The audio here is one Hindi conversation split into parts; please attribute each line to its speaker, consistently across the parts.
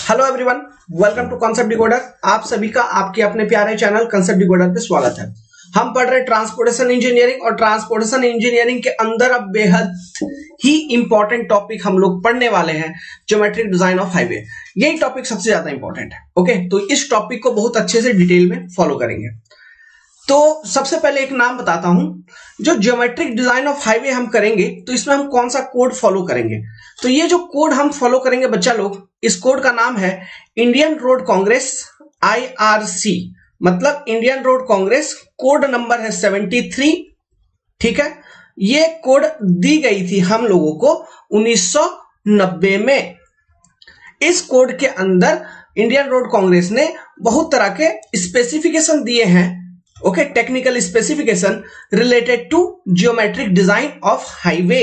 Speaker 1: Hello everyone, welcome to concept decoder. आप सभी का आपके अपने प्यारे चैनल कॉन्सेप्ट डिकोडर पे स्वागत है। हम पढ़ रहे ट्रांसपोर्टेशन इंजीनियरिंग और ट्रांसपोर्टेशन इंजीनियरिंग के अंदर अब बेहद ही इंपॉर्टेंट टॉपिक हम लोग पढ़ने वाले हैं, ज्योमेट्रिक डिजाइन ऑफ हाईवे। यही टॉपिक सबसे ज्यादा इंपॉर्टेंट है। ओके, तो इस टॉपिक को बहुत अच्छे से डिटेल में फॉलो करेंगे। तो सबसे पहले एक नाम बताता हूं, जो ज्योमेट्रिक डिजाइन ऑफ हाईवे हम करेंगे तो इसमें हम कौन सा कोड फॉलो करेंगे। तो ये जो कोड हम फॉलो करेंगे बच्चा लोग, इस कोड का नाम है इंडियन रोड कांग्रेस IRC, मतलब Indian road Congress. Code number है 73। ठीक है, ये कोड दी गई थी हम लोगों को 1990 में। इस कोड के अंदर इंडियन रोड कांग्रेस ने बहुत तरह के स्पेसिफिकेशन दिए हैं। Okay, technical specification related to geometric design of highway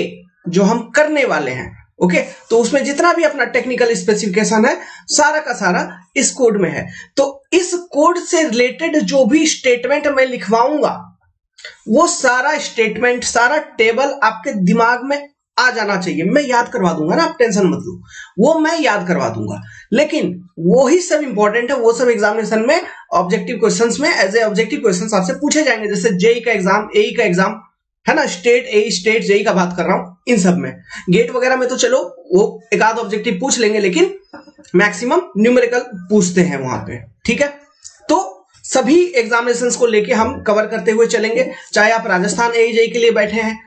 Speaker 1: जो हम करने वाले हैं। ओके, तो उसमें जितना भी अपना टेक्निकल स्पेसिफिकेशन है सारा का सारा इस कोड में है। तो इस कोड से रिलेटेड जो भी स्टेटमेंट मैं लिखवाऊंगा वो सारा स्टेटमेंट, सारा टेबल आपके दिमाग में आ जाना चाहिए। मैं याद करवा दूंगा ना, आप टेंशन मत लो, वो मैं याद करवा दूंगा। लेकिन वो ही सब इंपॉर्टेंट है, वो सब एग्जामिनेशन में ऑब्जेक्टिव क्वेश्चंस में एज ए ऑब्जेक्टिव क्वेश्चंस आपसे पूछे जाएंगे। जैसे जेई का एग्जाम, एई का एग्जाम है ना, स्टेट ए स्टेट जेई का बात कर रहा हूं, इन सब में। गेट वगैरह में तो चलो वो एक आध ऑब्जेक्टिव पूछ लेंगे, लेकिन मैक्सिमम न्यूमेरिकल पूछते हैं वहां पे। ठीक है, तो सभी एग्जामिनेशंस को लेके हम कवर करते हुए चलेंगे। चाहे आप राजस्थान एई के लिए बैठे हैं,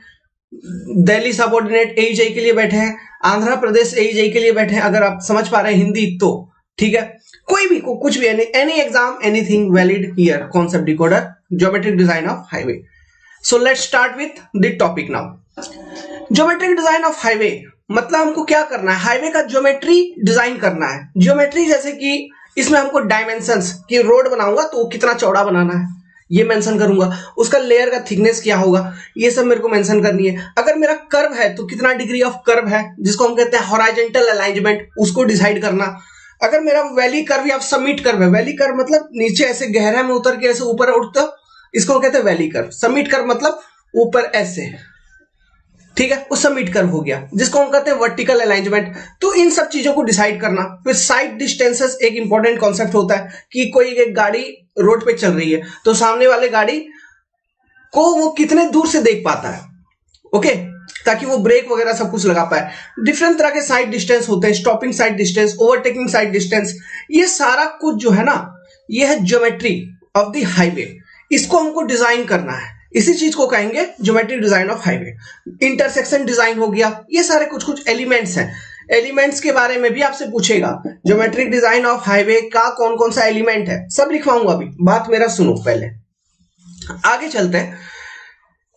Speaker 1: दिल्ली सबऑर्डिनेट एई के लिए बैठे हैं, आंध्र प्रदेश एई के लिए बैठे हैं, अगर आप समझ पा रहे हैं हिंदी तो ठीक है। कोई भी कुछ भी, any exam, anything valid here, concept decoder, geometric design of highway. So let's start with the topic now. Geometric design of highway मतलब हमको क्या करना है, हाईवे का ज्योमेट्री डिजाइन करना है। ज्योमेट्री जैसे कि इसमें हमको डायमेंशंस की रोड बनाऊंगा तो कितना चौड़ा बनाना है ये मेंशन करूंगा, उसका लेयर का थिकनेस क्या होगा ये सब मेरे को मेंशन करनी है। अगर मेरा कर्व है तो कितना डिग्री ऑफ कर्व है, जिसको हम कहते हैं हॉराइजॉन्टल अलाइनमेंट, उसको डिसाइड करना। अगर मेरा वैली कर्व या समिट कर्व है, वैली कर्व मतलब नीचे ऐसे गहरा में उतर के ऐसे ऊपर उठता, इसको कहते हैं वैली कर्व। समिट कर्व मतलब ऊपर ऐसे, ठीक है, वो समिट कर्व हो गया, जिसको हम कहते हैं वर्टिकल अलाइनमेंट। तो इन सब चीजों को डिसाइड करना। फिर साइड डिस्टेंसेस एक इंपॉर्टेंट कॉन्सेप्ट होता है कि कोई एक गाड़ी रोड पे चल रही है तो सामने वाले गाड़ी को वो कितने दूर से देख पाता है, ओके, ताकि वो ब्रेक वगैरह सब कुछ लगा पाए। डिफरेंट तरह के साइड डिस्टेंस होते हैं, stopping side distance, overtaking side distance, ये सारा कुछ जो है ना, ये है ज्योमेट्री ऑफ द हाईवे। इसको हमको डिजाइन करना है, इसी चीज को कहेंगे geometric design of highway. Intersection design हो गया, ये सारे कुछ कुछ एलिमेंट्स हैं। एलिमेंट्स के बारे में भी आपसे पूछेगा, ज्योमेट्रिक डिजाइन ऑफ हाईवे का कौन कौन सा एलिमेंट है, सब लिखवाऊंगा। अभी बात मेरा सुनो, पहले आगे चलते हैं।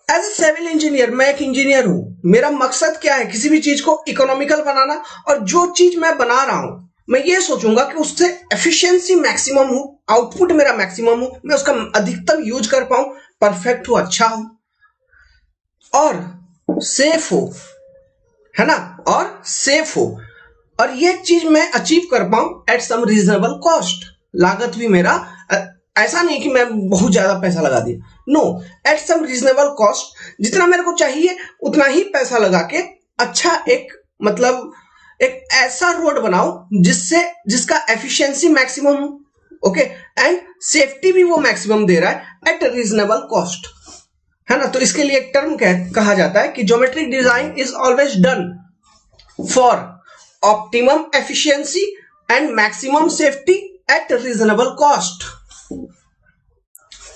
Speaker 1: एज ए सिविल इंजीनियर, मैं एक इंजीनियर हूं। मेरा मकसद क्या है, किसी भी चीज को इकोनॉमिकल बनाना, और जो चीज मैं बना रहा हूं मैं ये सोचूंगा कि उससे एफिशिएंसी मैक्सिमम हो, आउटपुट मेरा मैक्सिमम हो, मैं उसका अधिकतम यूज कर पाऊं, परफेक्ट हो, अच्छा हो और सेफ हो, है ना, और सेफ हो। और ये चीज मैं अचीव कर पाऊं एट सम रीजनेबल कॉस्ट। लागत भी मेरा ऐसा नहीं कि मैं बहुत ज्यादा पैसा लगा दिया, no, at some reasonable cost, जितना मेरे को चाहिए उतना ही पैसा लगा के अच्छा एक, मतलब एक ऐसा रोड बनाओ जिसका एफिशिएंसी मैक्सिमम हो, ओके, एंड सेफ्टी भी वो मैक्सिमम दे रहा है एट रीजनेबल कॉस्ट, है ना। तो इसके लिए एक टर्म कहा जाता है कि geometric design is always done for optimum efficiency and maximum safety eight reasonable cost.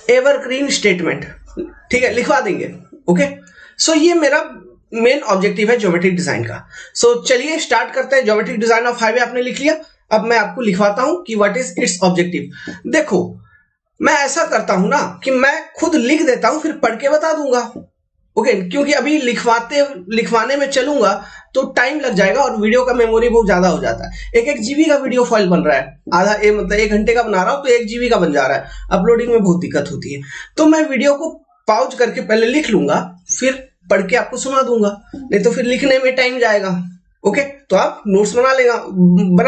Speaker 1: Evergreen statement, ठीक है, लिखवा देंगे। ओके, सो ये मेरा मेन ऑब्जेक्टिव है ज्योमेट्रिक डिजाइन का। सो चलिए स्टार्ट करते हैं। ज्योमेट्रिक डिजाइन ऑफ हाईवे आपने लिख लिया, अब मैं आपको लिखवाता हूं कि व्हाट इज इट्स ऑब्जेक्टिव। देखो, मैं ऐसा करता हूं ना कि मैं खुद लिख देता हूं, फिर पढ़ के बता दूंगा, ओके, क्योंकि अभी लिखवाने में चलूंगा तो टाइम लग जाएगा और वीडियो का मेमोरी बहुत ज्यादा हो जाता है। 1 GB का वीडियो फाइल बन रहा है, आधा मतलब 1 घंटे का बना रहा हूं तो 1 GB का बन जा रहा है, अपलोडिंग में बहुत दिक्कत होती है। तो मैं वीडियो को पॉज करके पहले लिख लूंगा, फिर पढ़ के आपको सुना दूंगा, नहीं तो फिर लिखने में टाइम जाएगा। ओके, तो आप नोट्स बना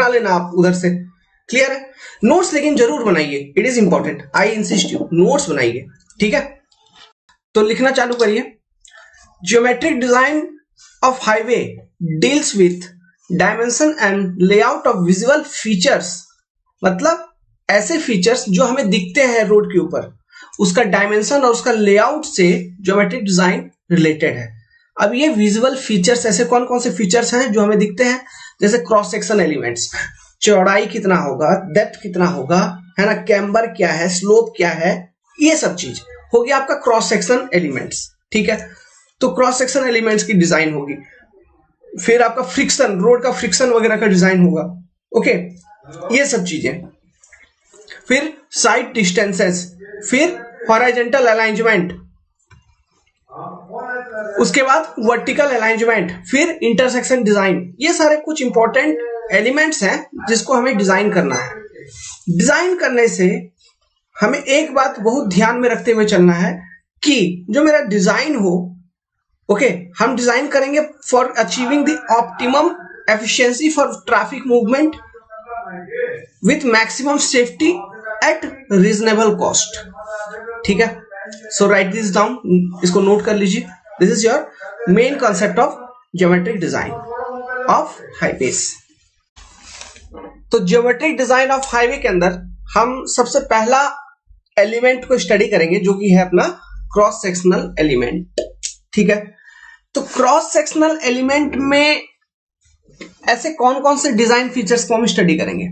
Speaker 1: लेना आप उधर से, क्लियर है। नोट्स लेकिन जरूर बनाइए, it is important, I insist you, notes बनाइए, ठीक है। तो लिखना चालू करिए। Geometric design of highway deals with dimension and layout of visual features, मतलब ऐसे फीचर्स जो हमें दिखते हैं रोड के ऊपर, उसका डायमेंशन और उसका लेआउट से ज्योमेट्रिक डिजाइन रिलेटेड है। अब ये विजुअल फीचर्स ऐसे कौन कौन से फीचर्स हैं जो हमें दिखते हैं, जैसे क्रॉस सेक्शन एलिमेंट्स, चौड़ाई कितना होगा, डेप्थ कितना होगा, है ना, कैम्बर क्या है, स्लोप क्या है, ये सब चीज हो गया आपका क्रॉस सेक्शन एलिमेंट्स। ठीक है, तो क्रॉस सेक्शन एलिमेंट्स की डिजाइन होगी। फिर आपका फ्रिक्शन, रोड का फ्रिक्शन वगैरह का डिजाइन होगा। ओके, ये सब चीजें। फिर साइड डिस्टेंसेस, फिर हॉरिजॉन्टल अलाइनमेंट, उसके बाद वर्टिकल अलाइनमेंट, फिर इंटरसेक्शन डिजाइन। ये सारे कुछ इंपॉर्टेंट एलिमेंट्स हैं जिसको हमें डिजाइन करना है। डिजाइन करने से हमें एक बात बहुत ध्यान में रखते हुए चलना है कि जो मेरा डिजाइन हो, ओके, हम डिजाइन करेंगे for achieving the optimum efficiency for traffic movement with maximum safety eight reasonable cost. ठीक है, सो राइट दिस डाउन, इसको नोट कर लीजिए। This is your main concept of geometric design of highways. तो ज्योमेट्रिक डिजाइन ऑफ हाईवे के अंदर हम सबसे पहला एलिमेंट को स्टडी करेंगे जो कि है अपना क्रॉस सेक्शनल एलिमेंट। ठीक है, तो क्रॉस सेक्शनल एलिमेंट में ऐसे कौन कौन से डिजाइन फीचर्स को हम स्टडी करेंगे,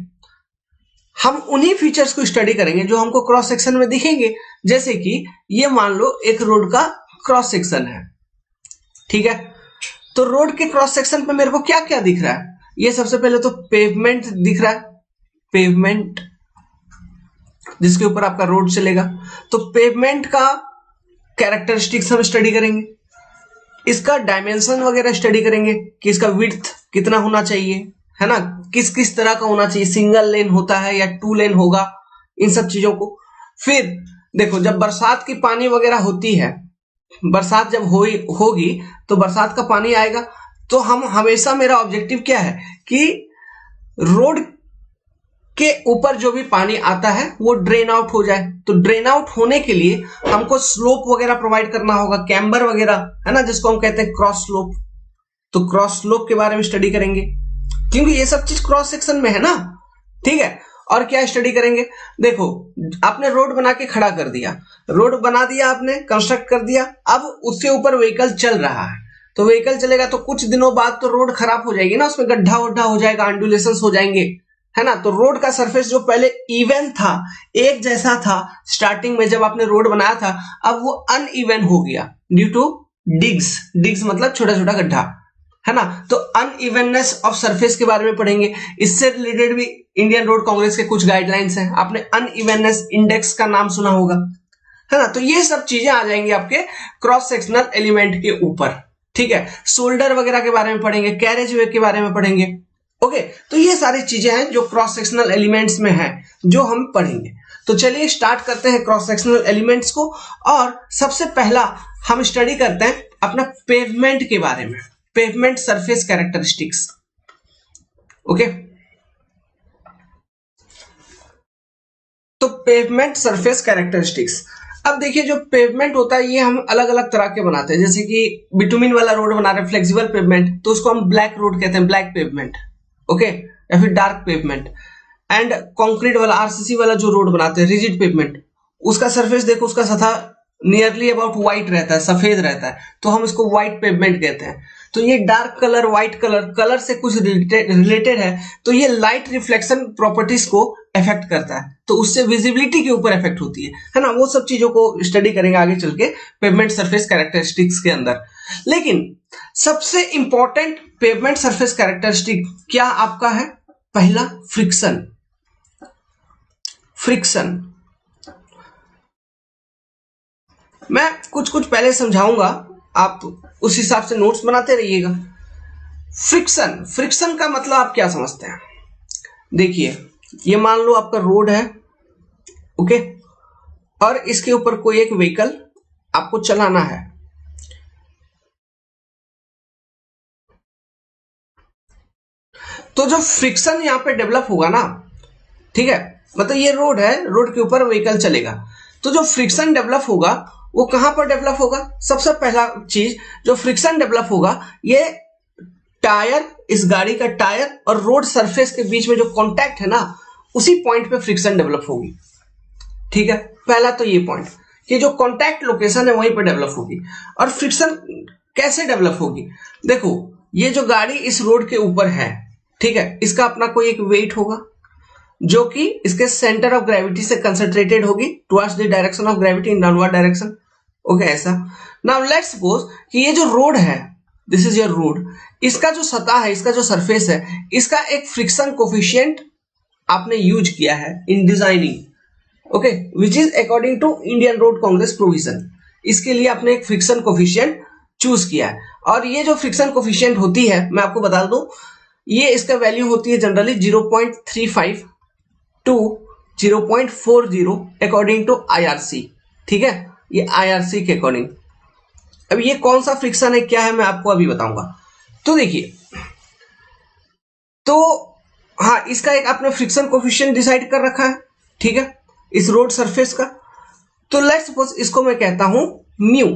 Speaker 1: हम उन्हीं फीचर्स को स्टडी करेंगे जो हमको क्रॉस सेक्शन में दिखेंगे। जैसे कि ये मान लो एक रोड का क्रॉस सेक्शन है। ठीक है, तो रोड के क्रॉस सेक्शन पे मेरे को क्या क्या दिख रहा है, ये सबसे पहले तो पेवमेंट दिख रहा है, पेवमेंट जिसके ऊपर आपका रोड चलेगा। तो पेवमेंट का कैरेक्टरिस्टिक्स हम स्टडी करेंगे, इसका डायमेंशन वगैरह स्टडी करेंगे कि इसका विड्थ कितना होना चाहिए, है ना, किस किस तरह का होना चाहिए, सिंगल लेन होता है या 2 लेन होगा, इन सब चीजों को। फिर देखो, जब बरसात की पानी वगैरह होती है, बरसात जब होगी तो बरसात का पानी आएगा, तो हम हमेशा, मेरा ऑब्जेक्टिव क्या है कि रोड के ऊपर जो भी पानी आता है वो ड्रेन आउट हो जाए। तो ड्रेन आउट होने के लिए हमको स्लोप वगैरह प्रोवाइड करना होगा, कैम्बर वगैरह, है ना, जिसको हम कहते हैं क्रॉस स्लोप। तो क्रॉस स्लोप के बारे में स्टडी करेंगे क्योंकि ये सब चीज क्रॉस सेक्शन में है ना। ठीक है, और क्या स्टडी करेंगे, देखो आपने रोड बना के खड़ा कर दिया, रोड बना दिया आपने, कंस्ट्रक्ट कर दिया, अब उसके ऊपर व्हीकल चल रहा है, तो व्हीकल चलेगा तो कुछ दिनों बाद तो रोड खराब हो जाएगी ना, उसमें गड्ढा वड्ढा हो जाएगा, अंडुलेशंस हो जाएंगे, है ना। तो रोड का सरफेस जो पहले इवन था, एक जैसा था स्टार्टिंग में जब आपने रोड बनाया था, अब वो अनइवन हो गया ड्यू टू डिग्स। डिग्स मतलब छोटा छोटा गड्ढा, है ना। तो अनइवननेस ऑफ सरफेस के बारे में पढ़ेंगे। इससे रिलेटेड भी इंडियन रोड कांग्रेस के कुछ गाइडलाइंस हैं, आपने अनइवननेस इंडेक्स का नाम सुना होगा, है ना। तो ये सब चीजें आ जाएंगी आपके क्रॉस सेक्शनल एलिमेंट के ऊपर। ठीक है, शोल्डर वगैरह के बारे में पढ़ेंगे, कैरेज वे के बारे में पढ़ेंगे। ओके, तो ये सारी चीजें हैं जो क्रॉस सेक्शनल एलिमेंट्स में है, जो हम पढ़ेंगे। तो चलिए स्टार्ट करते हैं क्रॉस सेक्शनल एलिमेंट्स को। और सबसे पहला हम स्टडी करते हैं अपना पेवमेंट के बारे में, पेवमेंट सरफेस कैरेक्टरिस्टिक्स। ओके, तो पेवमेंट सरफेस कैरेक्टरिस्टिक्स। अब देखिए, जो पेवमेंट होता है ये हम अलग अलग तरह के बनाते हैं। जैसे कि बिटुमिन वाला रोड बना रहे हैं, फ्लेक्सिबल पेवमेंट, तो उसको हम ब्लैक रोड कहते हैं, ब्लैक पेवमेंट। ओके, या फिर डार्क पेवमेंट। एंड कंक्रीट वाला, आरसीसी वाला जो रोड बनाते हैं, रिजिड पेवमेंट, उसका सरफेस देखो, उसका सतह नियरली अबाउट व्हाइट रहता है, सफेद रहता है, तो हम इसको व्हाइट पेवमेंट कहते हैं। तो ये डार्क कलर, व्हाइट कलर से कुछ रिलेटेड है, तो ये लाइट रिफ्लेक्शन प्रॉपर्टीज को इफेक्ट करता है, तो उससे विजिबिलिटी के ऊपर इफेक्ट होती है ना। वो सब चीजों को स्टडी करेंगे आगे चल के पेवमेंट सरफेस कैरेक्टरिस्टिक्स के अंदर। लेकिन सबसे इंपॉर्टेंट पेवमेंट सरफेस कैरेक्टरिस्टिक क्या आपका है, पहला फ्रिक्शन। फ्रिक्शन मैं कुछ पहले समझाऊंगा, आप उस हिसाब से नोट्स बनाते रहिएगा। फ्रिक्शन का मतलब आप क्या समझते हैं, देखिए ये मान लो आपका रोड है, ओके, और इसके ऊपर कोई एक व्हीकल आपको चलाना है। तो जो फ्रिक्शन यहां पे डेवलप होगा ना, ठीक है, मतलब ये रोड है, रोड के ऊपर व्हीकल चलेगा, तो जो फ्रिक्शन डेवलप होगा वो कहां पर डेवलप होगा, सबसे पहला चीज जो फ्रिक्शन डेवलप होगा ये टायर इस गाड़ी का टायर और रोड सरफेस के बीच में जो कांटेक्ट है ना, उसी पॉइंट पे फ्रिक्शन डेवलप होगी। ठीक है, पहला तो ये पॉइंट कि जो कांटेक्ट लोकेशन है वहीं पे डेवलप होगी। और फ्रिक्शन कैसे डेवलप होगी, देखो ये जो गाड़ी इस रोड के ऊपर है, ठीक है, इसका अपना कोई एक वेट होगा जो कि इसके सेंटर ऑफ ग्रेविटी से कंसंट्रेटेड होगी towards the direction of gravity in downward direction. Okay, ऐसा। नाउ लेट्स सपोज कि ये जो रोड है, दिस इज योर रोड, इसका जो सतह है, इसका जो सरफेस है, इसका एक फ्रिक्शन कोफिशिएंट आपने यूज किया है in designing, okay, which is according to Indian road congress provision. इसके लिए आपने एक फ्रिक्शन कोफिशिएंट चूज किया है। और ये जो फ्रिक्शन कोफिशिएंट होती है, मैं आपको बता दूं, ये इसका वैल्यू होती है generally 0.35 to 0.40 according to IRC। ठीक है, ये IRC के अकॉर्डिंग। अब ये कौन सा फ्रिक्शन है, क्या है, मैं आपको अभी बताऊंगा। तो देखिए, तो हाँ, इसका एक आपने फ्रिक्शन कोफिशिएंट डिसाइड कर रखा है, ठीक है, इस रोड सरफेस का। तो लेट्स सपोज इसको मैं कहता हूं mu.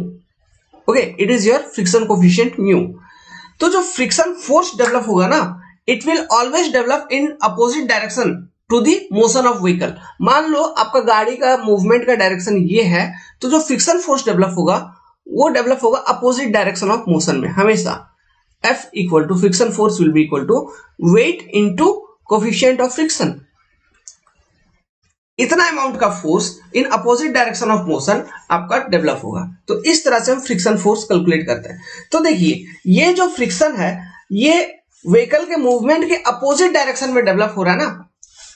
Speaker 1: Okay, it is your friction coefficient mu. तो जो फ्रिक्शन फोर्स डेवलप होगा ना, it will always develop in opposite direction to the motion of vehicle. मान लो आपका गाड़ी का मूवमेंट का डायरेक्शन ये है, तो जो फ्रिक्शन फोर्स डेवलप होगा वो डेवलप होगा अपोजिट डायरेक्शन ऑफ मोशन में हमेशा। F equal to friction force will be equal to weight into coefficient of friction. इतना अमाउंट का force in opposite direction of motion आपका डेवलप होगा। तो इस तरह से हम फ्रिक्शन फोर्स कैलकुलेट करते हैं। तो देखिए, ये जो फ्रिक्शन है, ये व्हीकल के मूवमेंट के अपोजिट डायरेक्शन में डेवलप हो रहा है ना,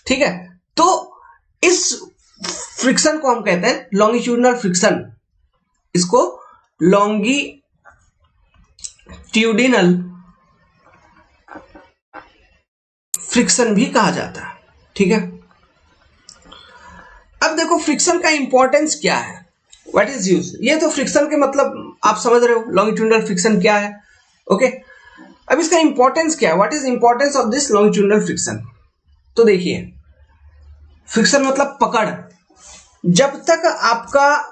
Speaker 1: ठीक है। तो इस फ्रिक्शन को हम कहते हैं लॉन्गिट्यूडिनल फ्रिक्शन। इसको लॉन्गिट्यूडिनल फ्रिक्शन भी कहा जाता है, ठीक है। अब देखो फ्रिक्शन का इंपॉर्टेंस क्या है, व्हाट इज यूज। ये तो फ्रिक्शन के मतलब आप समझ रहे हो, लॉन्गिट्यूडिनल फ्रिक्शन क्या है, ओके। अब इसका इंपॉर्टेंस क्या है, what is importance of this longitudinal friction. तो देखिए, फ्रिक्शन मतलब पकड़। जब तक आपका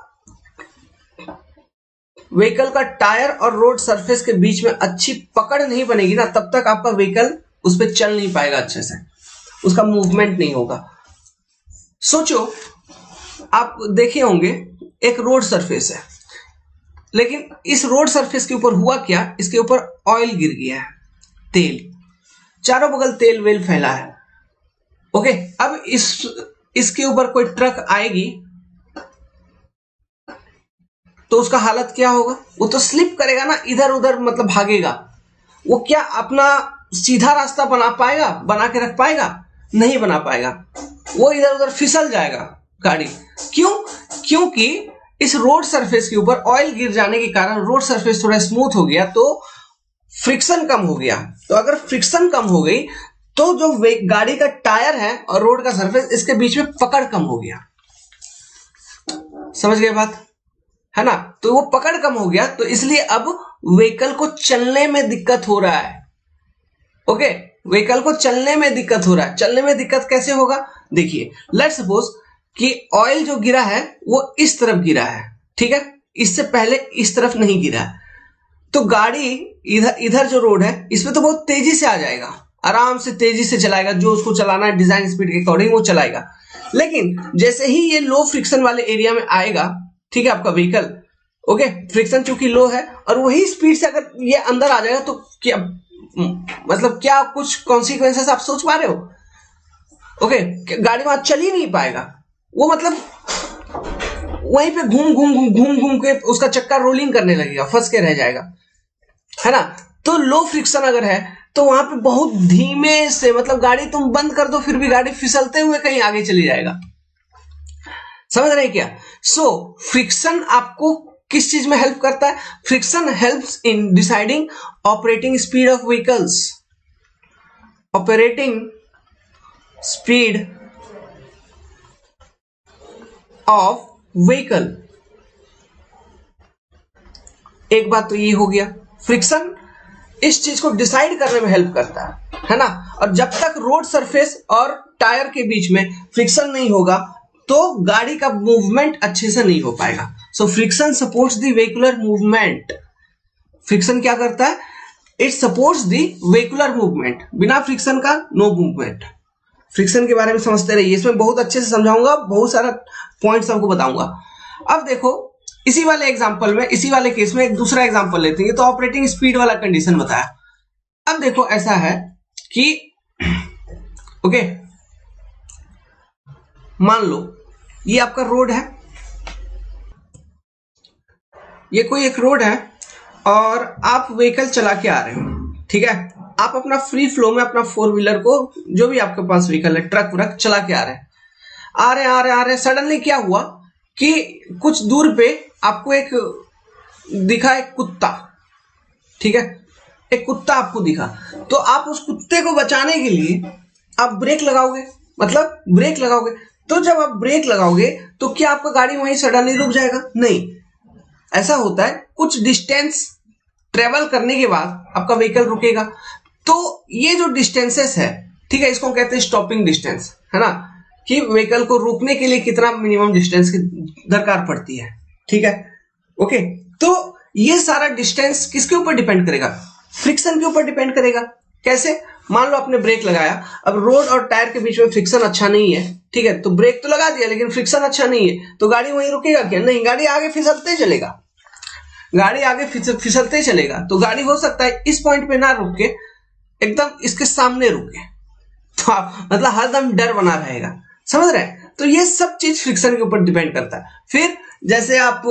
Speaker 1: व्हीकल का टायर और रोड सरफेस के बीच में अच्छी पकड़ नहीं बनेगी ना, तब तक आपका व्हीकल उस पर चल नहीं पाएगा अच्छे से, उसका मूवमेंट नहीं होगा। सोचो, आप देखे होंगे एक रोड सरफेस है, लेकिन इस रोड सरफेस के ऊपर हुआ क्या, इसके ऊपर ऑयल गिर गया है, तेल, चारों बगल तेल वेल फैला है, ओके। अब इसके ऊपर कोई ट्रक आएगी तो उसका हालत क्या होगा, वो तो स्लिप करेगा ना, इधर उधर मतलब भागेगा। वो क्या अपना सीधा रास्ता बना पाएगा, बना के रख पाएगा, नहीं बना पाएगा, वो इधर उधर फिसल जाएगा गाड़ी। क्यों? क्योंकि इस रोड सरफेस के ऊपर ऑयल गिर जाने के कारण रोड सरफेस थोड़ा स्मूथ हो गया, तो फ्रिक्शन कम हो गया। तो अगर फ्रिक्शन कम हो गई तो जो गाड़ी का टायर है और रोड का सरफेस, इसके बीच में पकड़ कम हो गया। समझ गए बात, है ना। तो वो पकड़ कम हो गया, तो इसलिए अब व्हीकल को चलने में दिक्कत हो रहा है, ओके। व्हीकल को चलने में दिक्कत हो रहा है। चलने में दिक्कत कैसे होगा, देखिए, लेट्स सपोज कि ऑयल जो गिरा है वो इस तरफ गिरा है, ठीक है, इससे पहले इस तरफ नहीं गिरा। तो गाड़ी इधर जो रोड है, इसमें तो बहुत तेजी से आ जाएगा, आराम से तेजी से चलाएगा, जो उसको चलाना है डिजाइन स्पीड के अकॉर्डिंग वो चलाएगा। लेकिन जैसे ही ये लो फ्रिक्शन वाले एरिया में आएगा, ठीक है, आपका व्हीकल, ओके, फ्रिक्शन चूंकि लो है और वही स्पीड से अगर ये अंदर आ जाएगा, तो क्या मतलब क्या कुछ कॉन्सिक्वेंसेस आप सोच पा रहे हो, ओके। गाड़ी वहां चल ही नहीं पाएगा, वो मतलब वहीं पे घूम के उसका चक्का रोलिंग करने लगेगा, फंस के रह जाएगा, है ना। तो लो फ्रिक्शन अगर है तो वहां पे बहुत धीमे से, मतलब गाड़ी तुम बंद कर दो फिर भी गाड़ी फिसलते हुए कहीं आगे चली जाएगा। समझ रहे क्या। सो फ्रिक्शन आपको किस चीज में हेल्प करता है, friction helps in deciding operating speed of vehicles. Operating speed of vehicle, एक बात तो ये हो गया, फ्रिक्शन इस चीज को डिसाइड करने में हेल्प करता है ना। और जब तक रोड सरफेस और टायर के बीच में फ्रिक्शन नहीं होगा तो गाड़ी का मूवमेंट अच्छे से नहीं हो पाएगा। So friction supports the vehicular movement. Friction क्या करता है, it supports the vehicular movement, बिना फ्रिक्शन का नो मूवमेंट। फ्रिक्शन के बारे में समझते रहिए, इसमें बहुत अच्छे से समझाऊंगा, बहुत सारा पॉइंट्स आपको बताऊंगा। अब देखो इसी वाले एग्जांपल में, इसी वाले केस में एक दूसरा एग्जांपल लेते हैं। तो ऑपरेटिंग स्पीड वाला कंडीशन बताया। अब देखो ऐसा है कि ओके, मान लो ये आपका रोड है, ये कोई एक रोड है और आप व्हीकल चला के आ रहे हो, ठीक है। आप अपना फ्री फ्लो में अपना फोर व्हीलर को, जो भी आपके पास व्हीकल है, ट्रक व्रक चला के आ रहे हैं। सडनली क्या हुआ कि कुछ दूर पे आपको एक दिखा, एक कुत्ता, ठीक है, एक कुत्ता आपको दिखा। तो आप उस कुत्ते को बचाने के लिए आप ब्रेक लगाओगे, मतलब ब्रेक लगाओगे। तो जब आप ब्रेक लगाओगे तो क्या आपका गाड़ी वहीं सडनली रुक जाएगा? नहीं, ऐसा होता है कुछ डिस्टेंस ट्रेवल करने के बाद आपका व्हीकल रुकेगा। तो ये जो डिस्टेंसेस है, ठीक है, इसको कहते हैं स्टॉपिंग डिस्टेंस, है ना, कि व्हीकल को रोकने के लिए कितना मिनिमम डिस्टेंस की दरकार पड़ती है, ठीक है। ओके, तो ये सारा डिस्टेंस किसके ऊपर डिपेंड करेगा? फ्रिक्शन के ऊपर डिपेंड करेगा। कैसे? मान लो आपने ब्रेक लगाया, अब रोड और टायर के बीच में फ्रिक्शन अच्छा नहीं है, ठीक है, तो ब्रेक तो लगा दिया लेकिन फ्रिक्शन अच्छा नहीं है, तो गाड़ी वहीं रुकेगा क्या? नहीं, गाड़ी आगे फिसलते चलेगा, गाड़ी आगे फिसलते चलेगा। तो गाड़ी हो सकता है इस पॉइंट पे ना रुक के एकदम इसके सामने रुके, तो मतलब हरदम डर बना रहेगा, समझ रहे हैं? तो ये सब चीज फ्रिक्शन के ऊपर डिपेंड करता है। फिर जैसे आप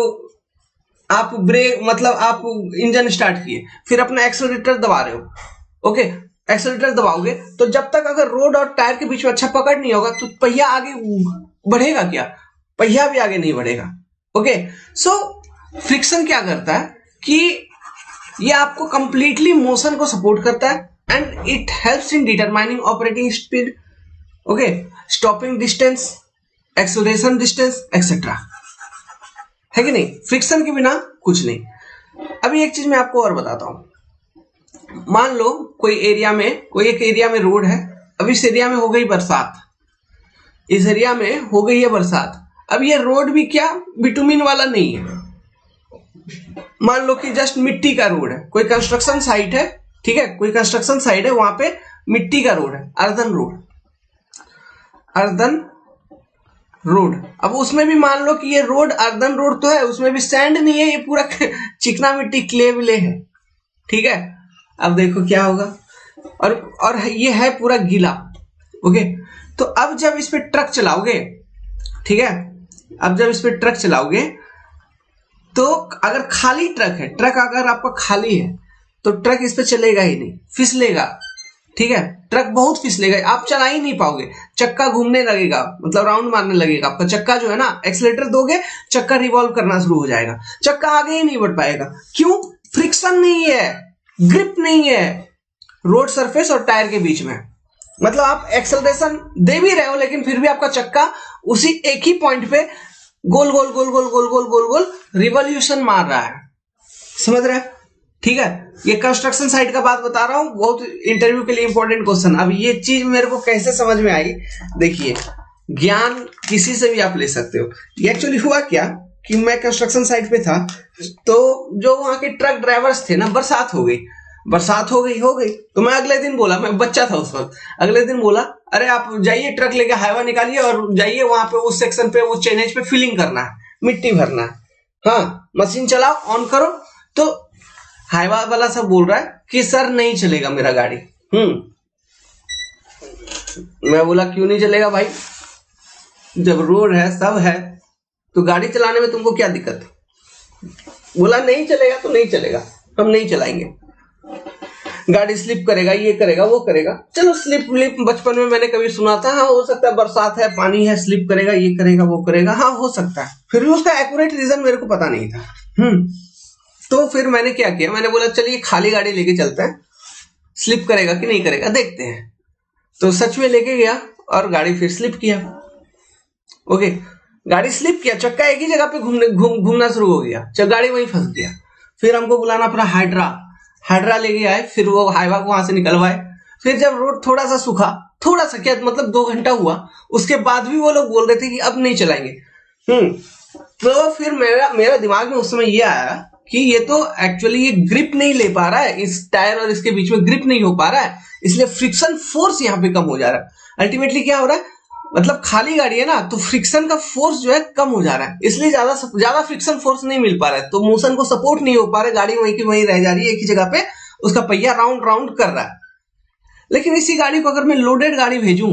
Speaker 1: ब्रेक, मतलब आप इंजन स्टार्ट किए, फिर अपना एक्सेलरेटर दबा रहे हो, ओके, एक्सेलरेटर दबाओगे तो जब तक अगर रोड और टायर के बीच में अच्छा पकड़ नहीं होगा तो पहिया आगे बढ़ेगा क्या? पहिया भी आगे नहीं बढ़ेगा। ओके, सो फ्रिक्शन क्या करता है कि ये आपको कंप्लीटली मोशन को सपोर्ट करता है and it helps in determining operating speed, okay, stopping distance, acceleration distance etcetera, है कि नहीं? फ्रिक्शन के बिना कुछ नहीं। अभी एक चीज मैं आपको और बताता हूं। मान लो कोई एक एरिया में रोड है, अब इस एरिया में हो गई बरसात, इस एरिया में हो गई है बरसात। अब ये रोड भी क्या बिटुमिन वाला नहीं है, मान लो कि जस्ट मिट्टी का रोड है, कोई कंस्ट्रक्शन साइट है, ठीक है, कोई कंस्ट्रक्शन साइट है, वहां पे मिट्टी का रोड है, अर्दन रोड। अब उसमें भी मान लो कि ये रोड अर्दन रोड तो है, उसमें भी सैंड नहीं है, ये पूरा चिकना मिट्टी, क्ले विले है, ठीक है। अब देखो क्या होगा, और ये है पूरा गीला, ओके। तो अब जब इस पे ट्रक चलाओगे, ठीक है, अब जब इस पे ट्रक चलाओगे तो अगर खाली ट्रक है, ट्रक अगर आपका खाली है तो ट्रक इस पे चलेगा ही नहीं, फिसलेगा, ठीक है, ट्रक बहुत फिसलेगा, आप चला ही नहीं पाओगे, चक्का घूमने लगेगा, मतलब राउंड मारने लगेगा आपका चक्का, जो है ना, एक्सीलरेटर दोगे चक्का रिवॉल्व करना शुरू हो जाएगा, चक्का आगे ही नहीं बढ़ पाएगा। क्यों? फ्रिक्शन नहीं है, ग्रिप नहीं है रोड सरफेस और टायर के बीच में। मतलब आप एक्सेलरेशन दे भी रहे हो लेकिन फिर भी आपका चक्का उसी एक ही पॉइंट पे गोल गोल गोल गोल गोल गोल गोल गोल रिवॉल्यूशन मार रहा है, समझ रहे हैं? ठीक है, ये कंस्ट्रक्शन साइट का बात बता रहा हूं, बहुत इंटरव्यू के लिए इंपॉर्टेंट क्वेश्चन। अब ये चीज मेरे को कैसे समझ में आई, देखिए, ज्ञान किसी से भी आप ले सकते हो। ये एक्चुअली हुआ क्या कि मैं कंस्ट्रक्शन साइट पे था, तो जो वहां के ट्रक ड्राइवर्स थे ना, बरसात हो गई, तो मैं अगले दिन बोला, मैं बच्चा था उस वक्त, अगले दिन बोला, अरे आप जाइए ट्रक लेके हाईवा निकालिए और जाइए वहां पे उस सेक्शन पे, उस चेनेज पे फिलिंग करना है, मिट्टी भरना है, हाँ, मशीन चलाओ, ऑन करो। तो हाईवा वाला सब बोल रहा है कि सर नहीं चलेगा मेरा गाड़ी। मैं बोला क्यों नहीं चलेगा भाई, जब रोड है सब है तो गाड़ी चलाने में तुमको क्या दिक्कत है? बोला नहीं चलेगा तो नहीं चलेगा, हम नहीं चलाएंगे, गाड़ी स्लिप करेगा, ये करेगा वो करेगा। चलो स्लिप बचपन में मैंने कभी सुना था, हाँ हो सकता है, बरसात है, पानी है, स्लिप करेगा, ये करेगा वो करेगा, हाँ हो सकता है, फिर भी उसका एक्यूरेट रीजन मेरे को पता नहीं था। तो फिर मैंने क्या किया, मैंने बोला चलिए खाली गाड़ी लेके चलते हैं, स्लिप करेगा कि नहीं करेगा देखते हैं। तो सच में लेके गया और गाड़ी फिर स्लिप किया, ओके, गाड़ी स्लिप किया, चक्का एक ही जगह पे घूमना शुरू हो गया, गाड़ी वहीं फंस गया। फिर हमको बुलाना पड़ा हाइड्रा लेके आए, फिर वो हाईवा को वहां से निकलवाए। फिर जब रोड थोड़ा सा सूखा, थोड़ा सा क्या मतलब 2 घंटा हुआ, उसके बाद भी वो लोग बोल रहे थे कि अब नहीं चलाएंगे। तो फिर मेरा दिमाग में उस समय ये आया कि ये तो एक्चुअली ये ग्रिप नहीं ले पा रहा है, इस टायर और इसके बीच में ग्रिप नहीं हो पा रहा है, इसलिए फ्रिक्शन फोर्स यहाँ पे कम हो जा रहा है। अल्टीमेटली क्या हो रहा है, मतलब खाली गाड़ी है ना, तो फ्रिक्शन का फोर्स जो है कम हो जा रहा है, इसलिए ज्यादा फ्रिक्शन फोर्स नहीं मिल पा रहा है, तो मोशन को सपोर्ट नहीं हो पा रहा है, गाड़ी वहीं की वहीं रह जा रही है, एक ही जगह पे उसका पहिया राउंड राउंड कर रहा है। लेकिन इसी गाड़ी को अगर मैं लोडेड गाड़ी भेजूं,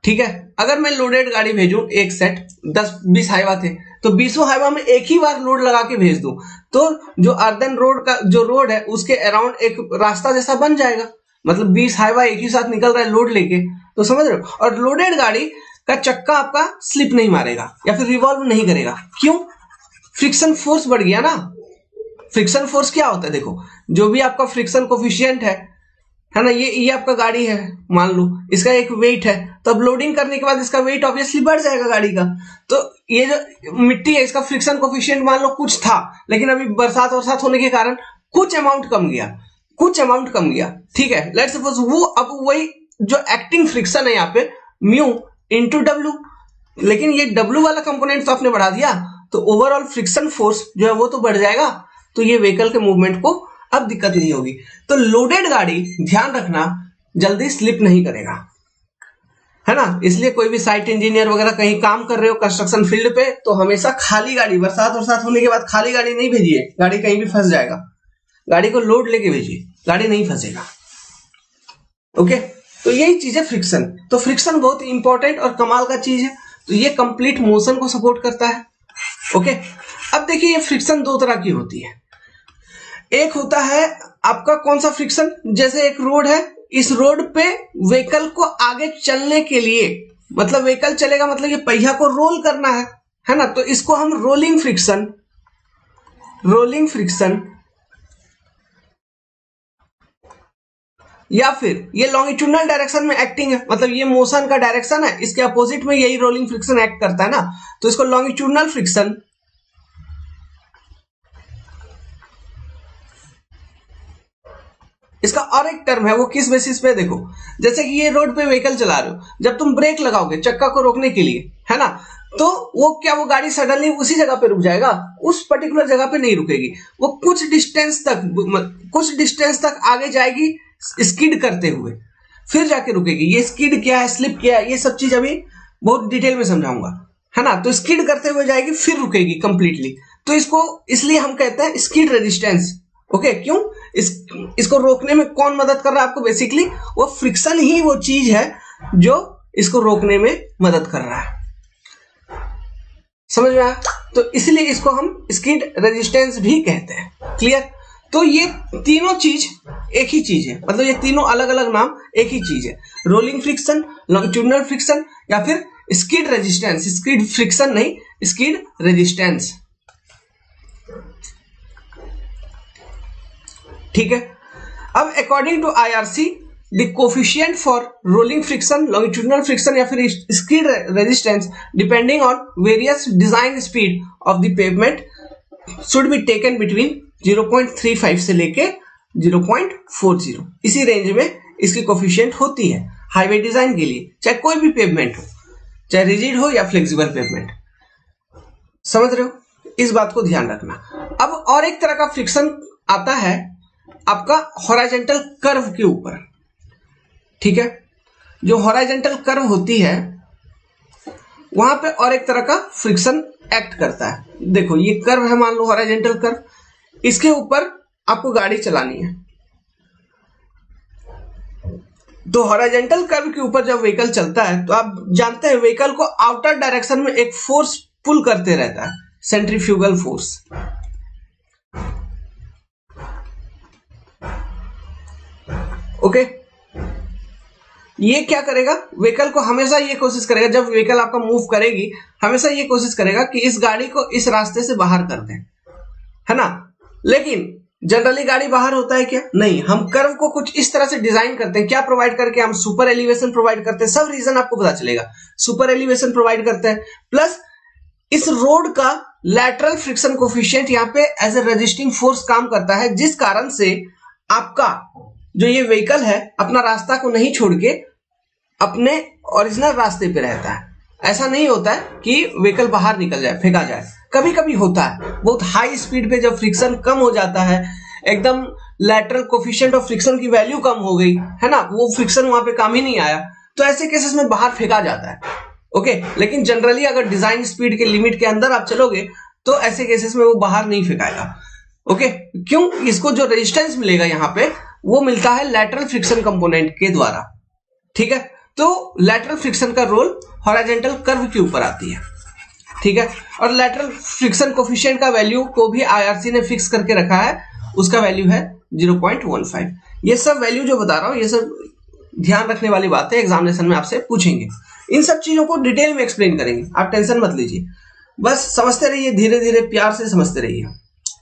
Speaker 1: ठीक है, अगर मैं लोडेड गाड़ी भेजूं, एक सेट 10-20 हाइवा थे, तो 20 हाइवा में एक ही बार लोड लगा के भेज दूं, तो जो अर्दन रोड का जो रोड है उसके अराउंड एक रास्ता जैसा बन जाएगा, मतलब 20 हाइवा एक ही साथ निकल रहा है लोड लेके, तो समझ रहे हो। और लोडेड गाड़ी का चक्का आपका स्लिप नहीं मारेगा या फिर रिवॉल्व नहीं करेगा, क्यों? फ्रिक्शन फोर्स बढ़ गया ना। फ्रिक्शन फोर्स क्या होता है, देखो, जो भी आपका फ्रिक्शन कोफिशिएंट है ना, ये आपका गाड़ी है, मान लो इसका एक वेट है, तो अब लोडिंग करने के बाद इसका वेट ऑब्वियसली बढ़ जाएगा गाड़ी का। तो ये जो मिट्टी है इसका फ्रिक्शन कोफिशिएंट मान लो कुछ था, लेकिन अभी बरसात वरसात होने के कारण कुछ अमाउंट कम गया, ठीक है। लेट्स सपोज वो अब वही जो एक्टिंग फ्रिक्शन है यहाँ पे म्यू इंटू डब्ल्यू, लेकिन ये डब्ल्यू वाला कंपोनेंट तो आपने बढ़ा दिया, तो ओवरऑल फ्रिक्शन फोर्स जो है वो तो बढ़ जाएगा, तो ये व्हीकल के मूवमेंट को अब दिक्कत नहीं होगी। तो लोडेड गाड़ी, ध्यान रखना, जल्दी स्लिप नहीं करेगा, है ना। इसलिए कोई भी साइट इंजीनियर वगैरह कहीं काम कर रहे हो कंस्ट्रक्शन फील्ड पे, तो हमेशा खाली गाड़ी, बरसात वरसात होने के बाद खाली गाड़ी नहीं भेजिए, गाड़ी कहीं भी फंस जाएगा, गाड़ी को लोड लेके भेजिए, गाड़ी नहीं फंसेगा। ओके, तो यही चीज है फ्रिक्शन। तो फ्रिक्शन बहुत इंपॉर्टेंट और कमाल का चीज है, तो ये कंप्लीट मोशन को सपोर्ट करता है। ओके, अब देखिए ये फ्रिक्शन दो तरह की होती है। एक होता है आपका कौन सा फ्रिक्शन, जैसे एक रोड है, इस रोड पे व्हीकल को आगे चलने के लिए, मतलब व्हीकल चलेगा मतलब ये पहिया को रोल करना है ना, तो इसको हम रोलिंग फ्रिक्शन या फिर ये लॉन्गिट्यूडनल डायरेक्शन में एक्टिंग है, मतलब ये मोशन का डायरेक्शन है, इसके अपोजिट में यही रोलिंग फ्रिक्शन एक्ट करता है ना, तो इसको लॉन्गिट्यूडनल फ्रिक्शन। इसका और एक टर्म है, वो किस बेसिस पे, देखो, जैसे कि ये रोड पे व्हीकल चला रहे हो, जब तुम ब्रेक लगाओगे चक्का को रोकने के लिए, है ना, तो वो गाड़ी सडनली उसी जगह पे रुक जाएगा, उस पर्टिकुलर जगह पे नहीं रुकेगी, वो कुछ डिस्टेंस तक आगे जाएगी स्किड करते हुए, फिर जाके रुकेगी। ये स्किड क्या है, स्लिप क्या है, ये सब चीज अभी बहुत डिटेल में समझाऊंगा, है ना। तो स्किड करते हुए जाएगी फिर रुकेगी कंप्लीटली, तो इसको इसलिए हम कहते हैं स्किड रेजिस्टेंस। ओके, क्यों? इसको रोकने में कौन मदद कर रहा है आपको, बेसिकली वो फ्रिक्शन ही वो चीज है जो इसको रोकने में मदद कर रहा है, समझ में आया? तो इसलिए इसको हम स्किड रेजिस्टेंस भी कहते हैं। क्लियर? तो ये तीनों चीज एक ही चीज है, मतलब ये तीनों अलग अलग नाम एक ही चीज है, रोलिंग फ्रिक्शन, लॉन्गिट्यूडनल फ्रिक्शन या फिर स्किड रेजिस्टेंस। स्किड फ्रिक्शन नहीं, स्किड रेजिस्टेंस, ठीक है। अब according to IRC the coefficient for rolling friction, longitudinal friction या फिर skid resistance depending on various design speed of the pavement should be taken between 0.35 से लेके 0.40, इसी रेंज में इसकी कोफिशिएंट होती है हाईवे डिजाइन के लिए, चाहे कोई भी पेवमेंट हो, चाहे रिजिड हो या फ्लेक्सिबल पेवमेंट। समझ रहे हो? इस बात को ध्यान रखना। अब और एक तरह का फ्रिक्शन आता है आपका हॉराइजेंटल कर्व के ऊपर, ठीक है। जो हॉराइजेंटल कर्व होती है वहां पे और एक तरह का फ्रिक्शन एक्ट करता है। देखो ये कर्व है, मान लो हॉराइजेंटल कर्व, इसके ऊपर आपको गाड़ी चलानी है, तो हॉराइजेंटल कर्व के ऊपर जब व्हीकल चलता है तो आप जानते हैं व्हीकल को आउटर डायरेक्शन में एक फोर्स पुल करते रहता है, सेंट्रीफ्यूगल फोर्स। ओके, ये क्या करेगा, व्हीकल को हमेशा ये कोशिश करेगा, जब व्हीकल आपका मूव करेगी हमेशा ये कोशिश करेगा कि इस गाड़ी को इस रास्ते से बाहर कर दें, है ना। लेकिन जनरली गाड़ी बाहर होता है क्या? नहीं, हम कर्व को कुछ इस तरह से डिजाइन करते हैं, क्या प्रोवाइड करके, हम सुपर एलिवेशन प्रोवाइड करते हैं, सब रीजन आपको पता चलेगा। सुपर एलिवेशन प्रोवाइड करते हैं, प्लस इस रोड का लैटरल फ्रिक्शन कोफिशिएंट यहाँ पे एज ए रेजिस्टिंग फोर्स काम करता है, जिस कारण से आपका जो ये व्हीकल है अपना रास्ता को नहीं छोड़ के अपने ओरिजिनल रास्ते पे रहता है। ऐसा नहीं होता है कि व्हीकल बाहर निकल जाए, फेंका जाए, कभी कभी होता है बहुत हाई स्पीड पे जब फ्रिक्शन कम हो जाता है, एकदम लैटरल कोफिशिएंट ऑफ फ्रिक्शन की वैल्यू कम हो गई है ना, वो फ्रिक्शन वहां पे काम ही नहीं आया, तो ऐसे केसेस में बाहर फेंका जाता है। ओके, लेकिन जनरली अगर डिजाइन स्पीड के लिमिट के अंदर आप चलोगे तो ऐसे केसेस में वो बाहर नहीं फेंकाएगा। ओके, क्यों? इसको जो रेजिस्टेंस मिलेगा यहाँ पे वो मिलता है लैटरल फ्रिक्शन कंपोनेंट के द्वारा। ठीक है, तो लैटरल फ्रिक्शन का रोल हॉरिजॉन्टल कर्व के ऊपर आती है। ठीक है, और लैटरल फ्रिक्शन कोफिशिएंट का वैल्यू को भी आईआरसी ने फिक्स करके रखा है, उसका वैल्यू है 0.15। ये सब वैल्यू जो बता रहा हूं ये सब ध्यान रखने वाली बात है, एग्जामिनेशन में आपसे पूछेंगे, इन सब चीजों को डिटेल में एक्सप्लेन करेंगे, आप टेंशन मत लीजिए, बस समझते रहिए, धीरे धीरे प्यार से समझते रहिए।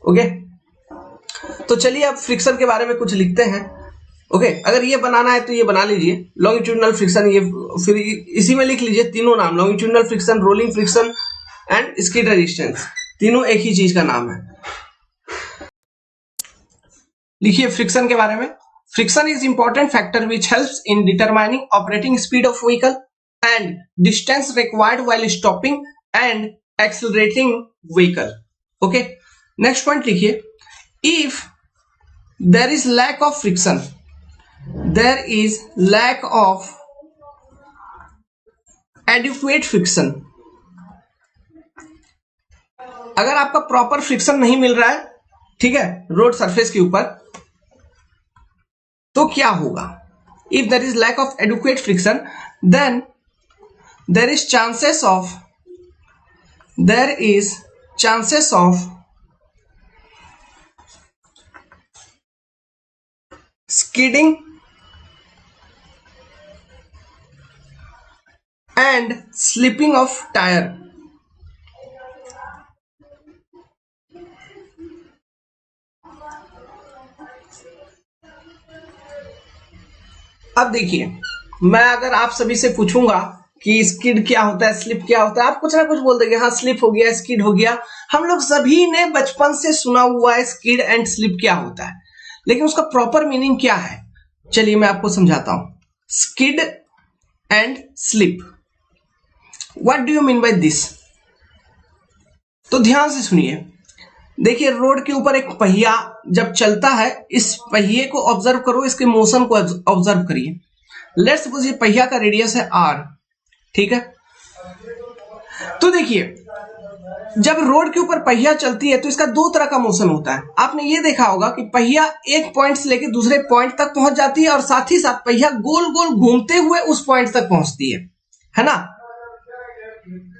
Speaker 1: ओके, तो चलिए अब फ्रिक्शन के बारे में कुछ लिखते हैं। ओके, अगर ये बनाना है तो ये बना लीजिए, लॉन्गिट्यूडिनल फ्रिक्शन, ये फिर इसी में लिख लीजिए तीनों नाम, longitudinal friction, rolling friction and skid resistance, तीनों एक ही चीज का नाम है। लिखिए फ्रिक्शन के बारे में, friction is important factor which helps in determining operating speed of vehicle and distance required while stopping and accelerating vehicle. Okay, next point लिखिए, if there is lack of friction, there is lack of adequate friction, अगर आपका प्रॉपर फ्रिक्शन नहीं मिल रहा है, ठीक है, रोड सरफेस के ऊपर, तो क्या होगा? If there is lack of adequate friction, then there is chances of skidding and slipping of tire। अब देखिए, मैं अगर आप सभी से पूछूंगा कि स्किड क्या होता है, स्लिप क्या होता है, आप कुछ ना कुछ बोल देंगे, हाँ स्लिप हो गया, स्किड हो गया, हम लोग सभी ने बचपन से सुना हुआ है स्किड एंड स्लिप क्या होता है, लेकिन उसका प्रॉपर मीनिंग क्या है, चलिए मैं आपको समझाता हूं। Skid and slip, what do you mean by this? तो ध्यान से सुनिए, देखिए रोड के ऊपर एक पहिया जब चलता है, इस पहिए को ऑब्जर्व करो, इसके मोशन को ऑब्जर्व करिए। लेट्स सपोज ये पहिया का रेडियस है r, ठीक है, तो देखिए जब रोड के ऊपर पहिया चलती है तो इसका दो तरह का मोशन होता है। आपने ये देखा होगा कि पहिया एक पॉइंट से लेकर दूसरे पॉइंट तक पहुंच जाती है और साथ ही साथ पहिया गोल गोल घूमते हुए उस पॉइंट तक पहुंचती है ना,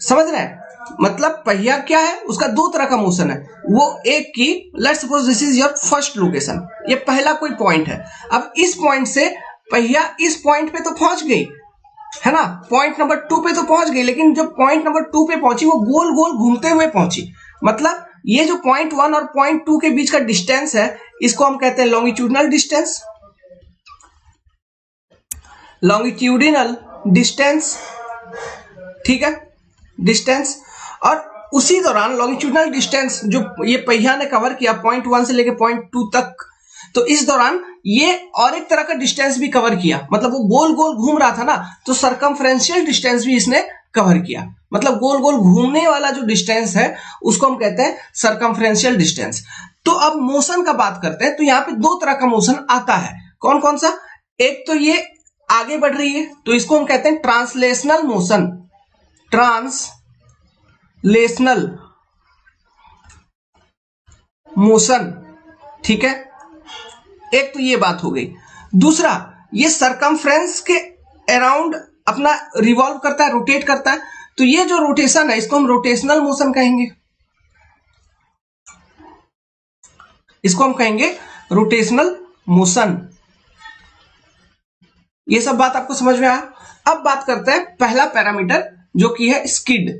Speaker 1: समझ रहे हैं? मतलब पहिया क्या है, उसका दो तरह का मोशन है, वो एक की, let's suppose this is your first location, ये पहला कोई पॉइंट है, अब इस पॉइंट से पहिया इस पॉइंट पे तो पहुंच गई है ना, पॉइंट नंबर 2 पे तो पहुंच गई, लेकिन जो पॉइंट नंबर 2 पे पहुंची वो गोल गोल घूमते हुए पहुंची। मतलब ये जो पॉइंट 1 और पॉइंट 2 के बीच का डिस्टेंस है, इसको हम कहते हैं लॉन्गिट्यूडिनल डिस्टेंस, लॉन्गिट्यूडिनल डिस्टेंस, ठीक है, डिस्टेंस। और उसी दौरान लॉन्गिट्यूडिनल डिस्टेंस जो ये पहिया ने कवर किया पॉइंट 1 से लेकर पॉइंट 2 तक, तो इस दौरान ये और एक तरह का डिस्टेंस भी कवर किया, मतलब वो गोल गोल घूम रहा था ना, तो सरकमफ्रेंशियल डिस्टेंस भी इसने कवर किया, मतलब गोल गोल घूमने वाला जो डिस्टेंस है उसको हम कहते हैं सरकमफ्रेंशियल डिस्टेंस। तो अब मोशन का बात करते हैं, तो यहाँ पे दो तरह का मोशन आता है, कौन कौन सा? एक तो ये आगे बढ़ रही है तो इसको हम कहते हैं ट्रांसलेशनल मोशन, ट्रांसलेशनल मोशन, ठीक है, एक तो ये बात हो गई। दूसरा, ये सरकमफ्रेंस के अराउंड अपना रिवॉल्व करता है, रोटेट करता है, तो ये जो रोटेशन है इसको हम रोटेशनल मोशन कहेंगे, इसको हम कहेंगे रोटेशनल मोशन। ये सब बात आपको समझ में आया? अब बात करते हैं पहला पैरामीटर जो कि है skid,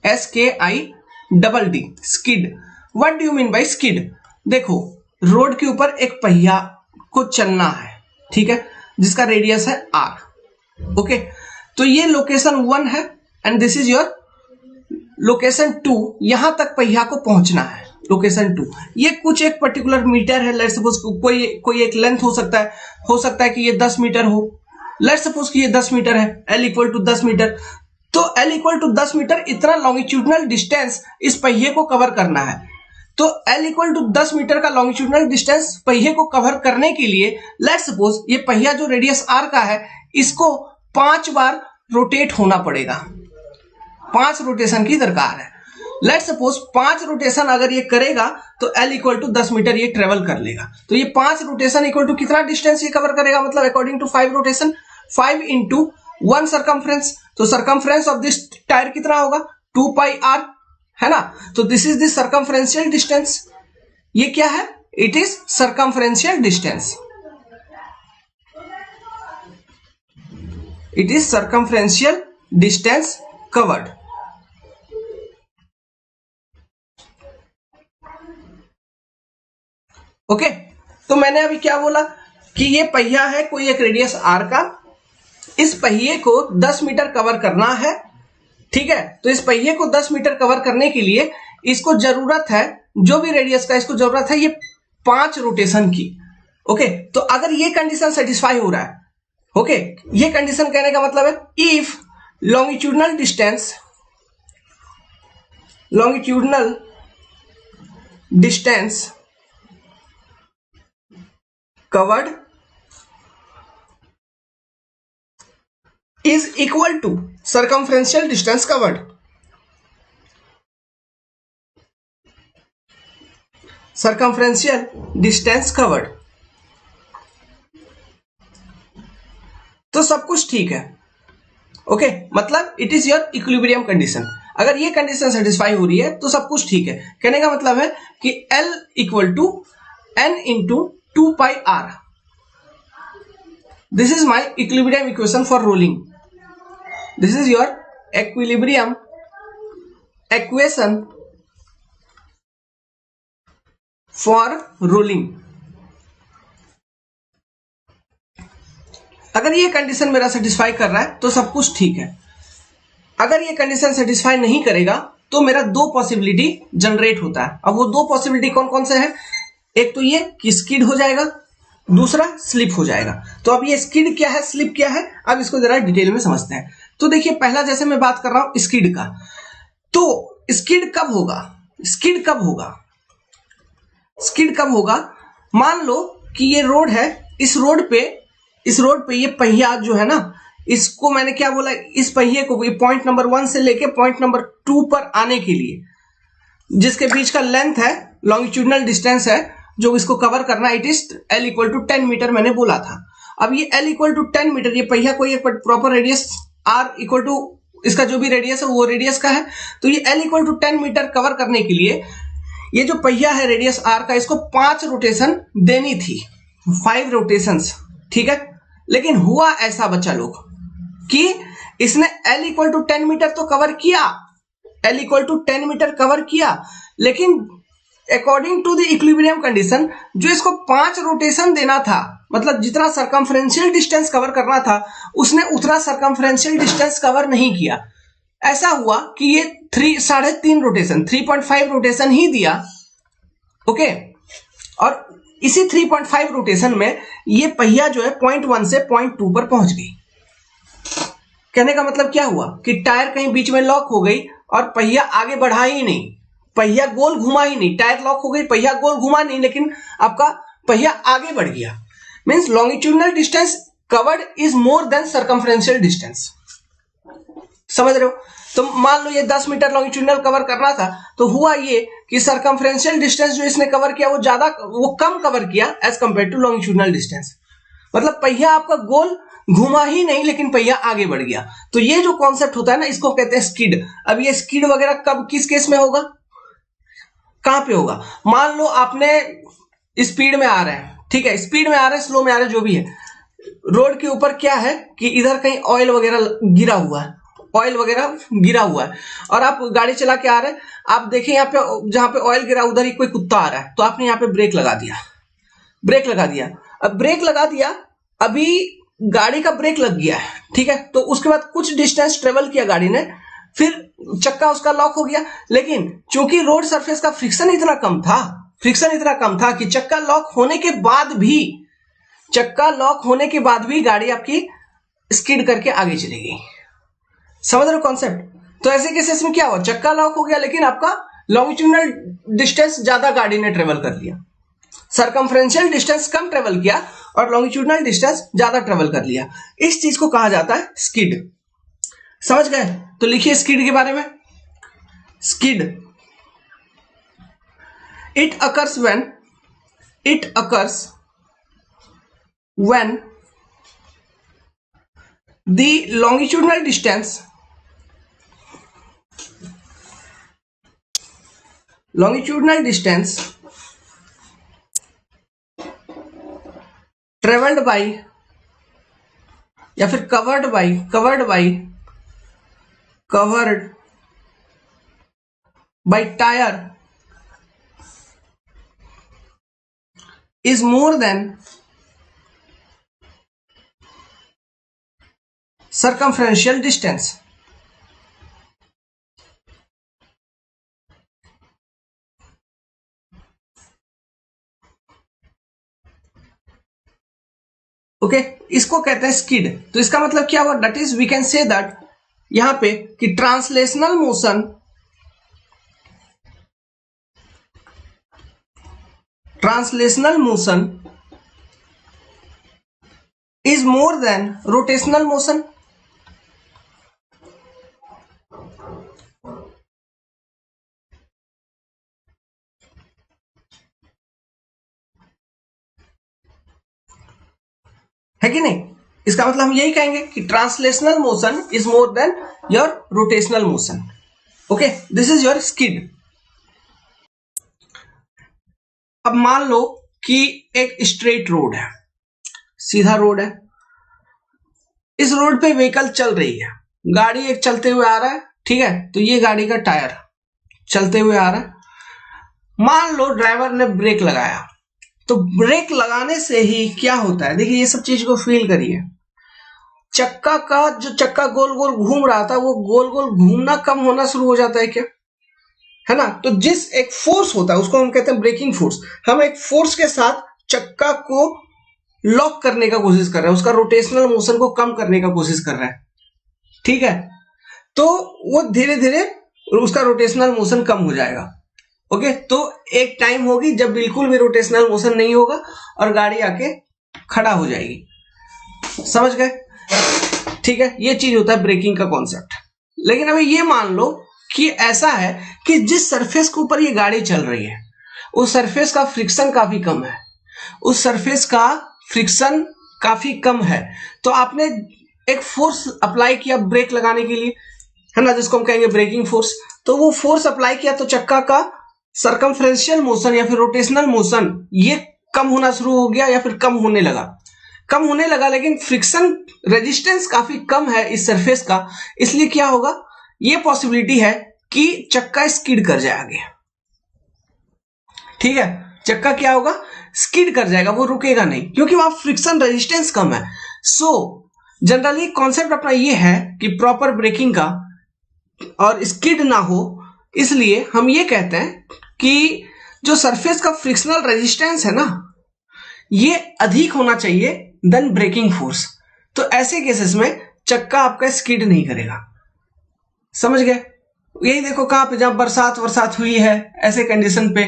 Speaker 1: SKIDD, skid. What do you mean by skid? देखो रोड के ऊपर एक पहिया को चलना है, ठीक है, जिसका रेडियस है r, ओके, तो ये लोकेशन 1 है and this is your location 2, यहां तक पहिया को पहुंचना है, लोकेशन 2, ये कुछ एक पर्टिकुलर मीटर है, लेट्स सपोज कोई एक लेंथ हो सकता है कि ये 10 मीटर हो, लेट्स सपोज कि ये 10 मीटर है, L = 10 मीटर, तो L इक्वल टू 10 मीटर इतना लॉन्गिट्यूडनल डिस्टेंस इस पहिए को कवर करना है। तो L इक्वल टू 10 मीटर का लॉन्गिट्यूडनल डिस्टेंस पहिए को कवर करने के लिए लेट्स सपोज ये पहिया जो रेडियस r का है इसको 5 बार रोटेट होना पड़ेगा, 5 रोटेशन की दरकार है। लेट्स सपोज 5 रोटेशन अगर ये करेगा तो L इक्वल टू 10 मीटर ये ट्रेवल कर लेगा। तो ये 5 रोटेशन इक्वल टू कितना डिस्टेंस ये कवर करेगा, मतलब according to 5 rotation 5 into 1 circumference. तो सर्कमफ्रेंस ऑफ दिस टायर कितना होगा 2 पाई r, है ना। तो this is the circumferential distance. ये क्या है, it is circumferential distance, it is circumferential distance covered. Okay तो मैंने अभी क्या बोला कि ये पहिया है कोई एक रेडियस r का, इस पहिए को 10 मीटर कवर करना है, ठीक है। तो इस पहिए को 10 मीटर कवर करने के लिए इसको जरूरत है, जो भी रेडियस का इसको जरूरत है ये 5 रोटेशन की। ओके तो अगर ये कंडीशन सेटिस्फाई हो रहा है, ओके ये कंडीशन कहने का मतलब है if longitudinal distance covered is equal to circumferential distance covered. Circumferential distance covered. तो सब कुछ ठीक है, ओके मतलब it is your equilibrium condition. अगर ये कंडीशन सेटिस्फाई हो रही है तो सब कुछ ठीक है। कहने का मतलब है कि L equal to n into 2 pi r. This is my equilibrium equation for rolling. This is your equilibrium equation for rolling. अगर ये कंडीशन मेरा सेटिस्फाई कर रहा है तो सब कुछ ठीक है। अगर ये कंडीशन सेटिस्फाई नहीं करेगा तो मेरा 2 पॉसिबिलिटी जनरेट होता है। अब वो 2 पॉसिबिलिटी कौन कौन से हैं, एक तो ये कि स्किड हो जाएगा, दूसरा स्लिप हो जाएगा। तो अब ये स्किड क्या है, स्लिप क्या है, अब इसको जरा डिटेल में समझते हैं। तो देखिए पहला जैसे मैं बात कर रहा हूं स्किड का, तो स्किड कब होगा, स्किड कब होगा, स्किड कब होगा, मान लो कि ये रोड है, इस रोड पे ये पहिया जो है ना, इसको मैंने क्या बोला, इस पहिए को पॉइंट नंबर 1 से लेके पॉइंट नंबर 2 पर आने के लिए जिसके बीच का लेंथ है, लॉन्गिट्यूडनल डिस्टेंस है जो इसको कवर करना, it is L equal to 10 metre मैंने बोला था। अब ये L इक्वल टू 10 मीटर, ये पहिया कोई एक proper radius R equal to इसका जो भी रेडियस है वो रेडियस का है। तो ये L equal to 10 metre cover करने के लिए ये जो पहिया है रेडियस R का, इसको 5 रोटेशन देनी थी, 5 रोटेशंस, ठीक है। लेकिन हुआ ऐसा बच्चा लोग कि इसने L इक्वल टू 10 मीटर तो कवर किया, L equal to 10 metre cover किया, लेकिन according to the equilibrium condition जो इसको 5 रोटेशन देना था, मतलब जितना सर्कमफ्रेंशियल डिस्टेंस कवर करना था उसने उतना सर्कमफ्रेंशियल डिस्टेंस कवर नहीं किया। ऐसा हुआ कि ये 3.5 रोटेशन 3.5 रोटेशन ही दिया, ओके। और इसी 3.5 रोटेशन में ये पहिया जो है पॉइंट 1 से पॉइंट 2 पर पहुंच गई। कहने का मतलब क्या हुआ कि टायर कहीं बीच में लॉक हो गई और पहिया आगे बढ़ा ही नहीं, पहिया गोल घुमा ही नहीं, टायर लॉक हो गई, पहिया गोल घुमा नहीं, लेकिन आपका पहिया आगे बढ़ गया। Means longitudinal distance covered is more then circumferential distance. समझ रहे हो? तो मान लो ये 10 मीटर लॉन्गिट्यूडनल कवर करना था, तो हुआ ये कि सर्कमफ्रेंशियल डिस्टेंस जो इसने कवर किया वो कम कवर किया as compare to longitudinal distance. मतलब पहिया आपका गोल घुमा ही नहीं, लेकिन पहिया आगे बढ़ गया। तो ये जो कॉन्सेप्ट होता है ना, इसको कहते हैं स्किड। अब ये स्किड वगैरह कब किस केस में होगा, कहां पे होगा? मान लो आपने स्पीड में आ रहे हैं, ठीक है, स्पीड में आ रहे हैं, स्लो में आ रहे हैं, जो भी है, रोड के ऊपर क्या है कि इधर कहीं ऑयल वगैरह गिरा हुआ है, ऑयल वगैरह गिरा हुआ है, और आप गाड़ी चला के आ रहे हैं, आप देखें यहाँ पे जहां पे ऑयल गिरा उधर ही कोई कुत्ता आ रहा है, तो आपने यहाँ पे ब्रेक लगा दिया, ब्रेक लगा दिया। अब ब्रेक लगा दिया, अभी गाड़ी का ब्रेक लग गया है, ठीक है। तो उसके बाद कुछ डिस्टेंस ट्रेवल किया गाड़ी ने, फिर चक्का उसका लॉक हो गया, लेकिन चूंकि रोड सरफेस का फ्रिक्शन इतना कम था कि चक्का लॉक होने के बाद भी गाड़ी आपकी स्किड करके आगे चली गई। समझ रहे हो कॉन्सेप्ट। तो ऐसे केसेस में क्या हुआ, चक्का लॉक हो गया लेकिन आपका लॉन्गिट्यूडनल डिस्टेंस ज्यादा गाड़ी ने ट्रेवल कर लिया, सरकमफ्रेंशियल डिस्टेंस कम ट्रेवल किया और लॉन्गिट्यूडनल डिस्टेंस ज्यादा ट्रेवल कर लिया। इस चीज को कहा जाता है स्किड। समझ गए। तो लिखिए स्किड के बारे में। Skid, it occurs when the longitudinal distance traveled by या फिर covered by tire is more than circumferential distance। Okay इसको कहते हैं स्किड। तो इसका मतलब क्या हुआ, that is we can say that यहां पे कि translational motion is more than rotational motion. है कि नहीं। इसका मतलब हम यही कहेंगे कि translational motion is more than your rotational motion. Okay this is your skid. अब मान लो कि एक स्ट्रेट रोड है, सीधा रोड है, इस रोड पे व्हीकल चल रही है, गाड़ी एक चलते हुए आ रहा है, ठीक है। तो ये गाड़ी का टायर चलते हुए आ रहा है, मान लो ड्राइवर ने ब्रेक लगाया, तो ब्रेक लगाने से ही क्या होता है, देखिए ये सब चीज को फील करिए। चक्का का जो चक्का गोल गोल घूम रहा था वो गोल गोल घूमना कम होना शुरू हो जाता है क्या, है ना। तो जिस एक फोर्स होता है उसको हम कहते हैं ब्रेकिंग फोर्स। हम एक फोर्स के साथ चक्का को लॉक करने का कोशिश कर रहे हैं, उसका रोटेशनल मोशन को कम करने का कोशिश कर रहे हैं, ठीक है। तो वो धीरे धीरे उसका रोटेशनल मोशन कम हो जाएगा। ओके तो एक टाइम होगी जब बिल्कुल भी रोटेशनल मोशन नहीं होगा और गाड़ी आके खड़ा हो जाएगी। समझ गए, ठीक है। ये चीज होता है ब्रेकिंग का कॉन्सेप्ट। लेकिन अभी ये मान लो कि ऐसा है कि जिस सरफेस के ऊपर ये गाड़ी चल रही है उस सरफेस का फ्रिक्शन काफी कम है, तो आपने एक फोर्स अप्लाई किया ब्रेक लगाने के लिए, है ना, जिसको हम कहेंगे ब्रेकिंग फोर्स। तो वो फोर्स अप्लाई किया तो चक्का का सरकमफ्रेंशियल मोशन या फिर रोटेशनल मोशन ये कम होना शुरू हो गया या फिर कम होने लगा, लेकिन फ्रिक्शन रेजिस्टेंस काफी कम है इस सरफेस का, इसलिए क्या होगा, ये पॉसिबिलिटी है कि चक्का स्किड कर जाएगा। ठीक है, चक्का क्या होगा, स्किड कर जाएगा, वो रुकेगा नहीं क्योंकि वहां फ्रिक्शन रेजिस्टेंस कम है। सो जनरली कॉन्सेप्ट अपना ये है कि प्रॉपर ब्रेकिंग का और स्किड ना हो, इसलिए हम ये कहते हैं कि जो सरफेस का फ्रिक्शनल रेजिस्टेंस है ना ये अधिक होना चाहिए देन ब्रेकिंग फोर्स। तो ऐसे केसेस में चक्का आपका स्किड नहीं करेगा। समझ गए। यही देखो कहां पे, जहां बरसात हुई है ऐसे कंडीशन पे,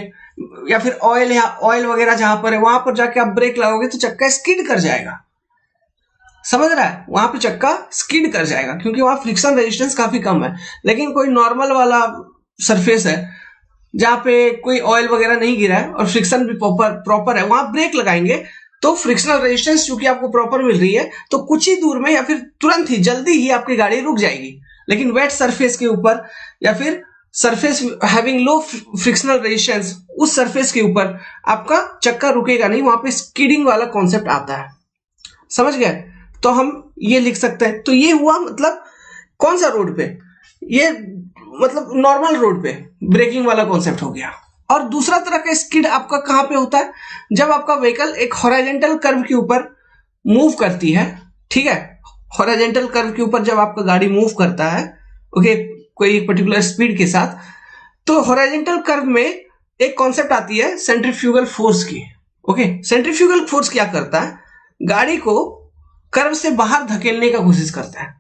Speaker 1: या फिर ऑयल वगैरह जहां पर है वहां पर जाके आप ब्रेक लगाओगे तो चक्का स्किड कर जाएगा। समझ रहा है, वहां पे चक्का स्किड कर जाएगा क्योंकि वहां फ्रिक्शन रेजिस्टेंस काफी कम है। लेकिन कोई नॉर्मल वाला सरफेस है जहां पे कोई ऑयल वगैरह नहीं गिरा है और फ्रिक्शन भी प्रॉपर है, वहां ब्रेक लगाएंगे तो फ्रिक्शनल रेजिस्टेंस चूंकि आपको प्रॉपर मिल रही है तो कुछ ही दूर में या फिर तुरंत ही जल्दी ही आपकी गाड़ी रुक जाएगी। लेकिन वेट सरफेस के ऊपर या फिर surface having low frictional resistance, उस सरफेस के ऊपर आपका चक्का रुकेगा नहीं, वहां पे स्किडिंग वाला कॉन्सेप्ट आता है। समझ गए। तो हम ये लिख सकते हैं। तो ये हुआ मतलब कौन सा रोड पे, ये मतलब नॉर्मल रोड पे ब्रेकिंग वाला कॉन्सेप्ट हो गया। और दूसरा तरह का स्किड आपका कहां पे होता है, जब आपका व्हीकल एक हॉरिजॉन्टल कर्व के ऊपर मूव करती है। ठीक है, हॉरिजॉन्टल कर्व के ऊपर जब आपका गाड़ी मूव करता है, ओके, कोई पर्टिकुलर स्पीड के साथ, तो हॉरिजॉन्टल कर्व में एक कॉन्सेप्ट आती है सेंट्रीफ्यूगल फोर्स की। ओके, सेंट्रीफ्यूगल फोर्स क्या करता है, गाड़ी को कर्व से बाहर धकेलने का कोशिश करता है।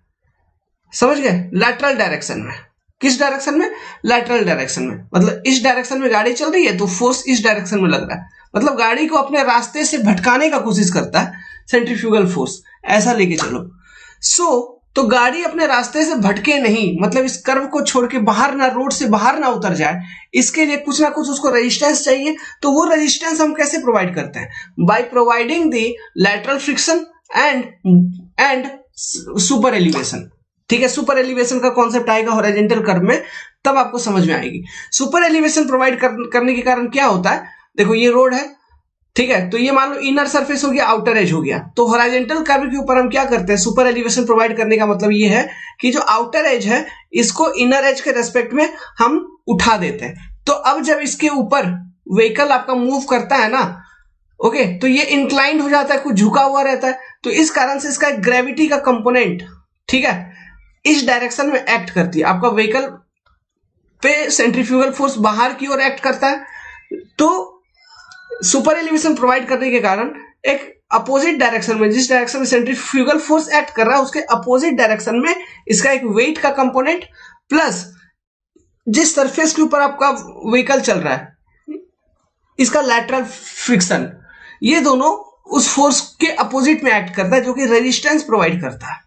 Speaker 1: समझ गए, लैटरल डायरेक्शन में। किस डायरेक्शन में? लैटरल डायरेक्शन में। मतलब इस डायरेक्शन में गाड़ी चल रही है तो फोर्स इस डायरेक्शन में लग रहा है, मतलब गाड़ी को अपने रास्ते से भटकाने का कोशिश करता है सेंट्रीफ्यूगल फोर्स, ऐसा लेके चलो। तो गाड़ी अपने रास्ते से भटके नहीं, मतलब इस कर्व को छोड़ के बाहर ना, रोड से बाहर ना उतर जाए, इसके लिए कुछ ना कुछ उसको रेजिस्टेंस चाहिए। तो वो रेजिस्टेंस हम कैसे प्रोवाइड करते हैं? By providing the lateral friction and super elevation. ठीक है, सुपर एलिवेशन का कॉन्सेप्ट आएगा हॉरिजॉन्टल कर्व में, तब आपको समझ में आएगी। सुपर एलिवेशन प्रोवाइड करने के कारण क्या होता है, देखो ये रोड है, ठीक है, तो ये मान लो इनर सरफेस हो गया, आउटर एज हो गया। तो हॉरिजॉन्टल कर्व के ऊपर हम क्या करते हैं, सुपर एलिवेशन प्रोवाइड करने का मतलब ये है कि जो आउटर एज है इसको इनर एज के रेस्पेक्ट में हम उठा देते हैं। तो अब जब इसके ऊपर व्हीकल आपका मूव करता है ना, ओके, तो ये इंक्लाइंड हो जाता है, कुछ झुका हुआ रहता है, तो इस कारण से इसका ग्रेविटी का कंपोनेंट, ठीक है, इस डायरेक्शन में एक्ट करती है। आपका व्हीकल पे सेंट्रीफ्यूगल फोर्स बाहर की ओर एक्ट करता है, तो सुपर एलिवेशन प्रोवाइड करने के कारण एक अपोजिट डायरेक्शन में, जिस डायरेक्शन में सेंट्रीफ्यूगल फोर्स एक्ट कर रहा है उसके अपोजिट डायरेक्शन में इसका एक वेट का कंपोनेंट प्लस जिस सरफेस के ऊपर आपका व्हीकल चल रहा है इसका लैटरल फ्रिक्शन, ये दोनों उस फोर्स के अपोजिट में एक्ट करता है, जो कि रेजिस्टेंस प्रोवाइड करता है।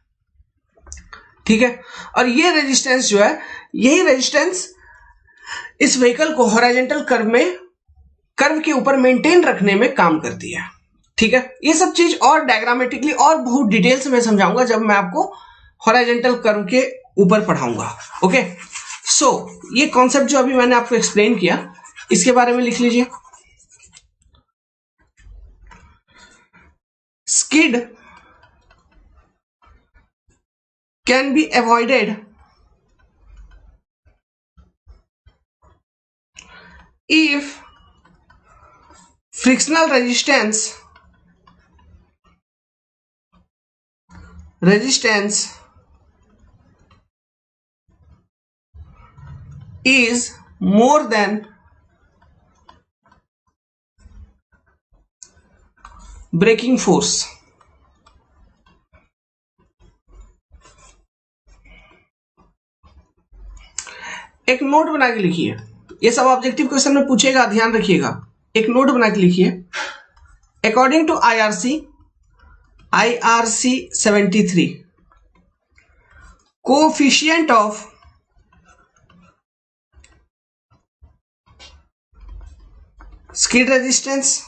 Speaker 1: ठीक है, और ये रेजिस्टेंस जो है, यही रेजिस्टेंस इस व्हीकल को हॉरिजॉन्टल कर्व के ऊपर मेंटेन रखने में काम करती है। ठीक है, ये सब चीज और डायग्रामेटिकली और बहुत डिटेल्स में समझाऊंगा जब मैं आपको हॉरिजॉन्टल कर्व के ऊपर पढ़ाऊंगा। ओके, सो ये कॉन्सेप्ट जो अभी मैंने आपको एक्सप्लेन किया, इसके बारे में लिख लीजिए। Skid can be avoided if frictional resistance is more than braking force। एक नोट बना के लिखिए, ये सब ऑब्जेक्टिव क्वेश्चन में पूछेगा, ध्यान रखिएगा। एक नोट बना के लिखिए, according to IRC 73 coefficient of skid resistance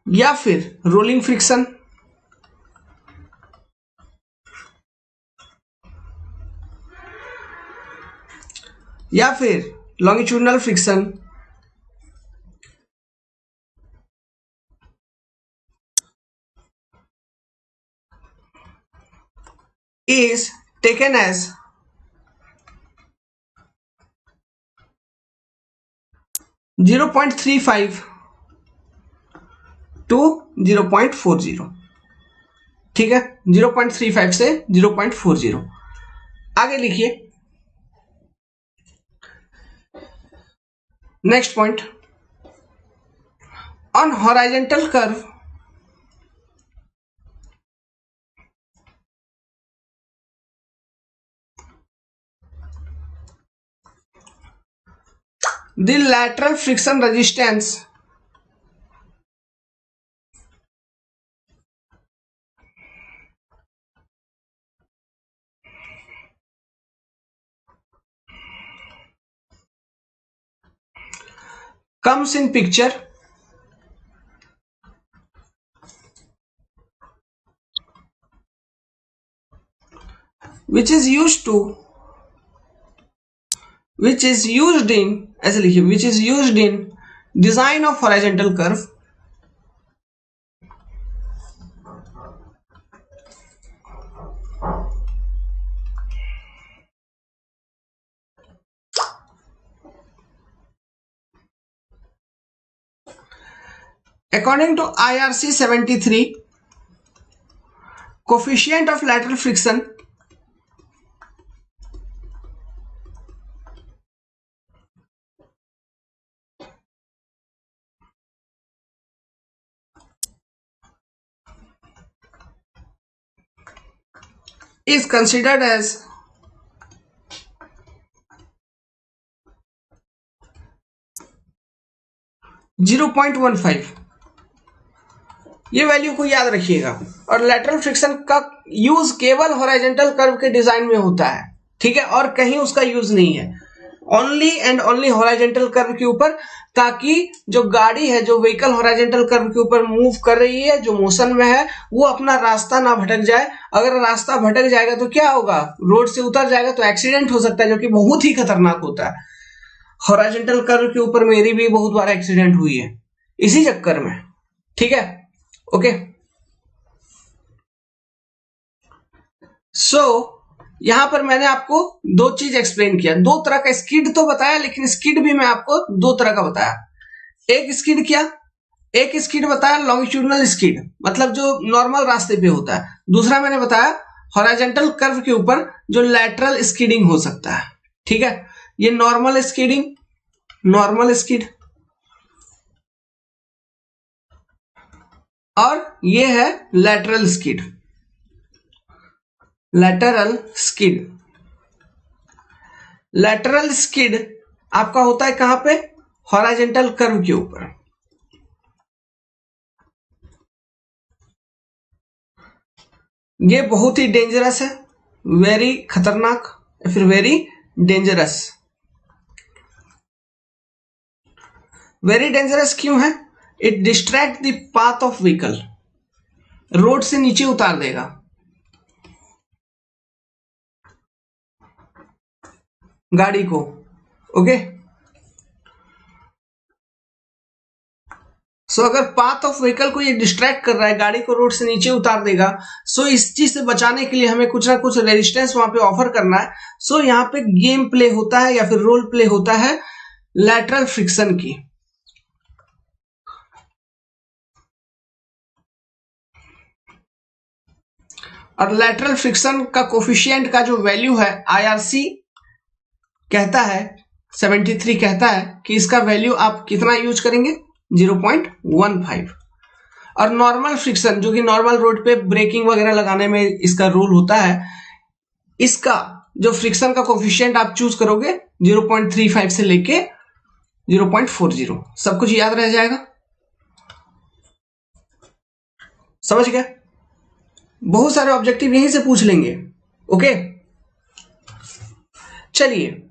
Speaker 1: या फिर रोलिंग फ्रिक्शन या फिर longitudinal friction is taken as (0.35 to 0.40। ठीक है, 0.35 से 0.40। आगे लिखिए next point, on horizontal curve the lateral friction resistance comes in picture which is used in, ऐसे लिखिए, which is used in design of horizontal curve according to IRC 73 coefficient of lateral friction is considered as .15। ये वैल्यू को याद रखिएगा। और लैटरल फ्रिक्शन का यूज केवल हॉरिजॉन्टल कर्व के डिजाइन में होता है, ठीक है, और कहीं उसका यूज नहीं है, only and only horizontal curve के ऊपर, ताकि जो गाड़ी है, जो व्हीकल हॉरिजॉन्टल कर्व के ऊपर मूव कर रही है, जो मोशन में है, वो अपना रास्ता ना भटक जाए। अगर रास्ता भटक जाएगा तो क्या होगा, रोड से उतर जाएगा तो एक्सीडेंट हो सकता है, जो कि बहुत ही खतरनाक होता है। हॉरिजॉन्टल कर्व के ऊपर मेरी भी बहुत बार एक्सीडेंट हुई है इसी चक्कर में, ठीक है, ओके। सो यहां पर मैंने आपको दो चीज एक्सप्लेन किया, दो तरह का स्किड तो बताया, लेकिन स्किड भी मैं आपको दो तरह का बताया। एक स्किड क्या, एक स्किड बताया लॉन्गिट्यूडनल स्किड, मतलब जो नॉर्मल रास्ते पे होता है। दूसरा मैंने बताया हॉरिजॉन्टल कर्व के ऊपर जो लैटरल स्किडिंग हो सकता है, ठीक है। ये नॉर्मल स्किडिंग, नॉर्मल स्किड, और ये है lateral skid, lateral skid. Lateral skid आपका होता है कहां पे, हॉरिजॉन्टल कर्व के ऊपर। ये बहुत ही डेंजरस है, वेरी खतरनाक, फिर वेरी डेंजरस। वेरी डेंजरस क्यों है, it distract the path of vehicle, road से नीचे उतार देगा। गाड़ी को, ओके। सो अगर पाथ ऑफ व्हीकल को ये डिस्ट्रैक्ट कर रहा है, गाड़ी को रोड से नीचे उतार देगा, सो इस चीज से बचाने के लिए हमें कुछ ना कुछ रेजिस्टेंस वहां पे ऑफर करना है। सो यहाँ पे गेम प्ले होता है या फिर रोल प्ले होता है लैटरल फ्रिक्शन की। और लैटरल फ्रिक्शन का कोफिशिएंट का जो वैल्यू है, IRC कहता है 73 कहता है कि इसका वैल्यू आप कितना यूज करेंगे, 0.15। और नॉर्मल फ्रिक्शन जो कि नॉर्मल रोड पे ब्रेकिंग वगैरह लगाने में इसका रोल होता है, इसका जो फ्रिक्शन का कोफिशिएंट आप चूज करोगे 0.35 से लेके 0.40, सब कुछ याद रह जाएगा, समझ गए। बहुत सारे ऑब्जेक्टिव यहीं से पूछ लेंगे, ओके। चलिए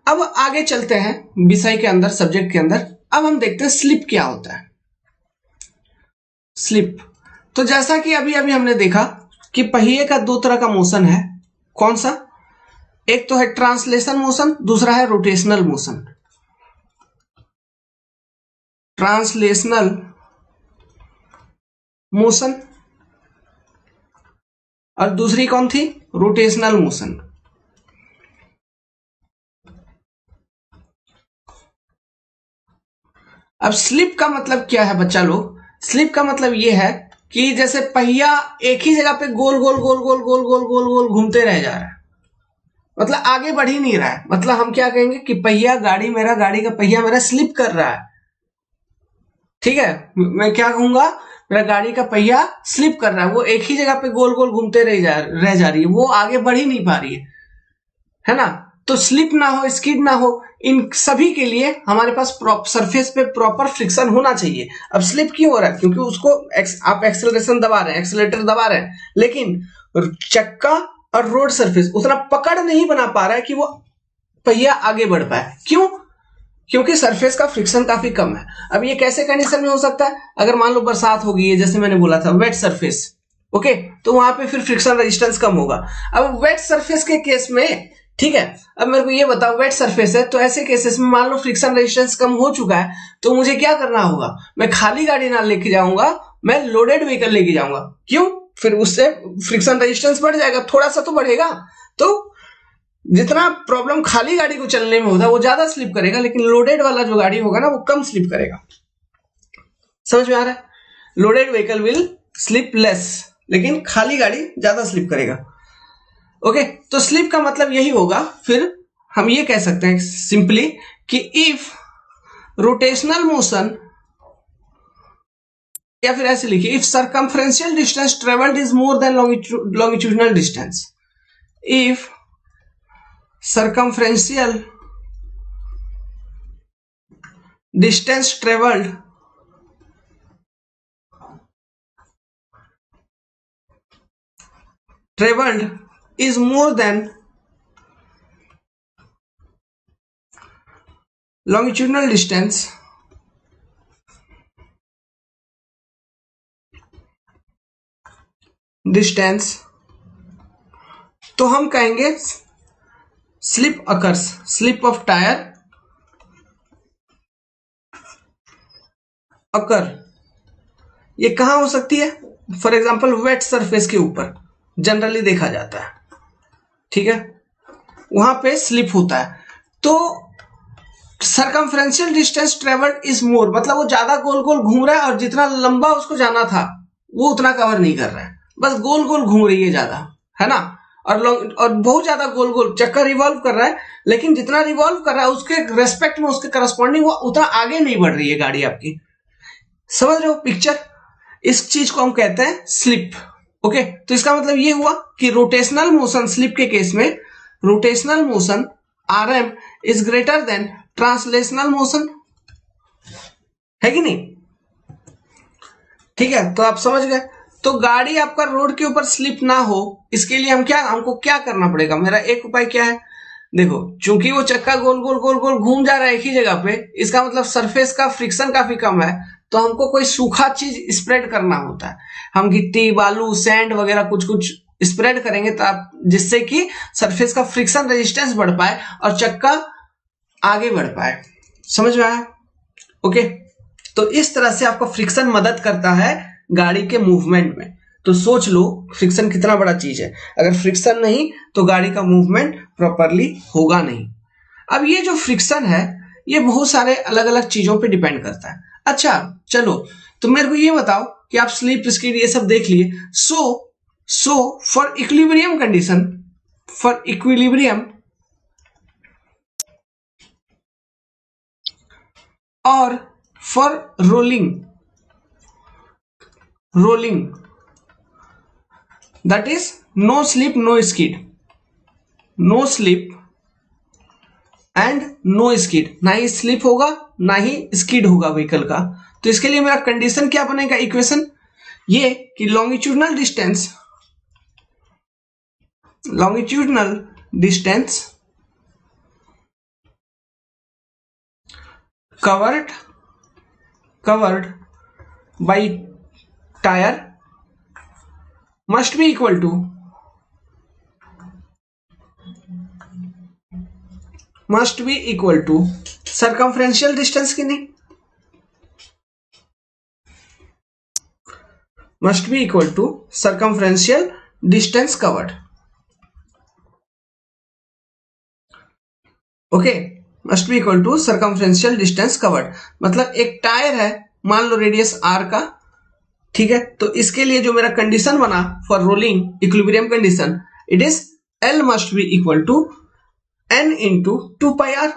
Speaker 1: अब आगे चलते हैं विषय के अंदर, सब्जेक्ट के अंदर। अब हम देखते हैं स्लिप क्या होता है। स्लिप, तो जैसा कि अभी अभी हमने देखा कि पहिए का दो तरह का मोशन है, कौन सा, एक तो है ट्रांसलेशन मोशन, दूसरा है रोटेशनल मोशन। ट्रांसलेशनल मोशन और दूसरी कौन थी, रोटेशनल मोशन। अब स्लिप का मतलब क्या है बच्चा लोग, स्लिप का मतलब यह है कि जैसे पहिया एक ही जगह पे गोल गोल गोल गोल गोल गोल गोल गोल घूमते रह जा रहा है, मतलब आगे बढ़ ही नहीं रहा है। मतलब हम क्या कहेंगे कि पहिया, गाड़ी मेरा, गाड़ी का पहिया मेरा स्लिप कर रहा है, ठीक है। मैं क्या कहूंगा, मेरा गाड़ी का पहिया स्लिप कर रहा है, वो एक ही जगह पे गोल गोल घूमते रह जा रही है, वो आगे बढ़ ही नहीं पा रही है ना। तो स्लिप ना हो, स्किड ना हो, इन सभी के लिए हमारे पास सरफेस पे प्रॉपर फ्रिक्शन होना चाहिए। अब स्लिप क्यों हो रहा है, क्योंकि उसको आप एक्सेलरेशन दबा रहे हैं, एक्सेलेटर दबा रहे हैं, लेकिन चक्का और रोड सरफेस उतना पकड़ नहीं बना पा रहा है कि वो पहिया आगे बढ़ पाए। क्यों, क्योंकि सरफेस का फ्रिक्शन काफी कम है। अब ये कैसे कंडीशन में हो सकता है, अगर मान लो बरसात हो गई है, जैसे मैंने बोला था वेट सरफेस, ओके, तो वहां पे फिर फ्रिक्शन रेजिस्टेंस कम होगा। अब वेट सरफेस के केस में, ठीक है, अब मेरे को ये बताओ, वेट सरफेस है तो ऐसे केसेस में मान लो फ्रिक्शन रेजिस्टेंस कम हो चुका है, तो मुझे क्या करना होगा, मैं खाली गाड़ी ना लेके जाऊंगा, मैं लोडेड व्हीकल लेके जाऊंगा। क्यों, फिर उससे फ्रिक्शन रेजिस्टेंस बढ़ जाएगा, थोड़ा सा तो बढ़ेगा। तो जितना प्रॉब्लम खाली गाड़ी को चलने में होता है वो ज्यादा स्लिप करेगा, लेकिन लोडेड वाला जो गाड़ी होगा ना वो कम स्लिप करेगा। समझ में आ रहा है, loaded vehicle will slip less, लेकिन खाली गाड़ी ज्यादा स्लिप करेगा, ओके। तो स्लिप का मतलब यही होगा। फिर हम ये कह सकते हैं सिंपली कि इफ रोटेशनल मोशन, या फिर ऐसे लिखिए, if circumferential distance travelled is more then longitudinal distance, if circumferential distance traveled is more than longitudinal distance तो हम कहेंगे slip occurs, slip of tyre occur. ये कहां हो सकती है? फॉर एग्जांपल वेट सरफेस के ऊपर जनरली देखा जाता है, ठीक है, वहां पे स्लिप होता है। तो circumferential distance travelled is more, मतलब वो ज्यादा गोल गोल घूम रहा है और जितना लंबा उसको जाना था वो उतना कवर नहीं कर रहा है, बस गोल गोल घूम रही है ज्यादा, है ना। और बहुत ज्यादा गोल गोल चक्कर रिवॉल्व कर रहा है, लेकिन जितना रिवॉल्व कर रहा है उसके रेस्पेक्ट में, उसके करस्पॉन्डिंग वो उतना आगे नहीं बढ़ रही है गाड़ी आपकी। समझ रहे हो पिक्चर? इस चीज को हम कहते हैं स्लिप। ओके, तो इसका मतलब ये हुआ कि रोटेशनल मोशन, स्लिप के केस में rotational motion RM is greater than translational motion, है कि नहीं? ठीक है, तो आप समझ गए। तो गाड़ी आपका रोड के ऊपर स्लिप ना हो, इसके लिए हमको क्या करना पड़ेगा? मेरा एक उपाय क्या है, देखो, चूंकि वो चक्का गोल गोल गोल गोल घूम जा रहा है एक ही जगह पे, इसका मतलब सरफेस का फ्रिक्शन काफी कम है, तो हमको कोई सूखा चीज स्प्रेड करना होता है। हम गिट्टी, बालू, सैंड वगैरह कुछ कुछ स्प्रेड करेंगे तो आप, जिससे कि सरफेस का फ्रिक्शन रेजिस्टेंस बढ़ पाए और चक्का आगे बढ़ पाए। समझ में आया? ओके, तो इस तरह से आपका फ्रिक्शन मदद करता है गाड़ी के मूवमेंट में। तो सोच लो फ्रिक्शन कितना बड़ा चीज है। अगर फ्रिक्शन नहीं तो गाड़ी का मूवमेंट प्रॉपरली होगा नहीं। अब ये जो फ्रिक्शन है ये बहुत सारे अलग अलग चीजों पे डिपेंड करता है। अच्छा चलो, तो मेरे को ये बताओ कि आप स्लिप, स्किड ये सब देख लिए। So for equilibrium condition, for equilibrium और for rolling that is no slip no skid, no slip and no skid, ना ही स्लिप होगा ना ही स्किड होगा व्हीकल का। तो इसके लिए मेरा कंडीशन क्या बनेगा, इक्वेशन ये कि longitudinal distance covered by tire must be equal to circumferential distance की नहीं, must be equal to circumferential distance covered। Okay, must be equal to circumferential distance covered, मतलब एक टायर है, मान लो रेडियस r का, ठीक है। तो इसके लिए जो मेरा कंडीशन बना for rolling equilibrium condition, it is L must be equal to N into 2πr।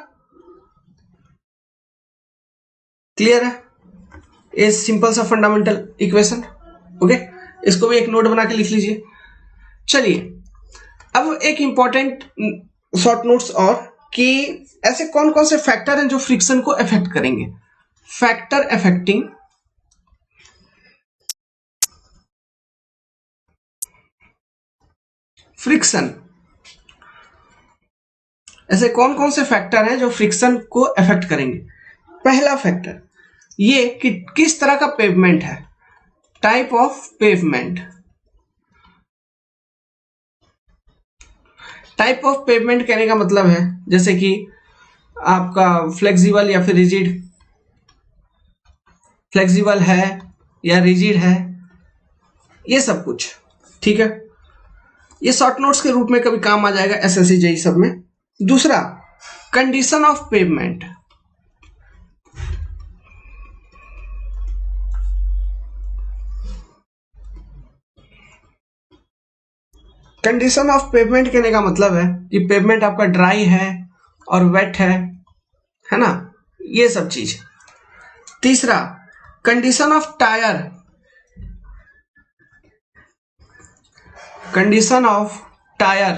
Speaker 1: Clear है? ये सिंपल सा फंडामेंटल इक्वेशन। ओके, इसको भी एक नोट बना के लिख लीजिए। चलिए अब एक इंपॉर्टेंट शॉर्ट नोट्स और, कि ऐसे कौन कौन से फैक्टर हैं जो फ्रिक्शन को अफेक्ट करेंगे। फैक्टर अफेक्टिंग फ्रिक्शन, ऐसे कौन कौन से फैक्टर हैं जो फ्रिक्शन को अफेक्ट करेंगे। पहला फैक्टर ये कि किस तरह का पेवमेंट है, type of pavement. Type of pavement कहने का मतलब है जैसे कि आपका फ्लेक्सिबल या फिर रिजिड, फ्लेक्सिबल है या रिजिड है, ये सब कुछ, ठीक है। ये शॉर्ट नोट्स के रूप में कभी काम आ जाएगा एसएससी जेईई सब में। दूसरा, condition of pavement. Condition of pavement कहने का मतलब है कि पेवमेंट आपका ड्राई है और वेट है ना, ये सब चीज। तीसरा, condition of tyre. Condition of tyre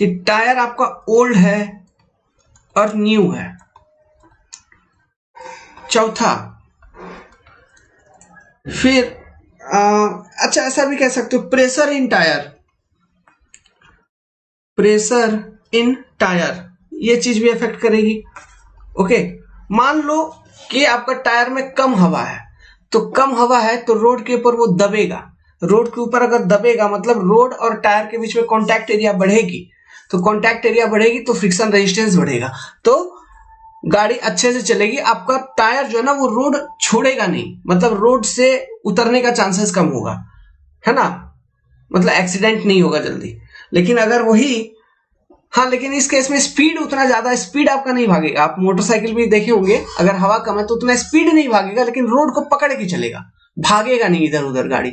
Speaker 1: कि टायर आपका ओल्ड है और न्यू है। चौथा, फिर अच्छा ऐसा भी कह सकते हो pressure in tyre, pressure in tyre ये चीज भी अफेक्ट करेगी। ओके, मान लो कि आपका टायर में कम हवा है, तो कम हवा है तो रोड के ऊपर वो दबेगा। रोड के ऊपर अगर दबेगा मतलब रोड और टायर के बीच में कॉन्टैक्ट एरिया बढ़ेगी, तो कॉन्टैक्ट एरिया बढ़ेगी तो फ्रिक्शन रेजिस्टेंस बढ़ेगा, तो गाड़ी अच्छे से चलेगी। आपका टायर जो है ना वो रोड छोड़ेगा नहीं, मतलब रोड से उतरने का चांसेस कम होगा, है ना, मतलब एक्सीडेंट नहीं होगा जल्दी। लेकिन अगर वही, हाँ लेकिन इस केस में स्पीड उतना ज्यादा स्पीड आपका नहीं भागेगा। आप मोटरसाइकिल भी देखे होंगे, अगर हवा कम है तो उतना स्पीड नहीं भागेगा, लेकिन रोड को पकड़ के चलेगा, भागेगा नहीं इधर उधर गाड़ी।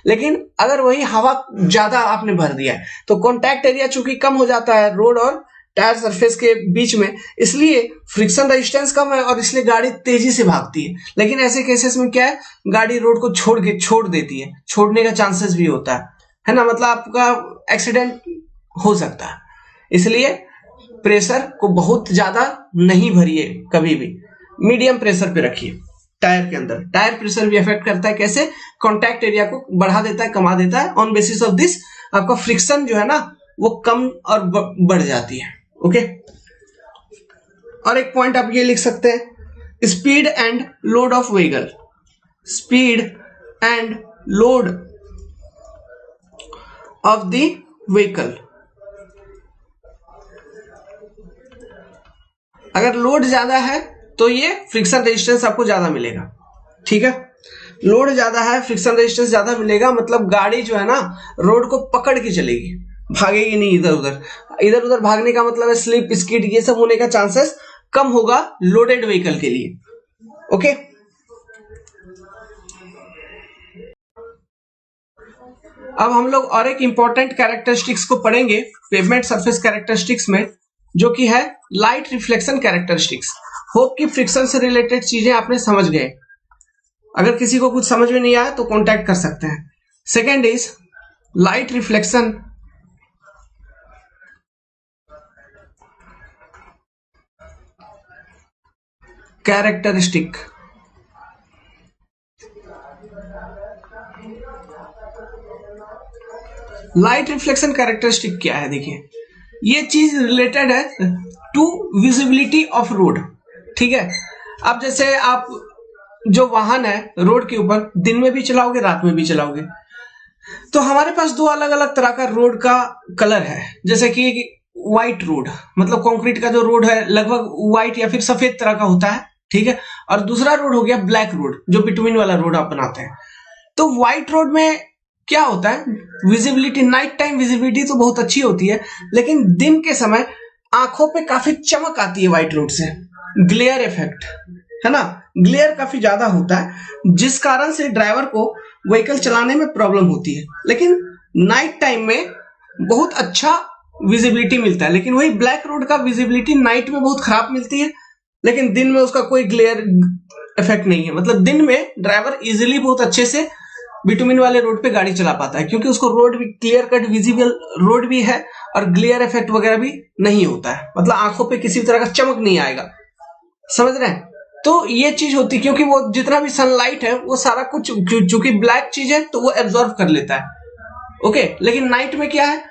Speaker 1: लेकिन अगर वही हवा ज्यादा आपने भर दिया है तो कॉन्टैक्ट एरिया चूंकि कम हो जाता है रोड और टायर सरफेस के बीच में, इसलिए फ्रिक्शन रेजिस्टेंस कम है और इसलिए गाड़ी तेजी से भागती है। लेकिन ऐसे केसेस में क्या है, गाड़ी रोड को छोड़ देती है, छोड़ने का चांसेस भी होता है ना, मतलब आपका एक्सीडेंट हो सकता है। इसलिए प्रेशर को बहुत ज्यादा नहीं भरिए, कभी भी मीडियम प्रेशर पे रखिए टायर के अंदर। टायर प्रेशर भी अफेक्ट करता है, कैसे, कॉन्टैक्ट एरिया को बढ़ा देता है, कमा देता है। ऑन बेसिस ऑफ दिस आपका फ्रिक्शन जो है ना वो कम और बढ़ जाती है। ओके, और एक पॉइंट आप ये लिख सकते हैं, speed and load of vehicle, speed and load of the vehicle. अगर लोड ज्यादा है तो ये फ्रिक्शन रेजिस्टेंस आपको ज्यादा मिलेगा, ठीक है। लोड ज्यादा है, फ्रिक्शन रेजिस्टेंस ज्यादा मिलेगा, मतलब गाड़ी जो है ना रोड को पकड़ के चलेगी, भागेगी नहीं इधर उधर। इधर उधर भागने का मतलब है स्लिप स्किड ये सब होने का चांसेस कम होगा लोडेड व्हीकल के लिए। ओके, अब हम लोग और एक इंपॉर्टेंट कैरेक्टरिस्टिक्स को पढ़ेंगे पेवमेंट सरफेस कैरेक्टरिस्टिक्स में, जो कि है लाइट रिफ्लेक्शन कैरेक्टरिस्टिक्स। होप कि फ्रिक्शन से रिलेटेड चीजें आपने समझ गए। अगर किसी को कुछ समझ में नहीं आया तो कांटेक्ट कर सकते हैं। Second is light reflection characteristic. Light reflection characteristic क्या है, देखिए ये चीज रिलेटेड है टू विजिबिलिटी ऑफ रोड, ठीक है। अब जैसे आप जो वाहन है रोड के ऊपर दिन में भी चलाओगे रात में भी चलाओगे, तो हमारे पास दो अलग अलग तरह का रोड का कलर है। जैसे कि व्हाइट रोड, मतलब कंक्रीट का जो रोड है लगभग व्हाइट या फिर सफेद तरह का होता है, ठीक है। और दूसरा रोड हो गया ब्लैक रोड, जो बिटवीन वाला रोड आप बनाते हैं। तो व्हाइट रोड में क्या होता है, विजिबिलिटी, नाइट टाइम विजिबिलिटी तो बहुत अच्छी होती है, लेकिन दिन के समय आंखों पे काफी चमक आती है व्हाइट रोड से, ग्लेयर इफेक्ट, है ना, ग्लेयर काफी ज्यादा होता है, जिस कारण से ड्राइवर को व्हीकल चलाने में प्रॉब्लम होती है। लेकिन नाइट टाइम में बहुत अच्छा विजिबिलिटी मिलता है। लेकिन वही ब्लैक रोड का विजिबिलिटी नाइट में बहुत खराब मिलती है, लेकिन दिन में उसका कोई ग्लेयर इफेक्ट नहीं है। मतलब दिन में ड्राइवर इजीली बहुत अच्छे से बिटुमिन वाले रोड पे गाड़ी चला पाता है, क्योंकि उसको रोड भी क्लियर कट विजिबल रोड भी है और ग्लेयर इफेक्ट वगैरह भी नहीं होता है, मतलब आंखों पे किसी तरह का चमक नहीं आएगा, समझ रहे हैं। तो ये चीज होती है, क्योंकि वो जितना भी सनलाइट है वो सारा कुछ, चूंकि ब्लैक चीज है तो वो एब्जॉर्ब कर लेता है। ओके, लेकिन नाइट में क्या है,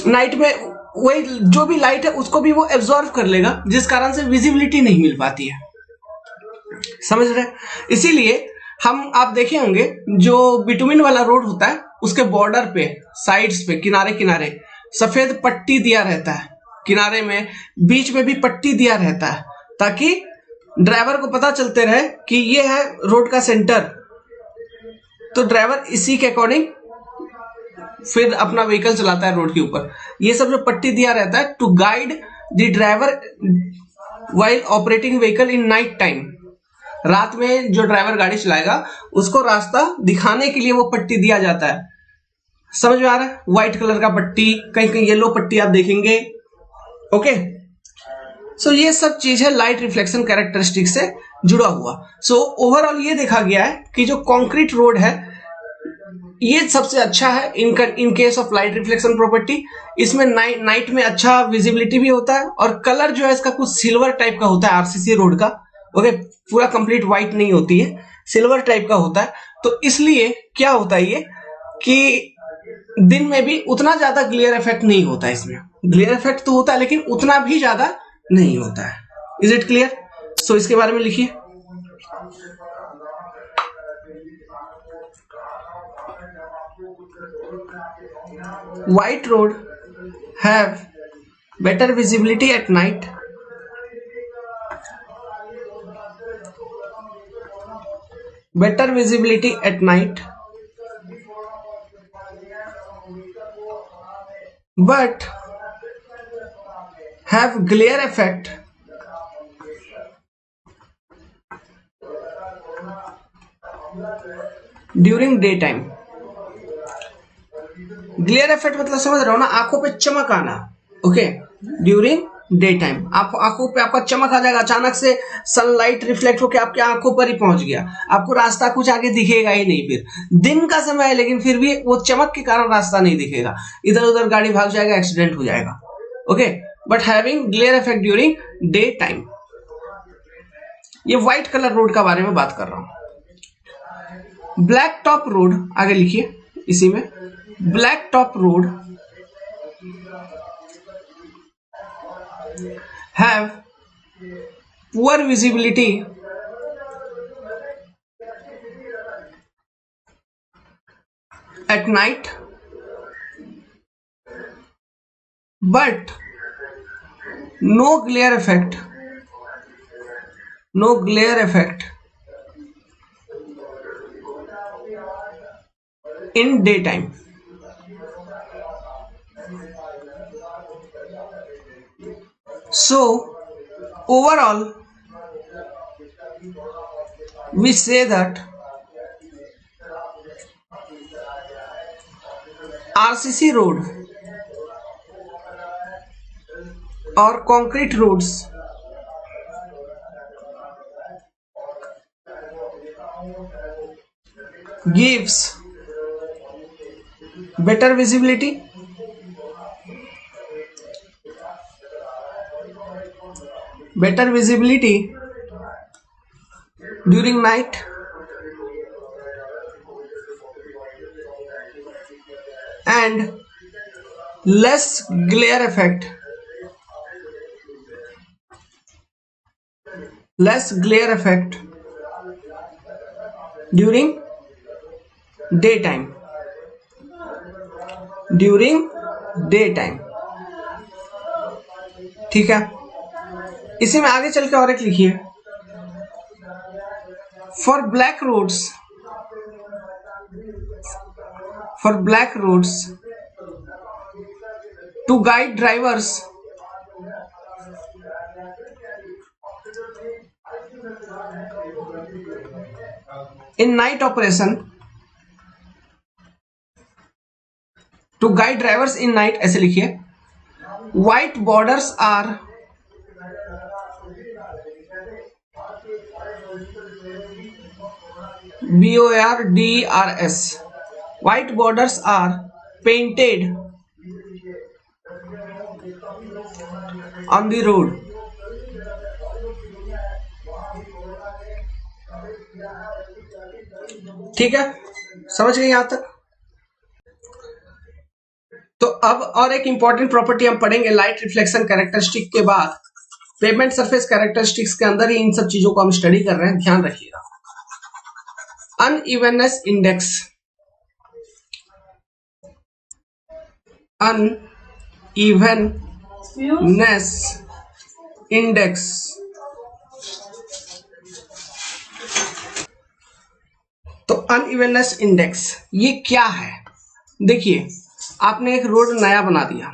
Speaker 1: नाइट में वही जो भी लाइट है उसको भी वो एब्जॉर्ब कर लेगा, जिस कारण से विजिबिलिटी नहीं मिल पाती है, समझ रहे हैं। इसीलिए हम, आप देखे होंगे जो बिटुमिन वाला रोड होता है उसके बॉर्डर पे, साइड्स पे, किनारे किनारे सफेद पट्टी दिया रहता है, किनारे में बीच में भी पट्टी दिया रहता है, ताकि ड्राइवर को पता चलते रहे कि ये है रोड का सेंटर। तो ड्राइवर इसी के अकॉर्डिंग फिर अपना व्हीकल चलाता है रोड के ऊपर। ये सब जो पट्टी दिया रहता है to guide the driver while operating vehicle in night time. रात में जो ड्राइवर गाड़ी चलाएगा उसको रास्ता दिखाने के लिए वो पट्टी दिया जाता है, समझ में आ रहा है। व्हाइट कलर का पट्टी, कहीं कहीं येलो पट्टी आप देखेंगे। ओके, सो ये सब चीज है लाइट रिफ्लेक्शन कैरेक्टरिस्टिक से जुड़ा हुआ। सो ओवरऑल ये देखा गया है कि जो कंक्रीट रोड है ये सबसे अच्छा है इन case of light reflection property. इसमें नाइट में अच्छा विजिबिलिटी भी होता है और कलर जो है इसका कुछ सिल्वर टाइप का होता है आरसीसी रोड का। ओके, पूरा कंप्लीट व्हाइट नहीं होती है, सिल्वर टाइप का होता है। तो इसलिए क्या होता है ये कि दिन में भी उतना ज्यादा ग्लेयर इफेक्ट नहीं होता है। इसमें ग्लेयर इफेक्ट तो होता है लेकिन उतना भी ज्यादा नहीं होता है। Is it clear? सो इसके बारे में लिखिए। White road have better visibility at night. Better visibility at night, but have glare effect during daytime. Glare effect मतलब समझ रहे हो ना, आंखों पे चमक आना। ओके, ड्यूरिंग डे टाइम आप आंखों पे आपका चमक आ जाएगा, अचानक से सनलाइट रिफ्लेक्ट होकर आपके आंखों पर ही पहुंच गया, आपको रास्ता कुछ आगे दिखेगा ही नहीं। फिर दिन का समय है लेकिन फिर भी वो चमक के कारण रास्ता नहीं दिखेगा, इधर उधर गाड़ी भाग जाएगा, एक्सीडेंट हो जाएगा। Okay, but having glare effect during day time. ये व्हाइट कलर रोड का बारे में बात कर रहा हूं। ब्लैक टॉप रोड, आगे लिखिए इसी में, black top road have poor visibility at night but no glare effect in daytime. So overall we say that RCC road or concrete roads gives better visibility during night and less glare effect during daytime. ठीक है, इसी में आगे चल के और एक लिखिए। For black roads to guide drivers in night operation, ऐसे लिखिए। White borders are BORDERS, white borders are painted on the road. ठीक है, समझ गए यहां तक? तो अब और एक इंपॉर्टेंट प्रॉपर्टी हम पढ़ेंगे लाइट रिफ्लेक्शन कैरेक्टरिस्टिक के बाद। पेमेंट सरफेस कैरेक्टरिस्टिक्स के अंदर ही इन सब चीजों को हम स्टडी कर रहे हैं, ध्यान रखिएगा। अनइवननेस इंडेक्स तो अनइवननेस इंडेक्स ये क्या है? देखिए, आपने एक रोड नया बना दिया,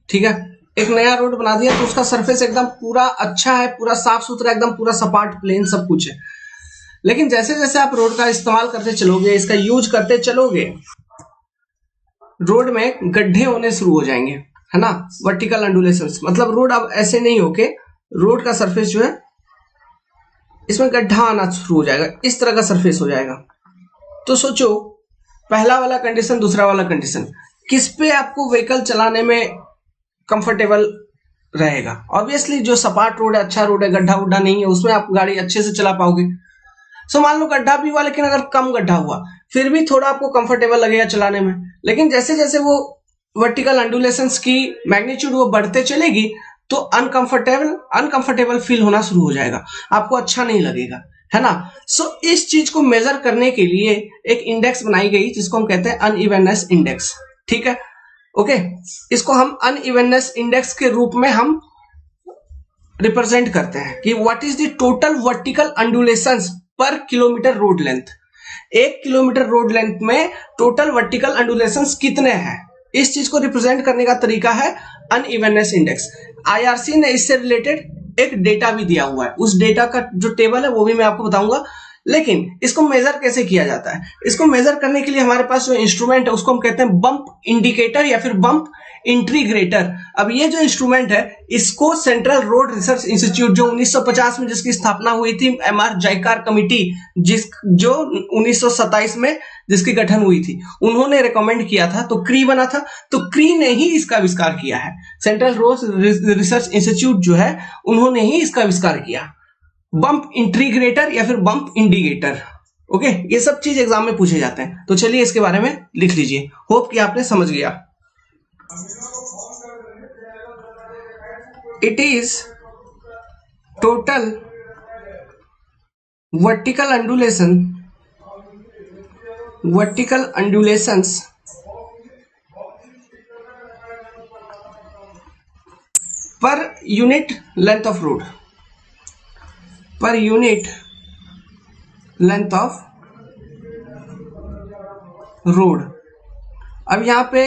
Speaker 1: ठीक है, एक नया रोड बना दिया तो उसका सरफेस एकदम पूरा अच्छा है, पूरा साफ सुथरा, एकदम पूरा सपाट प्लेन सब कुछ है। लेकिन जैसे जैसे आप रोड का इस्तेमाल करते चलोगे, इसका यूज करते चलोगे, रोड में गड्ढे होने शुरू हो जाएंगे, है ना, वर्टिकल अंडुलेशंस। मतलब रोड अब ऐसे नहीं होके रोड का सरफेस जो है इसमें गड्ढा आना शुरू हो जाएगा, इस तरह का सरफेस हो जाएगा। तो सोचो पहला वाला कंडीशन, दूसरा वाला कंडीशन, किस पे आपको व्हीकल चलाने में कंफर्टेबल रहेगा? ऑब्वियसली जो सपाट रोड है, अच्छा रोड है, गड्ढा उड्ढा नहीं है, उसमें आप गाड़ी अच्छे से चला पाओगे। सो मान लो गड्ढा भी हुआ, लेकिन अगर कम गड्ढा हुआ फिर भी थोड़ा आपको कंफर्टेबल लगेगा चलाने में। लेकिन जैसे जैसे वो वर्टिकल अंडुलेशंस की मैग्नीट्यूड वो बढ़ते चलेगी तो अनकंफर्टेबल फील होना शुरू हो जाएगा, आपको अच्छा नहीं लगेगा, है ना। सो इस चीज को मेजर करने के लिए एक इंडेक्स बनाई गई जिसको हम कहते हैं अनइवननेस इंडेक्स। ठीक है, ओके। इसको हम अनइवननेस इंडेक्स के रूप में हम रिप्रेजेंट करते हैं कि what is the total vertical undulations per kilometre road length. 1 kilometre road length में टोटल वर्टिकल अंडुलेशंस कितने हैं, इस चीज को रिप्रेजेंट करने का तरीका है अनइवननेस इंडेक्स। आईआरसी ने इससे रिलेटेड एक डेटा भी दिया हुआ है, उस डेटा का जो टेबल है वो भी मैं आपको बताऊंगा। लेकिन इसको मेजर कैसे किया जाता है? इसको मेजर करने के लिए हमारे पास जो इंस्ट्रूमेंट है उसको हम कहते हैं बम्प इंडिकेटर या फिर बम्प इंटीग्रेटर। अब ये जो इंस्ट्रूमेंट है इसको सेंट्रल रोड रिसर्च इंस्टीट्यूट, जो 1950 में जिसकी स्थापना हुई थी, एमआर जायकार कमिटी, जो 1927 में जिसकी गठन हुई थी, उन्होंने रिकमेंड किया था, तो क्री बना था। तो क्री ने ही इसका आविष्कार किया है, सेंट्रल रोड रिसर्च इंस्टीट्यूट जो है उन्होंने ही इसका आविष्कार किया, बम्प इंटीग्रेटर या फिर बम्प इंडिकेटर। ओके, ये सब चीज एग्जाम में पूछे जाते हैं, तो चलिए इसके बारे में लिख लीजिए। होप कि आपने समझ गया। It is total vertical undulations per unit length of road, per unit length of road। अब यहाँ पे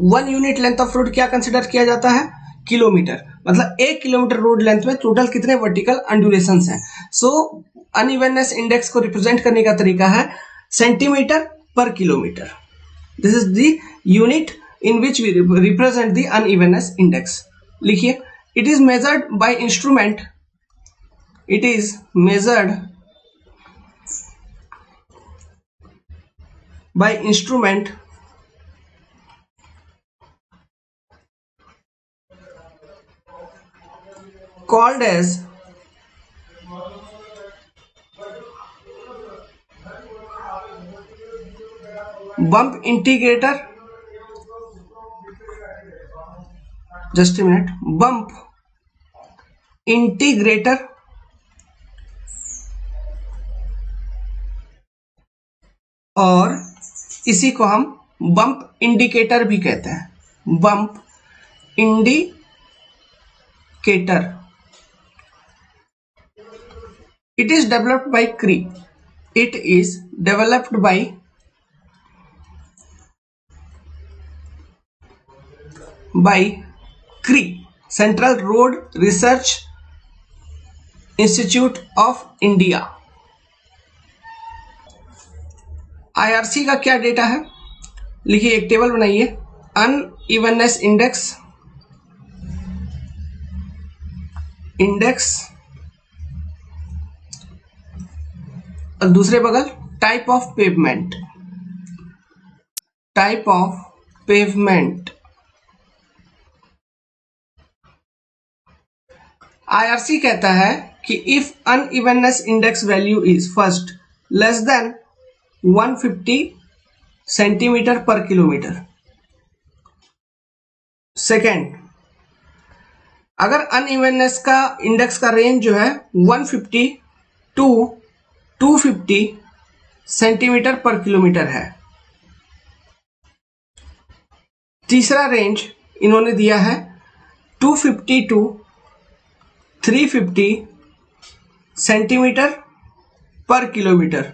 Speaker 1: 1 यूनिट लेंथ ऑफ रोड क्या कंसिडर किया जाता है? किलोमीटर। मतलब 1 किलोमीटर रोड लेंथ में टोटल कितने वर्टिकल अंडुलेशंस हैं। सो अनइवननेस इंडेक्स को रिप्रेजेंट करने का तरीका है centimetre per kilometre. This is the unit in which we represent the unevenness index. लिखिए, it is measured by instrument, it is measured by instrument called as bump integrator, just a minute, bump integrator और इसी को हम बम्प इंडिकेटर भी कहते हैं, bump indicator. It is developed by CRI. It is developed by CRI, Central Road Research Institute of India। IRC का क्या डेटा है? लिखिए, एक टेबल बनाइए, अनइवननेस इंडेक्स और दूसरे बगल टाइप ऑफ पेवमेंट। आईआरसी कहता है कि if unevenness index value is first less than 150 centimetre per kilometre, second अगर अनइवननेस का इंडेक्स का रेंज जो है 150 टू 250 सेंटीमीटर पर किलोमीटर है, तीसरा रेंज इन्होंने दिया है 250 टू 350 सेंटीमीटर पर किलोमीटर,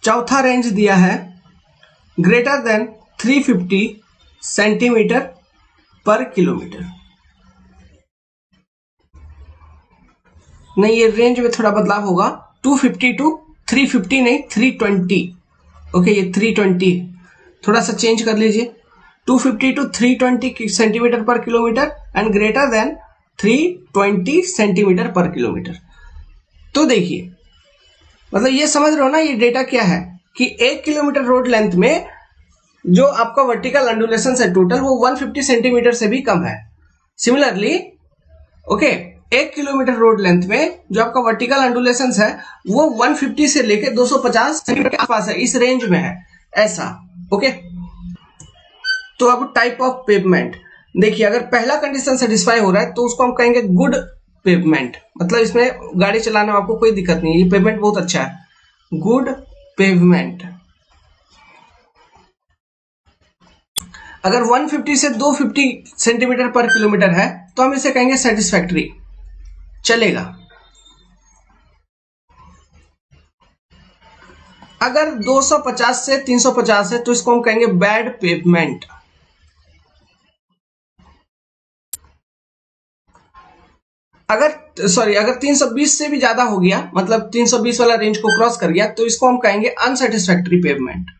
Speaker 1: चौथा रेंज दिया है greater than 350 centimetre per kilometre. नहीं, ये रेंज में थोड़ा बदलाव होगा, 250 टू 350 नहीं 320। ओके, ये 320 थोड़ा सा चेंज कर लीजिए, 250 to 320 centimetre per kilometre and greater than 320 centimetre per kilometre. तो देखिए, मतलब ये समझ रहे हो ना, ये डेटा क्या है कि 1 किलोमीटर रोड लेंथ में जो आपका वर्टिकल अंडुलेशन है टोटल वो 150 सेंटीमीटर से भी कम है। Similarly okay 1 kilometre road length में जो आपका वर्टिकल अंडुलेशन है वो 150 से लेके 250 सेंटीमीटर के आसपास है, इस रेंज में है ऐसा। ओके तो अब टाइप ऑफ पेवमेंट देखिए, अगर पहला कंडीशन सेटिस्फाई हो रहा है तो उसको हम कहेंगे गुड पेवमेंट, मतलब इसमें गाड़ी चलाने में आपको कोई दिक्कत नहीं है, ये पेवमेंट बहुत अच्छा है, गुड पेवमेंट। अगर 150 से 250 सेंटीमीटर पर किलोमीटर है तो हम इसे कहेंगे सेटिस्फैक्ट्री, चलेगा। अगर 250 से 350 है तो इसको हम कहेंगे बैड पेवमेंट। अगर 320 से भी ज्यादा हो गया, मतलब 320 वाला रेंज को क्रॉस कर गया, तो इसको हम कहेंगे अनसेटिस्फैक्ट्री पेवमेंट।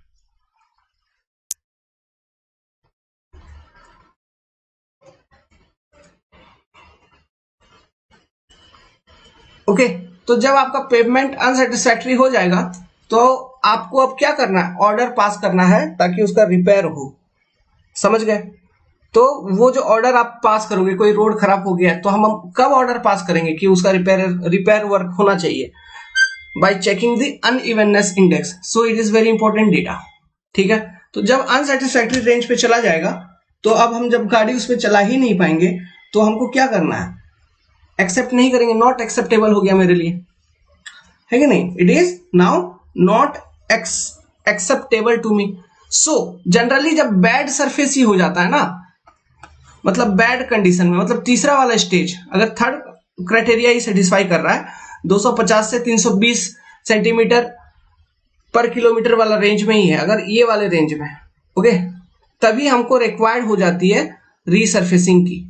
Speaker 1: ओके तो जब आपका पेवमेंट अनसेटिस्फैक्ट्री हो जाएगा तो आपको अब क्या करना है, ऑर्डर पास करना है ताकि उसका रिपेयर हो, समझ गए। तो वो जो ऑर्डर आप पास करोगे, कोई रोड खराब हो गया तो हम कब ऑर्डर पास करेंगे कि उसका रिपेयर वर्क होना चाहिए, bye checking the unevenness index, so it is very important data. ठीक है, तो जब अनसेटिस्फैक्ट्री रेंज पे चला जाएगा तो अब हम जब गाड़ी उस पर चला ही नहीं पाएंगे तो हमको क्या करना है, एक्सेप्ट नहीं करेंगे, नॉट एक्सेप्टेबल हो गया मेरे लिए, है कि नहीं, it is now not acceptable to me. So generally जब बैड सरफेस ही हो जाता है ना, मतलब बैड कंडीशन में, मतलब तीसरा वाला स्टेज, अगर थर्ड क्राइटेरिया ही सेटिस्फाई कर रहा है 250 से 320 सेंटीमीटर पर किलोमीटर वाला रेंज में ही है, अगर ये वाले रेंज में, ओके, तभी हमको रिक्वायर्ड हो जाती है रीसर्फेसिंग की,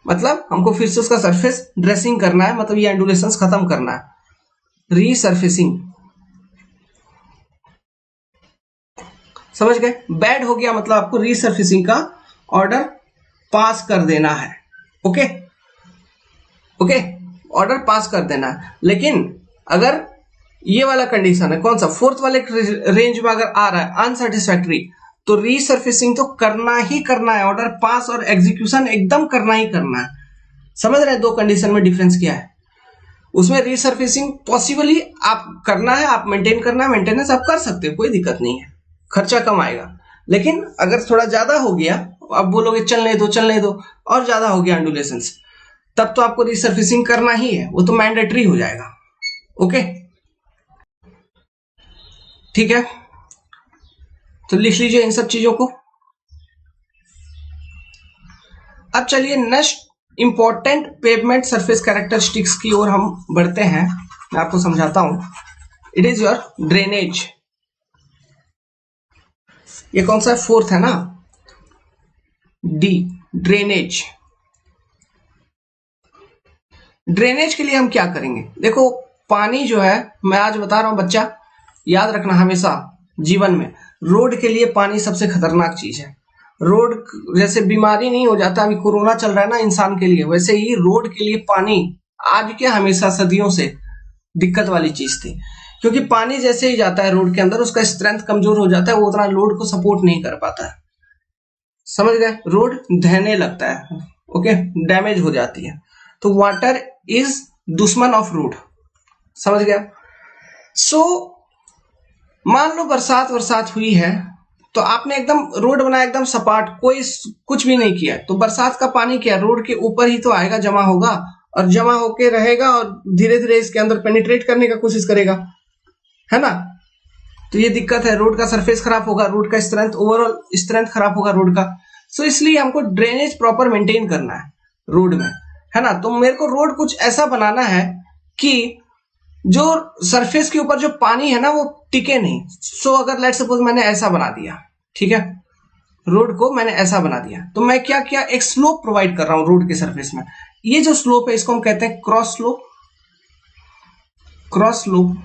Speaker 1: मतलब हमको फिर से उसका सरफेस ड्रेसिंग करना है, मतलब ये एंडुलेशंस खत्म करना है, रीसर्फेसिंग, समझ गए। बैड हो गया मतलब आपको रीसर्फेसिंग का ऑर्डर पास कर देना है, ओके ओके, ऑर्डर पास कर देना है। लेकिन अगर ये वाला कंडीशन है, कौन सा, फोर्थ वाले रेंज में अगर आ रहा है अनसेटिस्फैक्ट्री, तो रीसर्फेसिंग तो करना ही करना है, ऑर्डर पास और एग्जीक्यूशन एकदम करना ही करना है। समझ रहे हैं दो कंडीशन में डिफरेंस क्या है। उसमें रीसर्फेसिंग पॉसिबली आप करना है, आप मेंटेन करना है, मेंटेनेंस आप कर सकते हो, कोई दिक्कत नहीं है, खर्चा कम आएगा। लेकिन अगर थोड़ा ज्यादा हो गया, आप बोलोगे चलने दो और ज्यादा हो गया एंडुलेशंस, तब तो आपको रीसर्फेसिंग करना ही है, वो तो मैंडेटरी हो जाएगा। ओके ठीक है, तो लिख लीजिए इन सब चीजों को। अब चलिए next important pavement surface characteristics की ओर हम बढ़ते हैं, मैं आपको समझाता हूं। इट इज योर ड्रेनेज, ये कौन सा है, फोर्थ है ना, डी, ड्रेनेज। ड्रेनेज के लिए हम क्या करेंगे, देखो पानी जो है, मैं आज बता रहा हूं बच्चा, याद रखना हमेशा जीवन में, रोड के लिए पानी सबसे खतरनाक चीज है। रोड जैसे बीमारी नहीं हो जाता, अभी कोरोना चल रहा है ना इंसान के लिए, वैसे ही रोड के लिए पानी आज के हमेशा सदियों से दिक्कत वाली चीज थी, क्योंकि पानी जैसे ही जाता है रोड के अंदर उसका स्ट्रेंथ कमजोर हो जाता है, वो उतना लोड को सपोर्ट नहीं कर पाता है, समझ गए, रोड धहने लगता है, ओके, डैमेज हो जाती है। तो वाटर इज दुश्मन ऑफ रोड, समझ गया। सो मान लो बरसात हुई है, तो आपने एकदम रोड बनाया एकदम सपाट, कोई कुछ भी नहीं किया, तो बरसात का पानी क्या रोड के ऊपर ही तो आएगा, जमा होगा और जमा होके रहेगा और धीरे धीरे इसके अंदर पेनिट्रेट करने का कोशिश करेगा, है ना। तो ये दिक्कत है, रोड का सरफेस खराब होगा, रोड का स्ट्रेंथ, ओवरऑल स्ट्रेंथ खराब होगा रोड का। सो इसलिए हमको ड्रेनेज प्रॉपर मेंटेन करना है रोड में, है ना। तो मेरे को रोड कुछ ऐसा बनाना है कि जो सरफेस के ऊपर जो पानी है ना वो टिके नहीं। सो अगर लेट्स सपोज मैंने ऐसा बना दिया, ठीक है, रोड को मैंने ऐसा बना दिया, तो मैं क्या किया, एक स्लोप प्रोवाइड कर रहा हूं रोड के सरफेस में। ये जो स्लोप है इसको हम कहते हैं क्रॉस स्लोप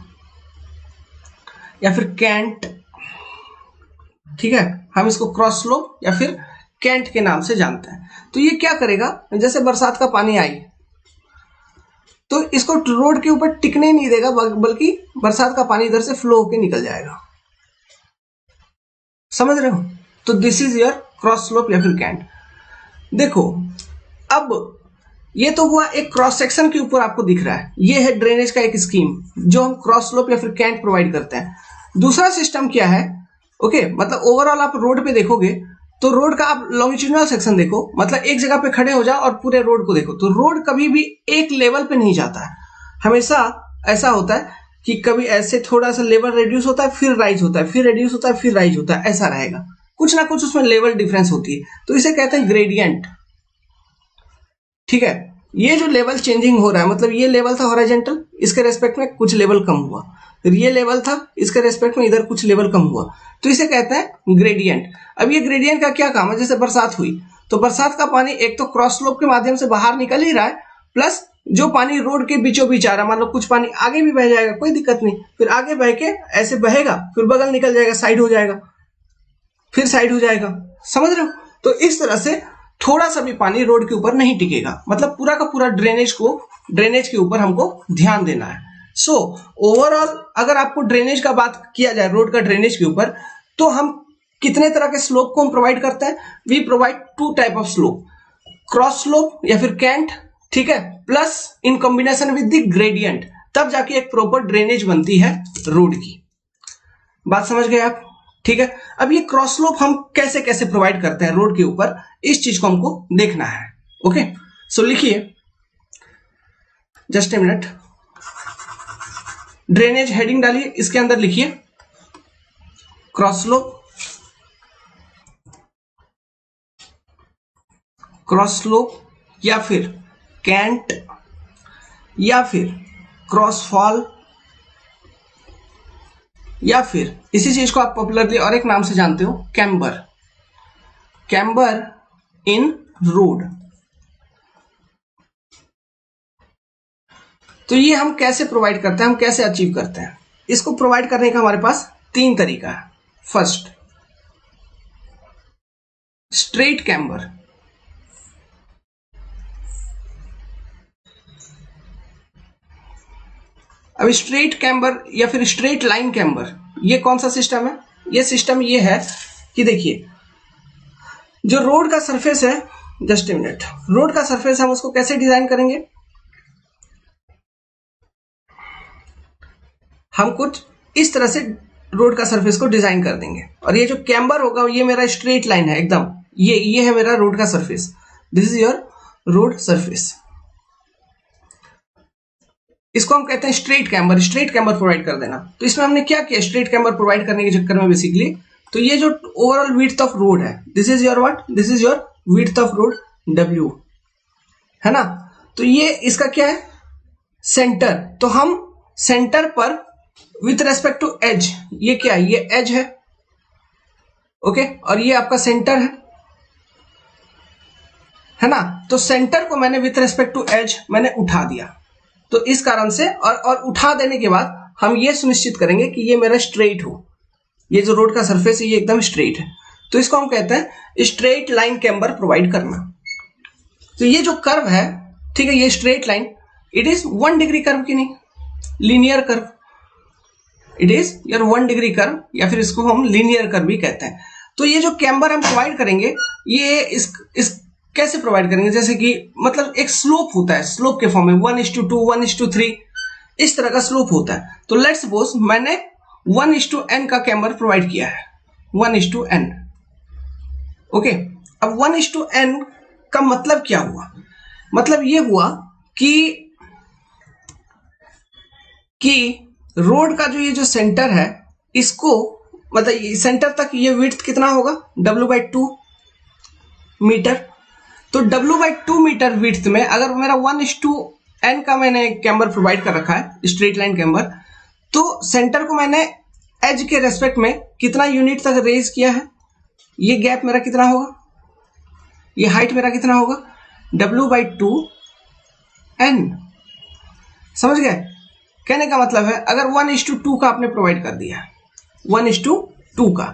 Speaker 1: या फिर कैंट, ठीक है, हम इसको क्रॉस स्लोप या फिर कैंट के नाम से जानते हैं। तो ये क्या करेगा, जैसे बरसात का पानी आई तो इसको रोड के ऊपर टिकने नहीं देगा, बल्कि बरसात का पानी इधर से फ्लो होके निकल जाएगा, समझ रहे हो? तो this is your cross slope या फिर कैंट। देखो अब ये तो हुआ एक क्रॉस सेक्शन के ऊपर आपको दिख रहा है, ये है ड्रेनेज का एक स्कीम जो हम क्रॉस स्लोप या फिर कैंट प्रोवाइड करते हैं। दूसरा सिस्टम क्या है, ओके, मतलब ओवरऑल आप रोड पे देखोगे तो रोड का आप लॉन्गिट्यूडिनल सेक्शन देखो, मतलब एक जगह पे खड़े हो जाओ और पूरे रोड को देखो, तो रोड कभी भी एक लेवल पे नहीं जाता है, हमेशा ऐसा होता है कि कभी ऐसे थोड़ा सा लेवल रिड्यूस होता है, फिर राइज होता है, फिर रिड्यूस होता है, फिर राइज होता है, ऐसा रहेगा, कुछ ना कुछ उसमें लेवल डिफरेंस होती है, तो इसे कहते हैं ग्रेडियंट। ठीक है, ये जो लेवल चेंजिंग हो रहा है, मतलब ये लेवल था हॉरिजॉन्टल, इसके रेस्पेक्ट में कुछ लेवल कम हुआ, फिर ये लेवल था, इसके रेस्पेक्ट में इधर कुछ लेवल कम हुआ, तो इसे कहते हैं ग्रेडियंट। अब ये ग्रेडियंट का क्या काम है, जैसे बरसात हुई तो बरसात का पानी एक तो क्रॉस स्लोप के माध्यम से बाहर निकल ही रहा है, प्लस जो पानी रोड के बीचों बीच आ रहा है, मान लो कुछ पानी आगे भी बह जाएगा, कोई दिक्कत नहीं, फिर आगे बह के ऐसे बहेगा, फिर बगल निकल जाएगा, साइड हो जाएगा, फिर साइड हो जाएगा, समझ रहे हो? तो इस तरह से थोड़ा सा भी पानी रोड के ऊपर नहीं टिकेगा, मतलब पूरा का पूरा ड्रेनेज के ऊपर हमको ध्यान देना है। सो ओवरऑल अगर आपको ड्रेनेज का बात किया जाए, रोड का ड्रेनेज के ऊपर, तो हम कितने तरह के स्लोप को हम प्रोवाइड करते हैं? We provide 2 type of slope, cross slope या फिर कैंट, ठीक है, plus in combination with the gradient, तब जाके एक प्रॉपर ड्रेनेज बनती है रोड की। बात समझ गए आप? ठीक है, अब ये क्रॉस स्लोप हम कैसे कैसे प्रोवाइड करते हैं रोड के ऊपर, इस चीज को हमको देखना है। ओके, सो लिखिए, just a minute, drainage heading डालिए, इसके अंदर लिखिए क्रॉस स्लोप या फिर कैंट या फिर क्रॉस फॉल, या फिर इसी चीज को आप पॉपुलरली और एक नाम से जानते हो, कैम्बर इन रोड। तो ये हम कैसे प्रोवाइड करते हैं, हम कैसे अचीव करते हैं? इसको प्रोवाइड करने का हमारे पास 3 तरीका है। फर्स्ट, स्ट्रेट कैम्बर, अब स्ट्रेट कैम्बर या फिर स्ट्रेट लाइन कैम्बर, ये कौन सा सिस्टम है? ये सिस्टम ये है कि देखिए, जो रोड का सरफेस है, जस्ट ए मिनट, रोड का सरफेस हम उसको कैसे डिजाइन करेंगे? हम कुछ इस तरह से रोड का सरफेस को डिजाइन कर देंगे, और ये जो कैम्बर होगा ये मेरा स्ट्रेट लाइन है एकदम, ये है मेरा रोड का surface, this is your road surface, इसको हम कहते हैं स्ट्रेट कैम्बर प्रोवाइड कर देना। तो इसमें हमने क्या किया, स्ट्रेट कैम्बर प्रोवाइड करने के चक्कर में बेसिकली, तो ये जो ओवरऑल विड्थ ऑफ रोड है, this is your what, this is your width of road W, है ना? तो ये इसका क्या है, सेंटर, तो हम सेंटर पर विथ रेस्पेक्ट टू एज, ये क्या है, ये एज है, ओके, और ये आपका सेंटर है ना? तो सेंटर को मैंने विथ रेस्पेक्ट टू एज मैंने उठा दिया, तो इस कारण से और उठा देने के बाद हम ये सुनिश्चित करेंगे कि ये मेरा स्ट्रेट हो, ये जो रोड का सरफेस है ये एकदम स्ट्रेट है, तो इसको हम कहते हैं स्ट्रेट लाइन कैम्बर प्रोवाइड करना। तो ये जो कर्व है, ठीक है, ये straight line, it is 1 degree curve की नहीं, linear curve, it is your 1 degree curve, या फिर इसको हम लीनियर कर्व भी कहते हैं। तो ये जो कैम्बर हम प्रोवाइड करेंगे, ये इस कैसे प्रोवाइड करेंगे, जैसे कि मतलब एक स्लोप होता है, स्लोप के फॉर्म में 1:2, 1:3, इस तरह का स्लोप होता है। तो लेट्स सपोज मैंने 1:n का कैम्बर प्रोवाइड किया है, 1:n, ओके। अब 1:n का मतलब क्या हुआ, मतलब ये हुआ कि रोड का जो ये जो सेंटर है, इसको मतलब सेंटर तक ये विड्थ कितना होगा, W/2 मीटर। तो W/2 मीटर विड्थ में अगर मेरा 1:n का मैंने कैम्बर प्रोवाइड कर रखा है, स्ट्रेट लाइन कैम्बर, तो सेंटर को मैंने एज के रेस्पेक्ट में कितना यूनिट तक रेज किया है, ये गैप मेरा कितना होगा, ये हाइट मेरा कितना होगा, W/2n। समझ गए? कहने का मतलब है अगर 1:2 का आपने प्रोवाइड कर दिया, 1:2 का,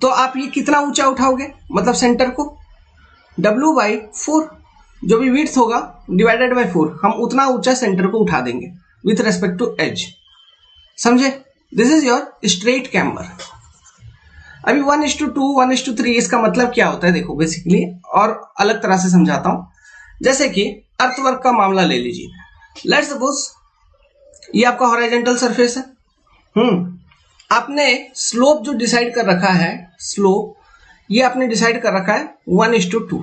Speaker 1: तो आप ये कितना ऊंचा उठाओगे, मतलब सेंटर को W/4, जो भी विड्थ होगा डिवाइडेड बाय 4, हम उतना ऊंचा सेंटर को उठा देंगे विथ रेस्पेक्ट टू एज। समझे? This is your straight camber. अभी 1:2 1:3 इसका मतलब क्या होता है देखो बेसिकली, और अलग तरह से समझाता हूं। जैसे कि अर्थवर्क का मामला ले लीजिए। लेट्स सपोज ये आपका हॉरिजॉन्टल सरफेस है। आपने स्लोप जो डिसाइड कर रखा है, स्लोप ये आपने डिसाइड कर रखा है 1:2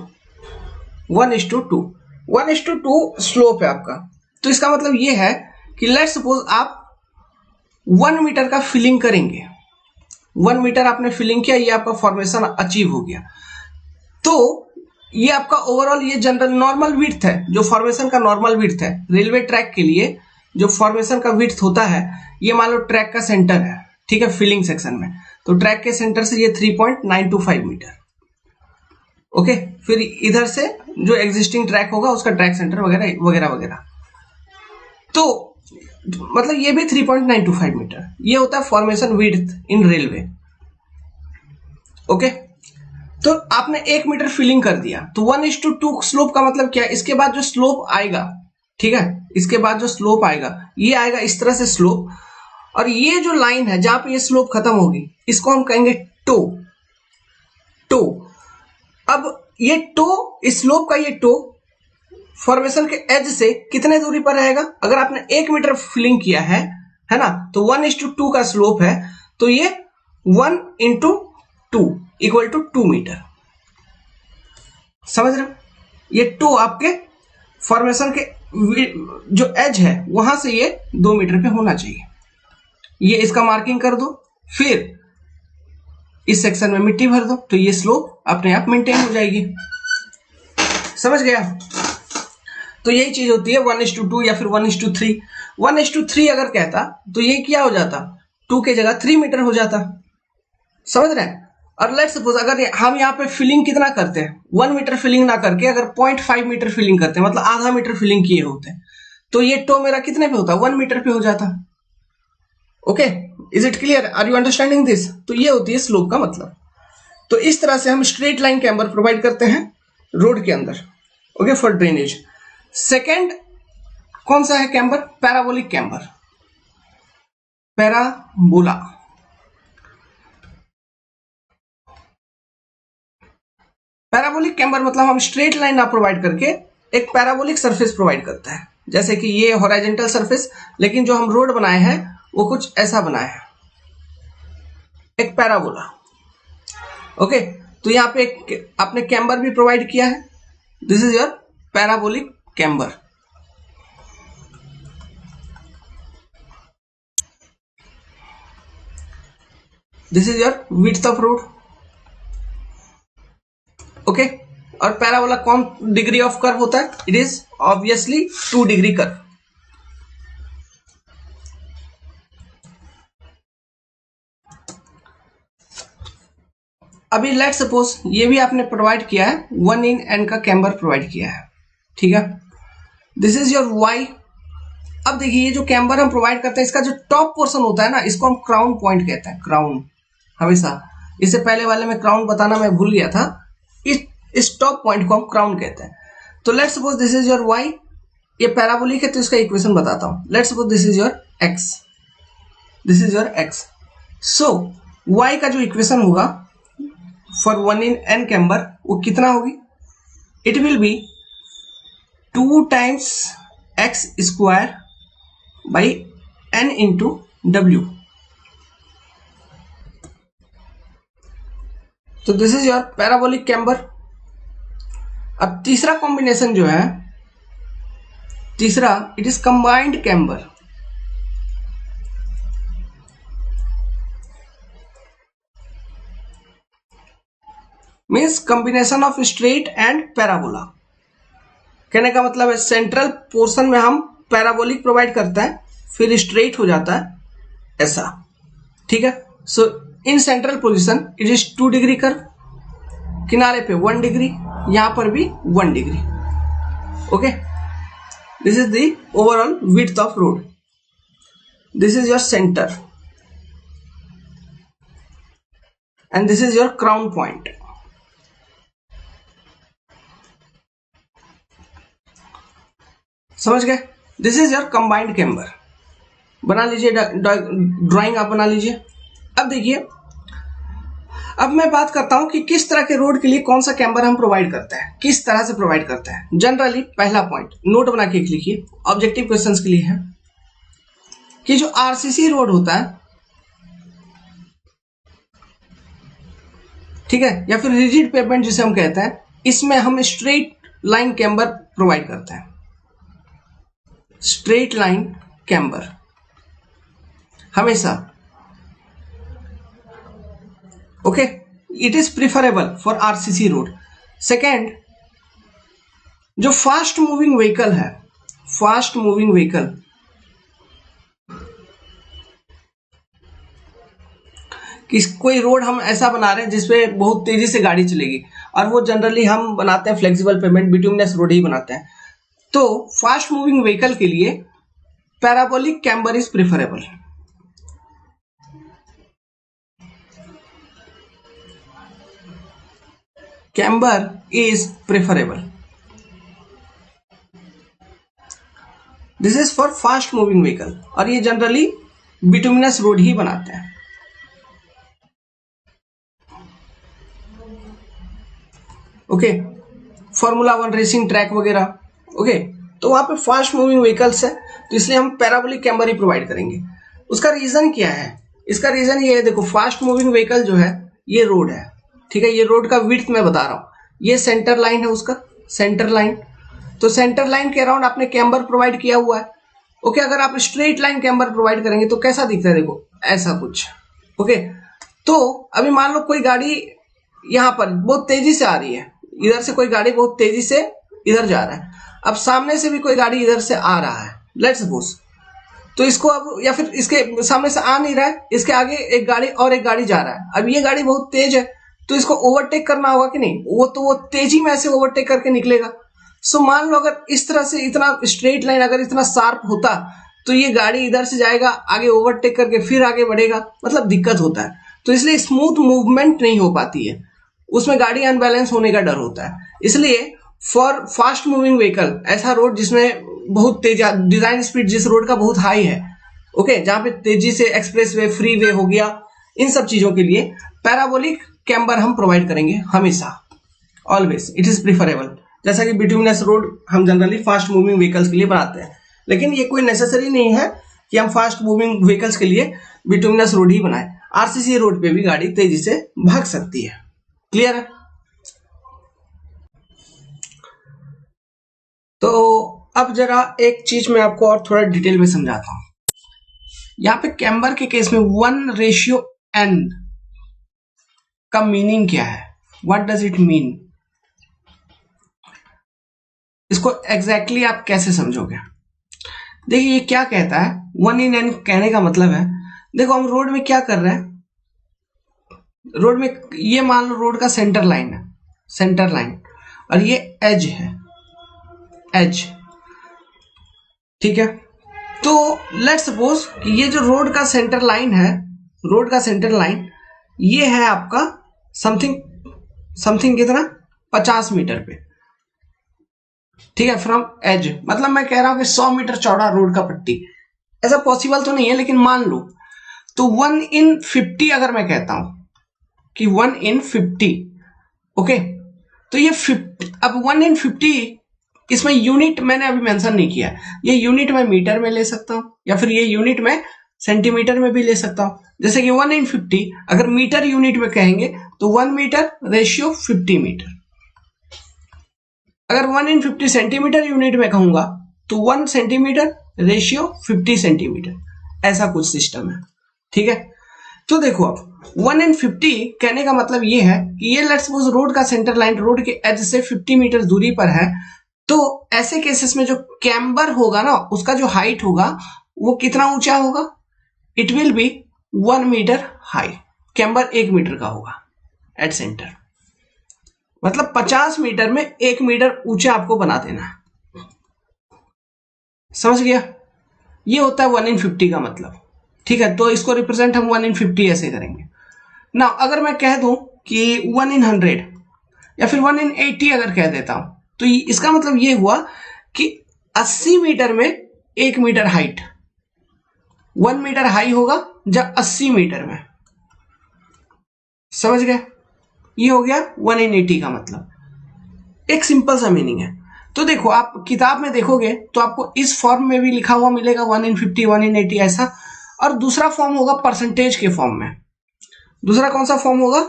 Speaker 1: 1:2 1:2 स्लोप है आपका। तो इसका मतलब ये है कि लेट्स सपोज आप 1 मीटर का फिलिंग करेंगे, 1 मीटर आपने फिलिंग किया, ये आपका फॉर्मेशन अचीव हो गया। तो ये आपका ओवरऑल ये जनरल नॉर्मल विड्थ है, जो फॉर्मेशन का नॉर्मल विड्थ है रेलवे ट्रैक के लिए। जो फॉर्मेशन का विड्थ होता है, ये मान लो ट्रैक का सेंटर है, ठीक है, फिलिंग सेक्शन में। तो ट्रैक के सेंटर से ये 3.925 मीटर, ओके। फिर इधर से जो एग्जिस्टिंग ट्रैक होगा उसका ट्रैक सेंटर वगैरह वगैरह वगैरह। तो मतलब ये भी 3.925 मीटर, ये होता है फॉर्मेशन विड्थ इन रेलवे, ओके। तो आपने 1 मीटर फिलिंग कर दिया, तो 1:2 स्लोप का मतलब क्या है, इसके बाद जो स्लोप आएगा, ठीक है, इसके बाद जो स्लोप आएगा ये आएगा इस तरह से स्लोप, और ये जो लाइन है जहां पे ये स्लोप खत्म होगी इसको हम कहेंगे टो। टो, अब ये टो, इस स्लोप का ये टो फॉर्मेशन के एज से कितने दूरी पर रहेगा, अगर आपने 1 मीटर फिलिंग किया है ना, तो 1:2 का स्लोप है, तो ये 1:2 इक्वल टू 2 मीटर। समझ रहे हो, ये टो आपके फॉर्मेशन के जो एज है वहां से ये 2 मीटर पे होना चाहिए। ये इसका मार्किंग कर दो, फिर इस सेक्शन में मिट्टी भर दो, तो ये स्लोप अपने आप मेंटेन हो जाएगी। समझ गया। तो यही चीज होती है 1:2 या फिर 1:3। 1:3 अगर कहता तो ये क्या हो जाता, 2 के जगह 3 मीटर हो जाता। समझ रहे हैं। और लेट्स सपोज अगर हम यहाँ पे फिलिंग कितना करते हैं, 1 मीटर फिलिंग ना करके अगर 0.5 मीटर फिलिंग करते हैं, मतलब आधा मीटर फिलिंग किए होते हैं, तो ये टो मेरा कितने पे होता, 1 मीटर पे हो जाता। Okay, is it clear, are you understanding this. तो ये होती है स्लोप का मतलब। तो इस तरह से हम स्ट्रेट लाइन कैम्बर प्रोवाइड करते हैं रोड के अंदर, ओके, फॉर ड्रेनेज। सेकेंड कौन सा है camber, parabolic camber, parabola. Parabolic camber मतलब हम स्ट्रेट लाइन ना प्रोवाइड करके एक पैराबोलिक सरफेस प्रोवाइड करता है। जैसे कि ये हॉरिजॉन्टल सरफेस, लेकिन जो हम रोड बनाए हैं वो कुछ ऐसा बनाया है, एक पैराबोला, ओके। तो यहाँ पे आपने कैम्बर भी प्रोवाइड किया है, this is your parabolic camber. This is your width of road, okay. और पैराबोला कौन डिग्री ऑफ कर्व होता है, it is obviously 2 degree curve. अभी लेट सपोज ये भी आपने प्रोवाइड किया है, 1:n का कैम्बर प्रोवाइड किया है, ठीक है। This is your y। अब देखिए ये जो कैम्बर हम प्रोवाइड करते हैं, इसका जो टॉप पोर्शन होता है ना, इसको हम क्राउन पॉइंट कहते हैं, क्राउन। हमेशा इससे पहले वाले में क्राउन बताना मैं भूल गया था, इस टॉप पॉइंट को हम क्राउन कहते हैं। तो let's suppose this is your y, ये पैराबोलिक है तो इसका इक्वेशन बताता हूं। Let's suppose this is your x, this is your x। So y का जो इक्वेशन होगा फॉर 1:n कैम्बर वो कितना होगी, it will B 2 times x square by n into w। तो this is your parabolic camber. अब तीसरा कॉम्बिनेशन जो है, तीसरा it is combined camber. Means combination of straight and parabola. कहने का मतलब है सेंट्रल पोर्शन में हम पैराबोलिक प्रोवाइड करते हैं, फिर स्ट्रेट हो जाता है ऐसा, ठीक है। So in central position it is 2 degree curve, किनारे पे 1 डिग्री, यहां पर भी 1 degree, okay. This is the overall width of road, this is your centre and this is your crown point. समझ गए। This is your combined camber. बना लीजिए ड्राइंग, आप बना लीजिए। अब देखिए अब मैं बात करता हूं कि किस तरह के रोड के लिए कौन सा कैम्बर हम प्रोवाइड करते हैं, किस तरह से प्रोवाइड करते हैं। जनरली पहला पॉइंट नोट बना के लिखिए, ऑब्जेक्टिव क्वेश्चंस के लिए है कि जो आरसीसी रोड होता है, ठीक है, या फिर रिजिड पेवमेंट जिसे हम कहते हैं, इसमें हम स्ट्रेट लाइन कैम्बर प्रोवाइड करते हैं। स्ट्रेट लाइन कैम्बर हमेशा, okay, it is preferable for RCC road. Second, जो फास्ट मूविंग व्हीकल है, फास्ट मूविंग व्हीकल, कि कोई रोड हम ऐसा बना रहे हैं जिसपे बहुत तेजी से गाड़ी चलेगी, और वो जनरली हम बनाते हैं फ्लेक्सिबल पेवमेंट, बिटुमिनस रोड ही बनाते हैं, तो फास्ट मूविंग व्हीकल के लिए parabolic camber is preferable. Camber is preferable, this is for fast moving vehicle, और ये जनरली बिटुमिनस रोड ही बनाते हैं। ओके, फॉर्मूला 1 रेसिंग ट्रैक वगैरह, ओके, तो वहां पे फास्ट मूविंग व्हीकल्स है, तो इसलिए हम पैराबोलिक कैम्बर ही प्रोवाइड करेंगे। उसका रीजन क्या है? इसका रीजन ये है, देखो फास्ट मूविंग व्हीकल जो है ये रोड है, ठीक है, ये रोड का विड्थ मैं बता रहा हूं, ये सेंटर लाइन है उसका, सेंटर लाइन, तो सेंटर लाइन के अराउंड आपने कैम्बर प्रोवाइड किया हुआ है। ओके, अगर आप स्ट्रेट लाइन कैम्बर प्रोवाइड करेंगे तो कैसा दिखता है, देखो ऐसा कुछ। ओके, तो अभी मान लो कोई गाड़ी यहां पर बहुत तेजी से आ रही है, इधर से कोई गाड़ी बहुत तेजी से इधर जा रहा है, अब सामने से भी कोई गाड़ी इधर से आ रहा है, लेट्स सपोज, तो इसको अब, या फिर इसके सामने से आ नहीं रहा है, इसके आगे एक गाड़ी और एक गाड़ी जा रहा है, अब ये गाड़ी बहुत तेज है तो इसको ओवरटेक करना होगा कि नहीं, वो तेजी में ऐसे ओवरटेक करके निकलेगा। सो मान लो अगर इस तरह से इतना स्ट्रेट लाइन अगर इतना शार्प होता तो ये गाड़ी इधर से जाएगा, आगे ओवरटेक करके फिर आगे बढ़ेगा, मतलब दिक्कत होता है, तो इसलिए स्मूथ मूवमेंट नहीं हो पाती है, उसमें गाड़ी अनबैलेंस होने का डर होता है। इसलिए फॉर फास्ट मूविंग व्हीकल, ऐसा रोड जिसमें बहुत तेज डिजाइन स्पीड जिस रोड का बहुत हाई है, ओके, जहां पे तेजी से एक्सप्रेस वे, फ्री वे हो गया, इन सब चीजों के लिए पैराबोलिक कैम्बर हम प्रोवाइड करेंगे हमेशा, ऑलवेज, इट इज प्रिफरेबल। जैसा कि बिटुमिनस रोड हम जनरली फास्ट मूविंग व्हीकल्स के लिए बनाते हैं, लेकिन ये कोई नेसेसरी नहीं है कि हम फास्ट मूविंग व्हीकल्स के लिए बिटुमिनस रोड ही बनाए, आरसीसी रोड पे भी गाड़ी तेजी से भाग सकती है। क्लियर है? तो अब जरा एक चीज मैं आपको और थोड़ा डिटेल में समझाता हूं। यहां पे कैम्बर के केस में 1:n का मीनिंग क्या है, व्हाट डज इट मीन, इसको एग्जैक्टली आप कैसे समझोगे? देखिए ये क्या कहता है, 1:n कहने का मतलब है, देखो हम रोड में क्या कर रहे हैं, रोड में ये मान लो रोड का सेंटर लाइन है, सेंटर लाइन, और ये एज है, एज, ठीक है, तो लेट्स सपोज कि ये जो रोड का सेंटर लाइन है, रोड का सेंटर लाइन ये है आपका समथिंग कितना, 50 मीटर पे, ठीक है, फ्रॉम एज, मतलब मैं कह रहा हूं कि 100 मीटर चौड़ा रोड का पट्टी, ऐसा पॉसिबल तो नहीं है, लेकिन मान लो, तो 1:50 अगर मैं कहता हूं कि 1:50, ओके, तो ये 50, अब 1:50 इसमें यूनिट मैंने अभी मेंशन नहीं किया, ये यूनिट मैं मीटर में ले सकता हूं, या फिर ये यूनिट मैं सेंटीमीटर में भी ले सकता हूं। जैसे कि 1:50 अगर मीटर यूनिट में कहेंगे तो 1 मीटर रेशियो 50 मीटर, अगर 1:50 सेंटीमीटर यूनिट में कहूंगा तो 1 सेंटीमीटर रेशियो 50 सेंटीमीटर, ऐसा कुछ सिस्टम है, ठीक है। तो देखो अब 1:50 कहने का मतलब ये है कि ये लेट्स सपोज रोड का सेंटर लाइन रोड के एज से 50 मीटर दूरी पर है, तो ऐसे केसेस में जो कैम्बर होगा ना, उसका जो हाइट होगा वो कितना ऊंचा होगा, it will be 1 metre high, camber 1 metre का होगा एट सेंटर, मतलब 50 मीटर में 1 मीटर ऊंचा आपको बना देना है, समझ गया? ये होता है 1:50 का मतलब, ठीक है। तो इसको रिप्रेजेंट हम 1:50 ऐसे करेंगे ना। अगर मैं कह दूं कि 1:100 या फिर 1:80 अगर कह देता हूं, तो इसका मतलब ये हुआ कि 80 मीटर में 1 मीटर हाइट, 1 मीटर हाई होगा जब 80 मीटर में, समझ गए? ये हो गया 1 in 80 का मतलब, एक सिंपल सा मीनिंग है। तो देखो आप किताब में देखोगे तो आपको इस फॉर्म में भी लिखा हुआ मिलेगा 1 in 50, 1 in 80 ऐसा, और दूसरा फॉर्म होगा परसेंटेज के फॉर्म में। दूसरा कौन सा फॉर्म होगा?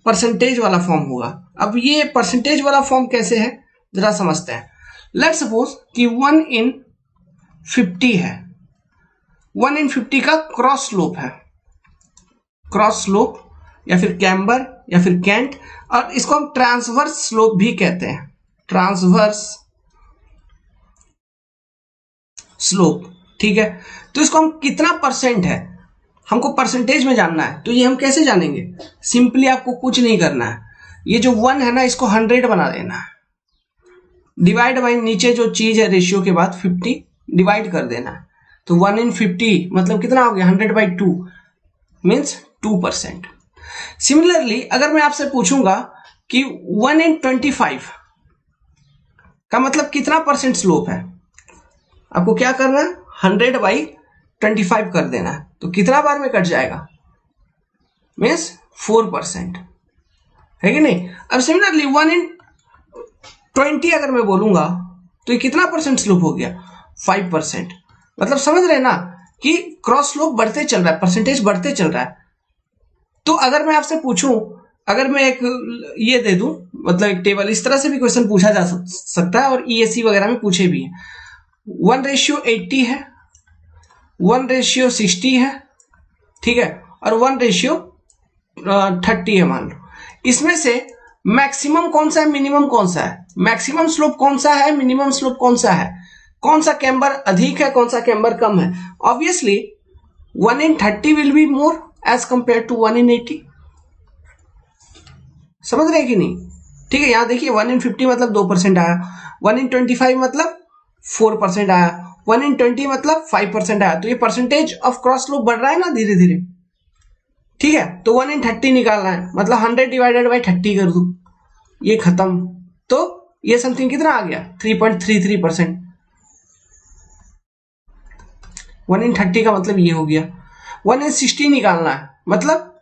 Speaker 1: परसेंटेज वाला फॉर्म होगा। अब ये परसेंटेज वाला फॉर्म कैसे है जरा समझते हैं। लेट सपोज कि 1 in 50 है, 1 in 50 का क्रॉस स्लोप है, क्रॉस स्लोप या फिर कैम्बर या फिर कैंट, और इसको हम ट्रांसवर्स स्लोप भी कहते हैं, ट्रांसवर्स स्लोप। ठीक है, तो इसको हम कितना परसेंट है हमको परसेंटेज में जानना है, तो ये हम कैसे जानेंगे? सिंपली आपको कुछ नहीं करना है, ये जो 1 है ना इसको 100 बना देना है, डिवाइड बाई नीचे जो चीज है रेशियो के बाद 50 डिवाइड कर देना है, तो 1 in 50 मतलब कितना हो गया? 100/2 मीन्स 2%। सिमिलरली अगर मैं आपसे पूछूंगा कि 1 in 25 का मतलब कितना परसेंट स्लोप है, आपको क्या करना है? 100/25 कर देना है, तो कितना बार में कट जाएगा? मीन्स 4%, है कि नहीं? अब सिमिलरली 1 in 20 अगर मैं बोलूंगा तो ये कितना परसेंट स्लोप हो गया? 5%। मतलब समझ रहे ना कि क्रॉस स्लोप बढ़ते चल रहा है, परसेंटेज बढ़ते चल रहा है। तो अगर मैं आपसे पूछूं, अगर मैं एक ये दे दूं, मतलब एक टेबल, इस तरह से भी क्वेश्चन पूछा जा सकता है और ESE वगैरह में पूछे भी हैं। 1:80 है, 1:60 है, ठीक है, और 1:30 है मान लो। इसमें से मैक्सिमम कौन सा है, मिनिमम कौन सा है? मैक्सिमम स्लोप कौन सा है, मिनिमम स्लोप कौन सा है? कौन सा कैम्बर अधिक है, कौन सा कैम्बर कम है? Obviously 1 in 30 will be more as compare to 1 in 80। समझ रहे कि नहीं? ठीक है, यहां देखिए 1 in 50 मतलब 2% आया, 1 in 25 मतलब 4% आया, 1 in 20 मतलब 5% आया। तो ये परसेंटेज ऑफ क्रॉस स्लोप बढ़ रहा है ना धीरे धीरे। ठीक है, तो 1 in 30 निकालना है, मतलब 100 डिवाइडेड बाई 30 कर दू, ये खत्म। तो ये समथिंग कितना आ गया? 3.33%। 1 in 30 का मतलब ये हो गया। 1 in 60 निकालना है, मतलब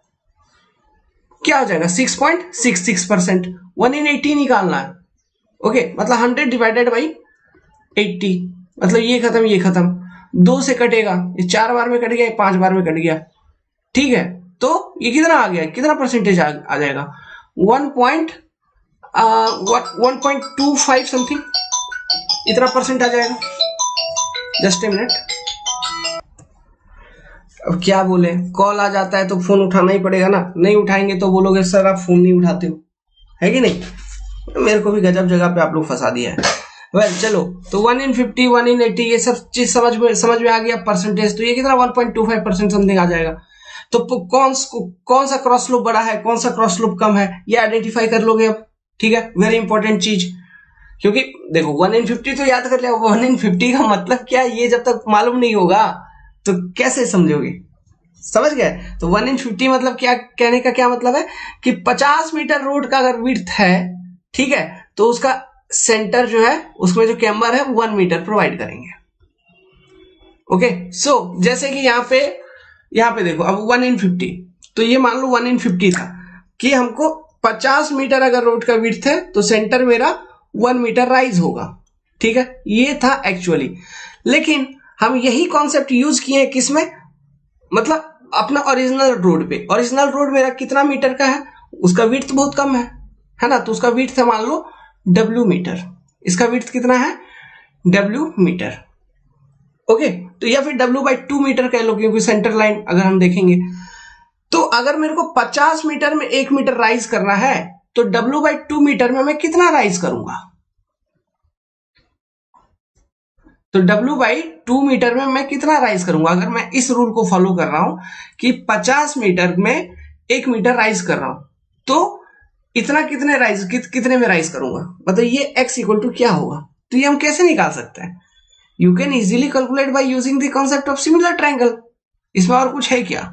Speaker 1: क्या हो जाएगा? 6.66%। 1 in 80 निकालना है, ओके, मतलब 100 डिवाइडेड बाई 80, मतलब ये खत्म, ये खत्म, 2 से कटेगा, ये 4 बार में कट गया, 5 बार में कट गया। ठीक है, तो ये कितना आ गया? कितना परसेंटेज आ जाएगा? 1.25 समथिंग, इतना परसेंट आ जाएगा। जस्ट ए मिनट, अब क्या बोले, कॉल आ जाता है तो फोन उठाना ही पड़ेगा ना, नहीं उठाएंगे तो बोलोगे सर आप फोन नहीं उठाते हो, है कि नहीं? मेरे को भी गजब जगह पे आप लोग फंसा दिया है। वेल चलो, तो 1 in 50, 1 in 80 ये सब चीज समझ में आ गया परसेंटेज। तो ये कितना 1.25% समथिंग आ जाएगा। तो कौन सा क्रॉस स्लोप बड़ा है, कौन सा क्रॉस स्लोप कम है, ये आइडेंटिफाई कर लोगे अब। ठीक है, वेरी इंपॉर्टेंट चीज, क्योंकि देखो 1 in 50 तो याद कर लिया, 1 in 50 का मतलब क्या है ये जब तक मालूम नहीं होगा तो कैसे समझोगे? समझ गए? तो 1 in 50 मतलब क्या, कहने का क्या मतलब है कि 50 मीटर रोड का अगर विड्थ है, ठीक है, तो उसका सेंटर जो है उसमें जो कैम्बर है 1 मीटर प्रोवाइड करेंगे। ओके, सो जैसे कि यहाँ पे देखो, अब 1 in 50, तो ये मान लो 1 in 50 था कि हमको 50 मीटर अगर रोड का विड्थ है तो सेंटर मेरा 1 मीटर राइज होगा। ठीक है, ये था एक्चुअली, लेकिन हम यही कॉन्सेप्ट यूज किए हैं किसमें, मतलब अपना ओरिजिनल रोड पे। ओरिजिनल रोड मेरा कितना मीटर का है, उसका विड्थ बहुत कम है ना, तो उसका विड्थ है मान लो W मीटर, इसका विड्थ कितना है? W metre. ओके, तो या फिर W/2 मीटर कह लो, क्योंकि सेंटर लाइन अगर हम देखेंगे तो अगर मेरे को 50 मीटर में 1 मीटर राइज करना है तो W/2 मीटर में मैं कितना राइज करूंगा? तो W/2 मीटर में मैं कितना राइज करूंगा? अगर मैं इस रूल को फॉलो कर रहा हूं कि 50 मीटर में 1 मीटर राइज कर रहा हूं, तो इतना कितने में राइज करूंगा, मतलब ये x इक्वल टू क्या होगा? तो ये हम कैसे निकाल सकते हैं? You can easily calculate by using the concept of similar triangle. इसमें और कुछ है क्या?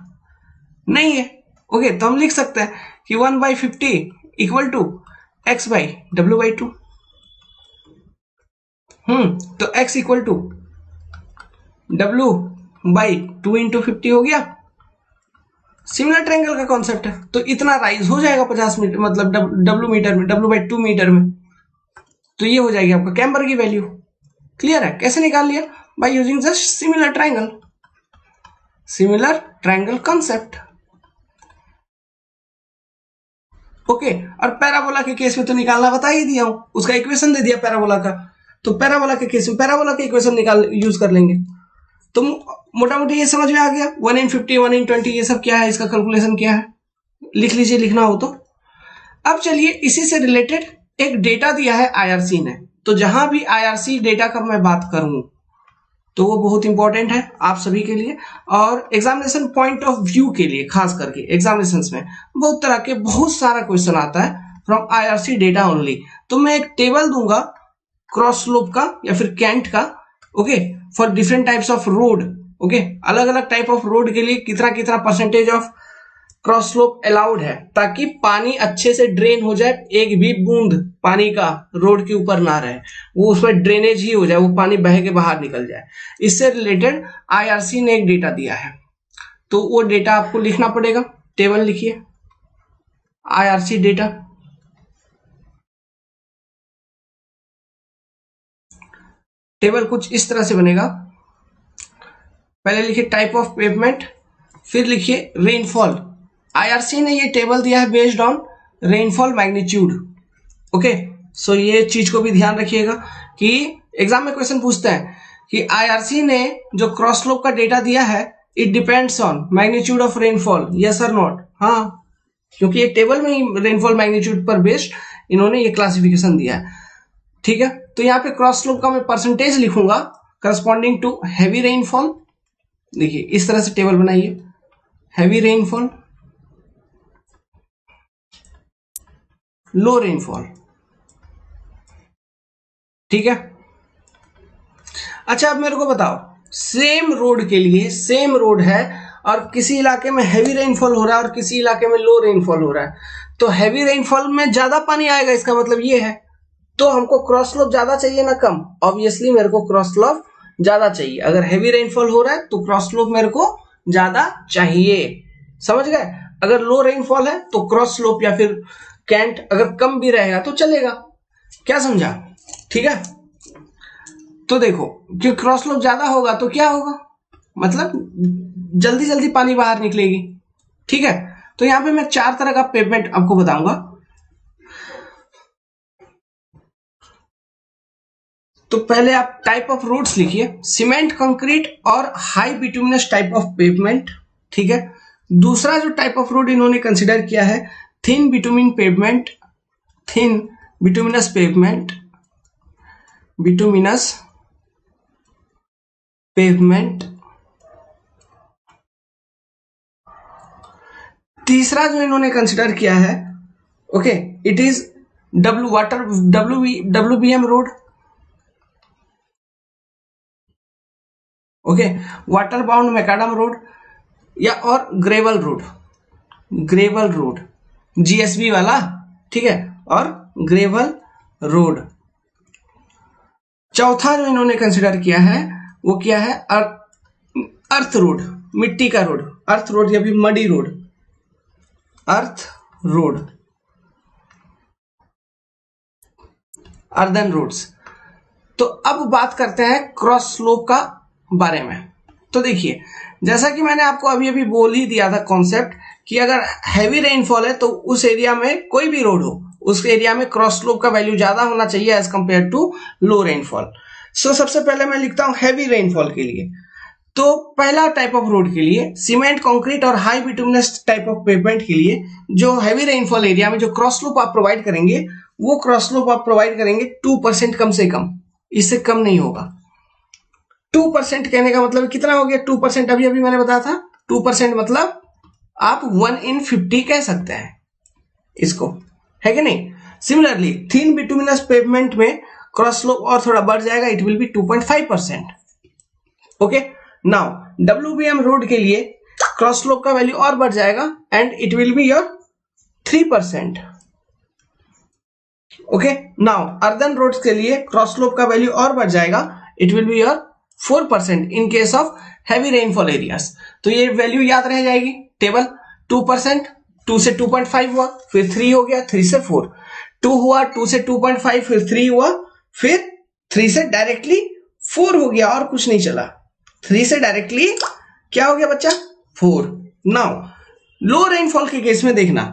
Speaker 1: नहीं है। ओके, तो हम लिख सकते हैं कि 1/50 इक्वल टू x/W/2। तो x equal to W/2 into 50 हो गया। सिमिलर ट्रायंगल का कॉन्सेप्ट है, तो इतना राइज हो जाएगा 50 मीटर, मतलब W मीटर में, W/2 मीटर में, तो ये हो जाएगी आपका कैम्बर की वैल्यू। क्लियर है? कैसे निकाल लिया? By using just similar triangle concept. Okay, और पैराबोला के केस में तो निकालना बता ही दिया हूं, उसका इक्वेशन दे दिया पैराबोला का, तो पैराबोला के केस में पैराबोला के इक्वेशन यूज कर लेंगे। तो मोटा मोटी ये समझ में आ गया, 1 in 50, 1 in 20 ये सब क्या है, इसका कैलकुलेशन क्या है, लिख लीजिए लिखना हो तो। अब चलिए इसी से रिलेटेड एक डेटा दिया है IRC ने, तो जहां भी IRC डेटा का मैं बात करूं तो वो बहुत इंपॉर्टेंट है आप सभी के लिए, और एग्जामिनेशन पॉइंट ऑफ व्यू के लिए, खास करके एग्जामिनेशंस में बहुत तरह के बहुत सारा क्वेश्चन आता है फ्रॉम IRC डेटा ओनली। तो मैं एक टेबल दूंगा क्रॉस स्लोप का या फिर कैंट का, okay, for different types of road, okay, अलग अलग टाइप ऑफ रोड के लिए कितना कितना percentage of cross slope allowed है, ताकि पानी अच्छे से ड्रेन हो जाए, एक भी बूंद पानी का रोड के ऊपर ना रहे, वो उसमें ड्रेनेज ही हो जाए, वो पानी बह के बाहर निकल जाए। इससे रिलेटेड IRC ने एक डेटा दिया है, तो वो डेटा आपको लिखना पड़ेगा। टेबल लिखिए IRC डेटा। टेबल कुछ इस तरह से बनेगा, पहले लिखिए टाइप ऑफ पेवमेंट, फिर लिखिए रेनफॉल। IRC ने ये टेबल दिया है based on rainfall magnitude. Okay, so ये चीज को भी ध्यान रखिएगा कि एग्जाम में क्वेश्चन पूछते हैं कि IRC ने जो क्रॉस स्लोप का डेटा दिया है, it depends on magnitude of rainfall, yes और नॉट? हाँ, क्योंकि एक टेबल में ही रेनफॉल मैग्नीट्यूड पर बेस्ड इन्होंने ये क्लासिफिकेशन दिया है। ठीक है, तो यहाँ पे क्रॉस स्लोप का मैं परसेंटेज लिखूंगा करस्पॉन्डिंग टू हैवी रेनफॉल। देखिए इस तरह से टेबल बनाइए, हैवी रेनफॉल, लो रेनफॉल। ठीक है, अच्छा अब मेरे को बताओ, सेम रोड के लिए, सेम रोड है और किसी इलाके में हैवी रेनफॉल हो रहा है और किसी इलाके में लो रेनफॉल हो रहा है, तो हैवी रेनफॉल में ज्यादा पानी आएगा, इसका मतलब ये है, तो हमको क्रॉस स्लोप ज्यादा चाहिए ना कम? ऑब्वियसली मेरे को क्रॉस स्लोप ज्यादा चाहिए। अगर हैवी रेनफॉल हो रहा है तो क्रॉस स्लोप मेरे को ज्यादा चाहिए, समझ गए? अगर लो रेनफॉल है तो क्रॉस स्लोप या फिर कैंट अगर कम भी रहेगा तो चलेगा। क्या समझा? ठीक है, तो देखो कि क्रॉस स्लोप ज्यादा होगा तो क्या होगा, मतलब जल्दी जल्दी पानी बाहर निकलेगी। ठीक है, तो यहां पे मैं 4 तरह का पेवमेंट आपको बताऊंगा। तो पहले आप टाइप ऑफ रोड्स लिखिए, सीमेंट, कंक्रीट और high bituminous type of pavement. ठीक है, दूसरा जो टाइप ऑफ रोड इन्होंने कंसिडर किया है, thin bitumen pavement, thin bituminous pavement, bituminous pavement. तीसरा जो इन्होंने कंसिडर किया है, okay, it is WBM road, okay, water bound macadam road या और ग्रेवल रोड, GSB वाला, ठीक है, और ग्रेवल रोड। चौथा जो इन्होंने कंसिडर किया है वो क्या है, अर्थ रोड, मिट्टी का रोड, अर्थ रोड या फिर मडी रोड, अर्थ रोड, अर्दन रोड्स। तो अब बात करते हैं क्रॉस स्लोप का बारे में। तो देखिए, जैसा कि मैंने आपको अभी अभी बोल ही दिया था कॉन्सेप्ट कि अगर हैवी रेनफॉल है तो उस एरिया में कोई भी रोड हो, उस एरिया में क्रॉस स्लोप का वैल्यू ज्यादा होना चाहिए as compare to low rainfall. So सबसे पहले मैं लिखता हूं हैवी रेनफॉल के लिए। तो पहला टाइप ऑफ रोड के लिए, सीमेंट, कंक्रीट और high bituminous type of pavement के लिए, जो हैवी रेनफॉल एरिया में जो क्रॉस स्लोप आप प्रोवाइड करेंगे, वो क्रॉस स्लोप आप प्रोवाइड करेंगे 2% कम से कम, इससे कम नहीं होगा। 2% कहने का मतलब कितना हो गया? 2% अभी अभी मैंने बताया था, 2% मतलब आप 1 in 50 कह सकते हैं इसको, है कि नहीं? सिमिलरली थिन बिटुमिनस पेवमेंट में क्रॉस स्लोप और थोड़ा बढ़ जाएगा, it will be 2.5%। Okay, now WBM road के लिए क्रॉस स्लोप का वैल्यू और बढ़ जाएगा and it will be your 3%। Okay, now earthen roads के लिए क्रॉस स्लोप का वैल्यू और बढ़ जाएगा, it will be your 4% in case of heavy rainfall areas. तो ये वैल्यू याद रह जाएगी, 2%, 2 से 2.5 हुआ, फिर 3 हो गया, 3 से 4, 2 हुआ, 2 से 2.5, फिर 3 हुआ, फिर 3 से डायरेक्टली 4 हो गया और कुछ नहीं चला। 3 से डायरेक्टली क्या हो गया बच्चा? 4। नाउ लो रेनफॉल के केस में देखना,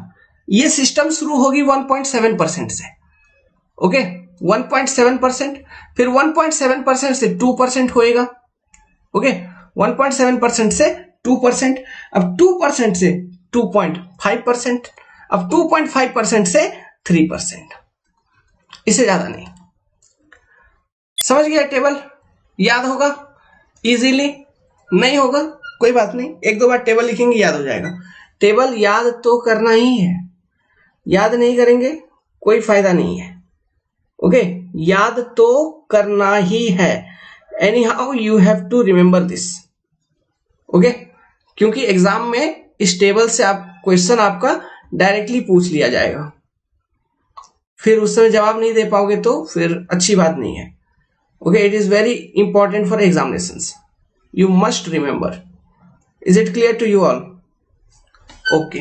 Speaker 1: ये सिस्टम शुरू होगी 1.7% से, ओके 1.7%, फिर 1.7% से 2% होएगा, ओके 1.7% से 2%, अब 2% से 2.5%, अब 2.5% से 3%, इससे ज्यादा नहीं। समझ गया? टेबल याद होगा इजीली? नहीं होगा कोई बात नहीं, एक दो बार टेबल लिखेंगे याद हो जाएगा। टेबल याद तो करना ही है, याद नहीं करेंगे कोई फायदा नहीं है, ओके याद तो करना ही है। Anyhow you have to remember this, okay क्योंकि एग्जाम में इस टेबल से आप क्वेश्चन आपका डायरेक्टली पूछ लिया जाएगा, फिर उस समय जवाब नहीं दे पाओगे तो फिर अच्छी बात नहीं है, okay it is very important for examinations, you must remember. Is it clear to you all? Okay,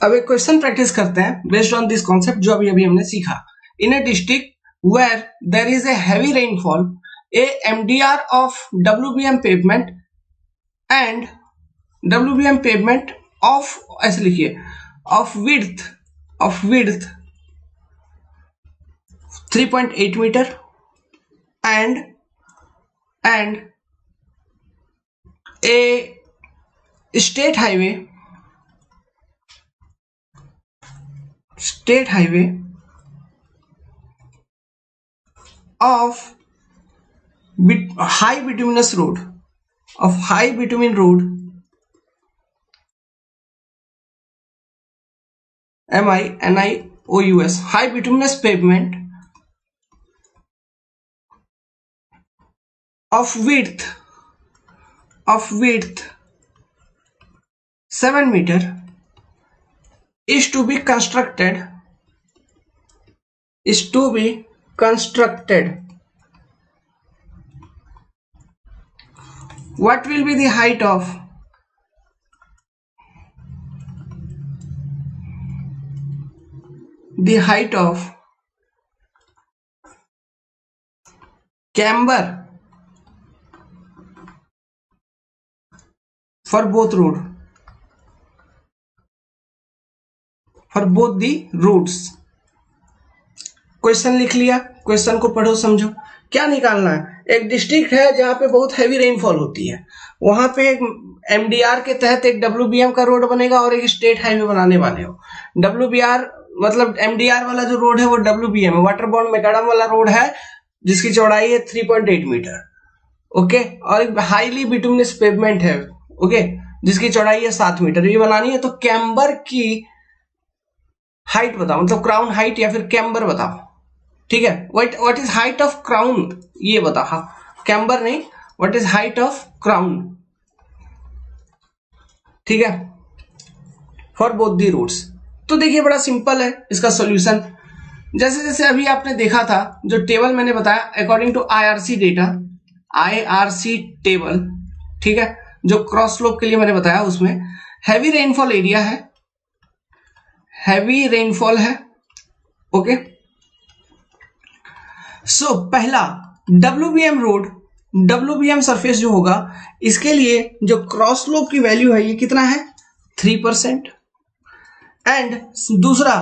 Speaker 1: अब एक क्वेश्चन प्रैक्टिस करते हैं बेस्ड ऑन दिस कॉन्सेप्ट जो अभी हमने सीखा। In a district where there is a heavy rainfall, a MDR of WBM pavement and WBM pavement of, ऐसे लिखिए, of width 3.8 metre and a state highway of high bituminous road, of high bitumen road, MINIOUS, high bituminous pavement of width 7 meter is to be constructed. What will be the height of camber for both the roads? Question लिख लिया, क्वेश्चन को पढ़ो समझो। क्या निकालना है? एक डिस्ट्रिक्ट है जहां पे बहुत हैवी रेनफॉल होती है, वहां पे एक MDR के तहत एक WBM का रोड बनेगा और एक स्टेट हाईवे बनाने वाले हो। WBR मतलब MDR वाला जो रोड है वो WBM है, वाटर बॉर्न मैकाडम वाला रोड है जिसकी चौड़ाई है 3.8 मीटर, ओके और एक हाईली बिटुमिनस पेवमेंट है, ओके जिसकी चौड़ाई है 7 मीटर। ये बनानी है तो कैम्बर की हाइट बताओ, मतलब क्राउन हाइट या फिर कैम्बर बताओ, ठीक है। What is height of crown ये बताओ, हाँ कैम्बर नहीं, what is height of crown, ठीक है, फॉर बोथ दी रूट्स। तो देखिए बड़ा सिंपल है इसका सॉल्यूशन। जैसे जैसे अभी आपने देखा था जो टेबल मैंने बताया according to IRC data, IRC table, ठीक है, जो क्रॉस स्लोप के लिए मैंने बताया उसमें हैवी रेनफॉल एरिया है, हैवी रेनफॉल है, ओके। सो पहला WBM रोड, WBM सरफेस जो होगा इसके लिए जो क्रॉस स्लोप की वैल्यू है ये कितना है 3%। एंड दूसरा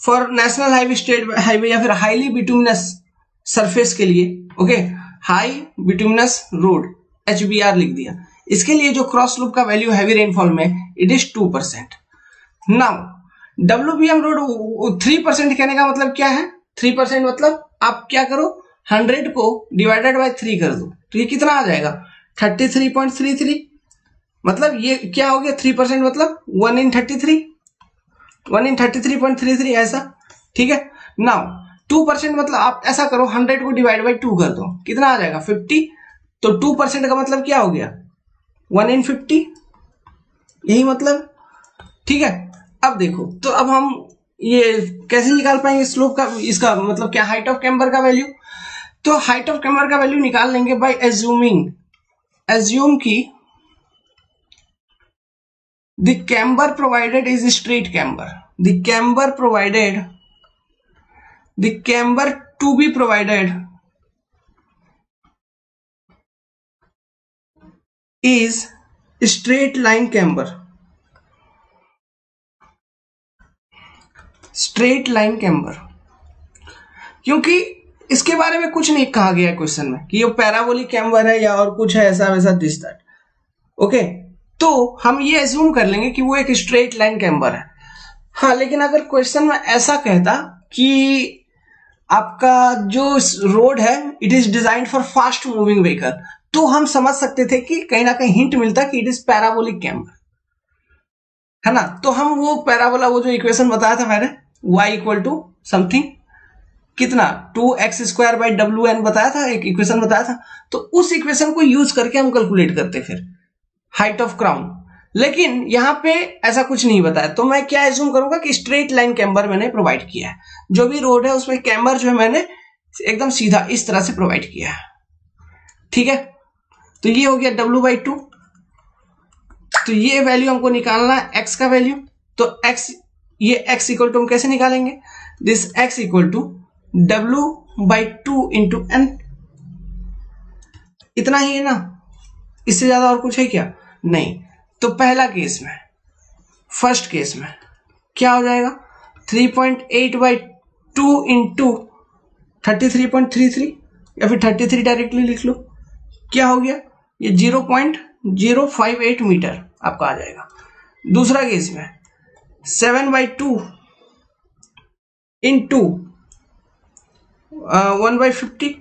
Speaker 1: for national highway, state highway या फिर हाईली बिटुमिनस सरफेस के लिए, okay high bituminous road HBR लिख दिया, इसके लिए जो क्रॉस स्लोप का वैल्यू हैवी रेनफॉल में it is 2%। Now WBM road 3% कहने का मतलब क्या है? 3% मतलब आप क्या करो 100 को डिवाइडेड बाय 3 कर दो तो ये कितना आ जाएगा 33.33, मतलब ये क्या हो गया 3% मतलब 1 in 33.33 ऐसा, ठीक है। नाउ 2% मतलब आप ऐसा करो 100 को डिवाइड बाय 2 कर दो कितना आ जाएगा 50, तो 2% का मतलब क्या हो गया 1 in 50, यही मतलब, ठीक है। अब देखो तो अब हम ये कैसे निकाल पाएंगे स्लोप का, इसका मतलब क्या हाइट ऑफ कैम्बर का वैल्यू। तो हाइट ऑफ कैम्बर का वैल्यू निकाल लेंगे बाय एज्यूम की The camber provided is straight camber. The camber to be provided is straight line camber. Straight line camber, क्योंकि इसके बारे में कुछ नहीं कहा गया है क्वेश्चन में कि ये पैराबोलिक कैम्बर है या और कुछ है ऐसा वैसा दिस दैट। ओके, तो हम ये एज्यूम कर लेंगे कि वो एक स्ट्रेट लाइन कैम्बर है। हाँ, लेकिन अगर क्वेश्चन में ऐसा कहता कि आपका जो रोड है it is designed for fast moving vehicle, तो हम समझ सकते थे कि कहीं ना कहीं हिंट मिलता कि इट इज पैराबोलिक कैम्बर, है ना। तो हम वो पैराबोला, वो जो इक्वेशन बताया था मैंने, y इक्वल टू समथिंग कितना 2x² बाई WN बताया था, एक इक्वेशन बताया था, तो उस इक्वेशन को यूज करके हम कैलकुलेट करते फिर हाइट ऑफ क्राउन। लेकिन यहां पे ऐसा कुछ नहीं बताया, तो मैं क्या एज्यूम करूंगा कि स्ट्रेट लाइन कैम्बर मैंने प्रोवाइड किया है। जो भी रोड है उसमें कैम्बर जो है मैंने एकदम सीधा इस तरह से प्रोवाइड किया है, ठीक है। तो ये हो गया W/2। तो ये वैल्यू हमको निकालना है x का वैल्यू, तो x, ये x इक्वल टू हम कैसे निकालेंगे, this x equal to W/2 into n। इतना ही है ना, इससे ज्यादा और कुछ है क्या? नहीं। तो पहला केस में, फर्स्ट केस में क्या हो जाएगा, 3.8/2 इंटू 33.33 या फिर 33 डायरेक्टली लिख लो, क्या हो गया, ये 0.058 मीटर आपका आ जाएगा। दूसरा केस में 7/2 इंटू 1/50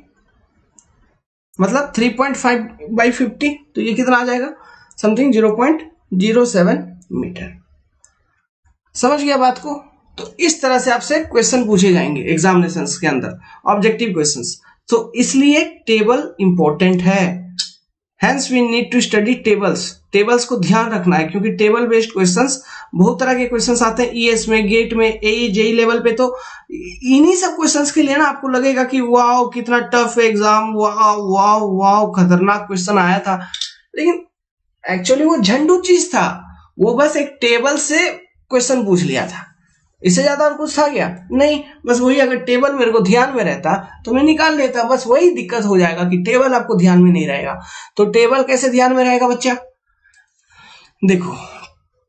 Speaker 1: मतलब 3.5/50, तो ये कितना आ जाएगा, समथिंग 0.07 मीटर। समझ गया बात को? तो इस तरह से आपसे क्वेश्चन पूछे जाएंगे एग्जामिनेशंस के अंदर, ऑब्जेक्टिव क्वेश्चंस। तो इसलिए टेबल इंपॉर्टेंट है, hence we need to study tables. Tables को ध्यान रखना है, क्योंकि टेबल बेस्ड क्वेश्चंस, बहुत तरह के क्वेश्चंस आते हैं ईएस में, गेट में, ए जेई लेवल पे। तो इन्हीं सब क्वेश्चंस के लिए ना आपको लगेगा कि वाओ कितना tough exam, wow wow wow खतरनाक क्वेश्चन आया था, लेकिन एक्चुअली वो झंडू चीज था, वो बस एक टेबल से क्वेश्चन पूछ लिया था, इससे ज्यादा और कुछ था क्या? नहीं। बस वही, अगर टेबल मेरे को ध्यान में रहता तो मैं निकाल लेता, बस वही दिक्कत हो जाएगा कि टेबल आपको ध्यान में नहीं रहेगा। तो टेबल कैसे ध्यान में रहेगा बच्चा, देखो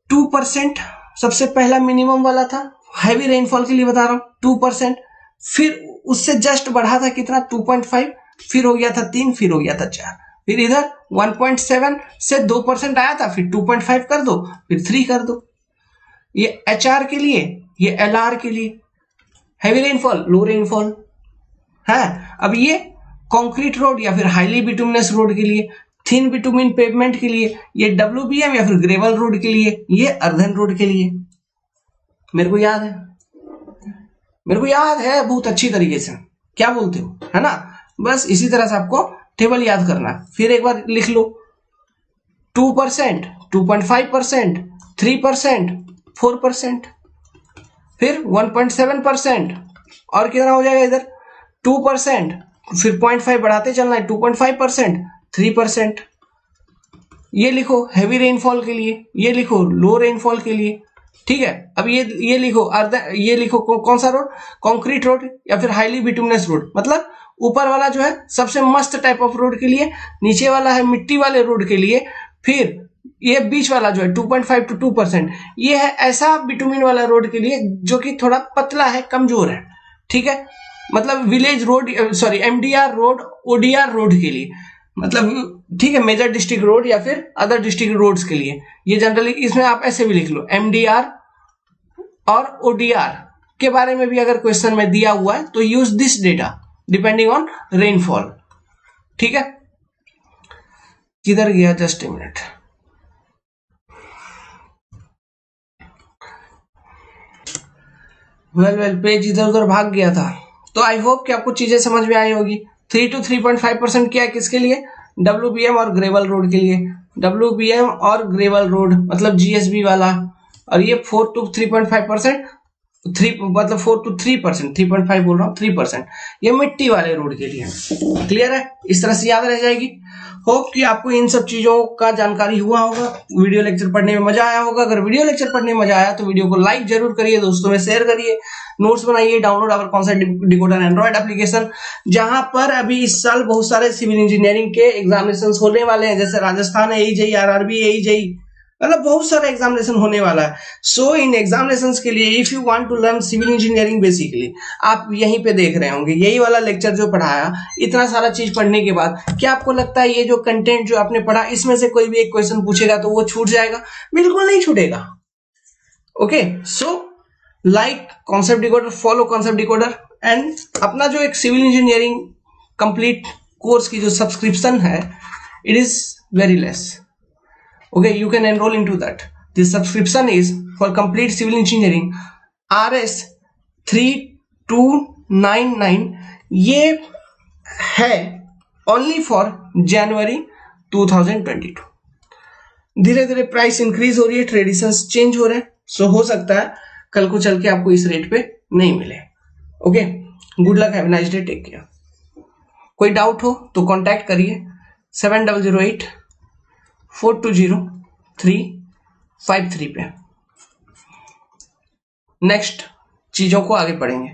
Speaker 1: 2% सबसे पहला मिनिमम वाला था, हैवी रेनफॉल के लिए बता रहा हूं 2%, फिर उससे जस्ट बढ़ा था कितना 2.5, फिर हो गया था 3, फिर हो गया था 4, फिर इधर 1.7 से 2% आया था, फिर 2.5 कर दो, फिर 3 कर दो। ये HR के लिए, ये LR के लिए, हैवी रेनफॉल, लो रेनफॉल है। अब ये कंक्रीट रोड या फिर हाईली बिटुमिनस रोड के लिए, थिन बिटुमिन पेवमेंट के लिए, ये WBM या फिर ग्रेवल रोड के लिए, ये अर्धन रोड के लिए। मेरे को याद है बहुत अच्छी तरीके से, क्या बोलते हो, है ना। बस इसी तरह से आपको टेबल याद करना। फिर एक बार लिख लो, 2%, 2.5%, 3%, 4%, फिर 1.7%, और कितना हो जाएगा इधर 2%, फिर 0.5 बढ़ाते चलना है, 2.5%, 3%। ये लिखो हैवी रेनफॉल के लिए, ये लिखो लो रेनफॉल के लिए, ठीक है। अब ये लिखो ये लिखो कौन सा रोड, कंक्रीट रोड या फिर हाईली बिटुमिनस रोड, मतलब ऊपर वाला जो है सबसे मस्त टाइप ऑफ रोड के लिए, नीचे वाला है मिट्टी वाले रोड के लिए, फिर ये बीच वाला जो है 2.5 to 2%, ये है ऐसा बिटुमिन वाला रोड के लिए जो कि थोड़ा पतला है, कमजोर है, ठीक है। मतलब village road, sorry MDR road, ODR road के लिए, मतलब ठीक है, मेजर डिस्ट्रिक्ट रोड या फिर अदर डिस्ट्रिक्ट रोड्स के लिए। ये जनरली इसमें आप ऐसे भी लिख लो, MDR और ODR के बारे में भी अगर क्वेश्चन में दिया हुआ है तो use this data depending on rainfall, ठीक है। किधर गया, just a minute, well page इधर उधर भाग गया था। तो आई होप कि आपको चीजें समझ में आई होगी। 3 to 3.5% क्या है, किसके लिए, WBM और ग्रेवल रोड के लिए, WBM और ग्रेवल रोड मतलब GSB वाला, और ये 4 to 3.5%, 3 मतलब 4 to 3%, 3.5 बोल रहा हूँ, 3% ये मिट्टी वाले रोड के लिए। क्लियर है, इस तरह से याद रह जाएगी। होप कि आपको इन सब चीजों का जानकारी हुआ होगा, वीडियो लेक्चर पढ़ने में मजा आया होगा। अगर वीडियो लेक्चर पढ़ने में मजा आया तो वीडियो को लाइक जरूर करिए, दोस्तों में शेयर करिए, नोट्स बनाइए, download our concept decoder android application, जहां पर अभी इस साल बहुत सारे सिविल इंजीनियरिंग के एग्जामिनेशन होने वाले हैं, जैसे राजस्थान एईजेई, आरआरबी एईजेई, मतलब बहुत सारा एग्जामिनेशन होने वाला है। सो इन एग्जामिनेशंस के लिए if you want to learn civil engineering basically, आप यहीं पे देख रहे होंगे यही वाला लेक्चर जो पढ़ाया, इतना सारा चीज पढ़ने के बाद क्या आपको लगता है ये जो कंटेंट जो आपने पढ़ा इसमें से कोई भी एक क्वेश्चन पूछेगा तो वो छूट जाएगा? बिल्कुल नहीं छूटेगा। Okay, so like concept decoder, follow concept decoder, and अपना जो एक सिविल इंजीनियरिंग कंप्लीट कोर्स की जो सब्सक्रिप्शन है, it is very less. Okay, you can enroll into that. The subscription is for complete civil engineering RS 3299. ये है only for January 2022. धीरे धीरे प्राइस इंक्रीज हो रही है, ट्रेडिशंस चेंज हो रहे हैं, सो हो सकता है कल को चल के आपको इस रेट पे नहीं मिले. Okay, good luck, have a nice day, take care. कोई डाउट हो तो कांटेक्ट करिए 7008-420-353 पे. नेक्स्ट चीजों को आगे पढ़ेंगे.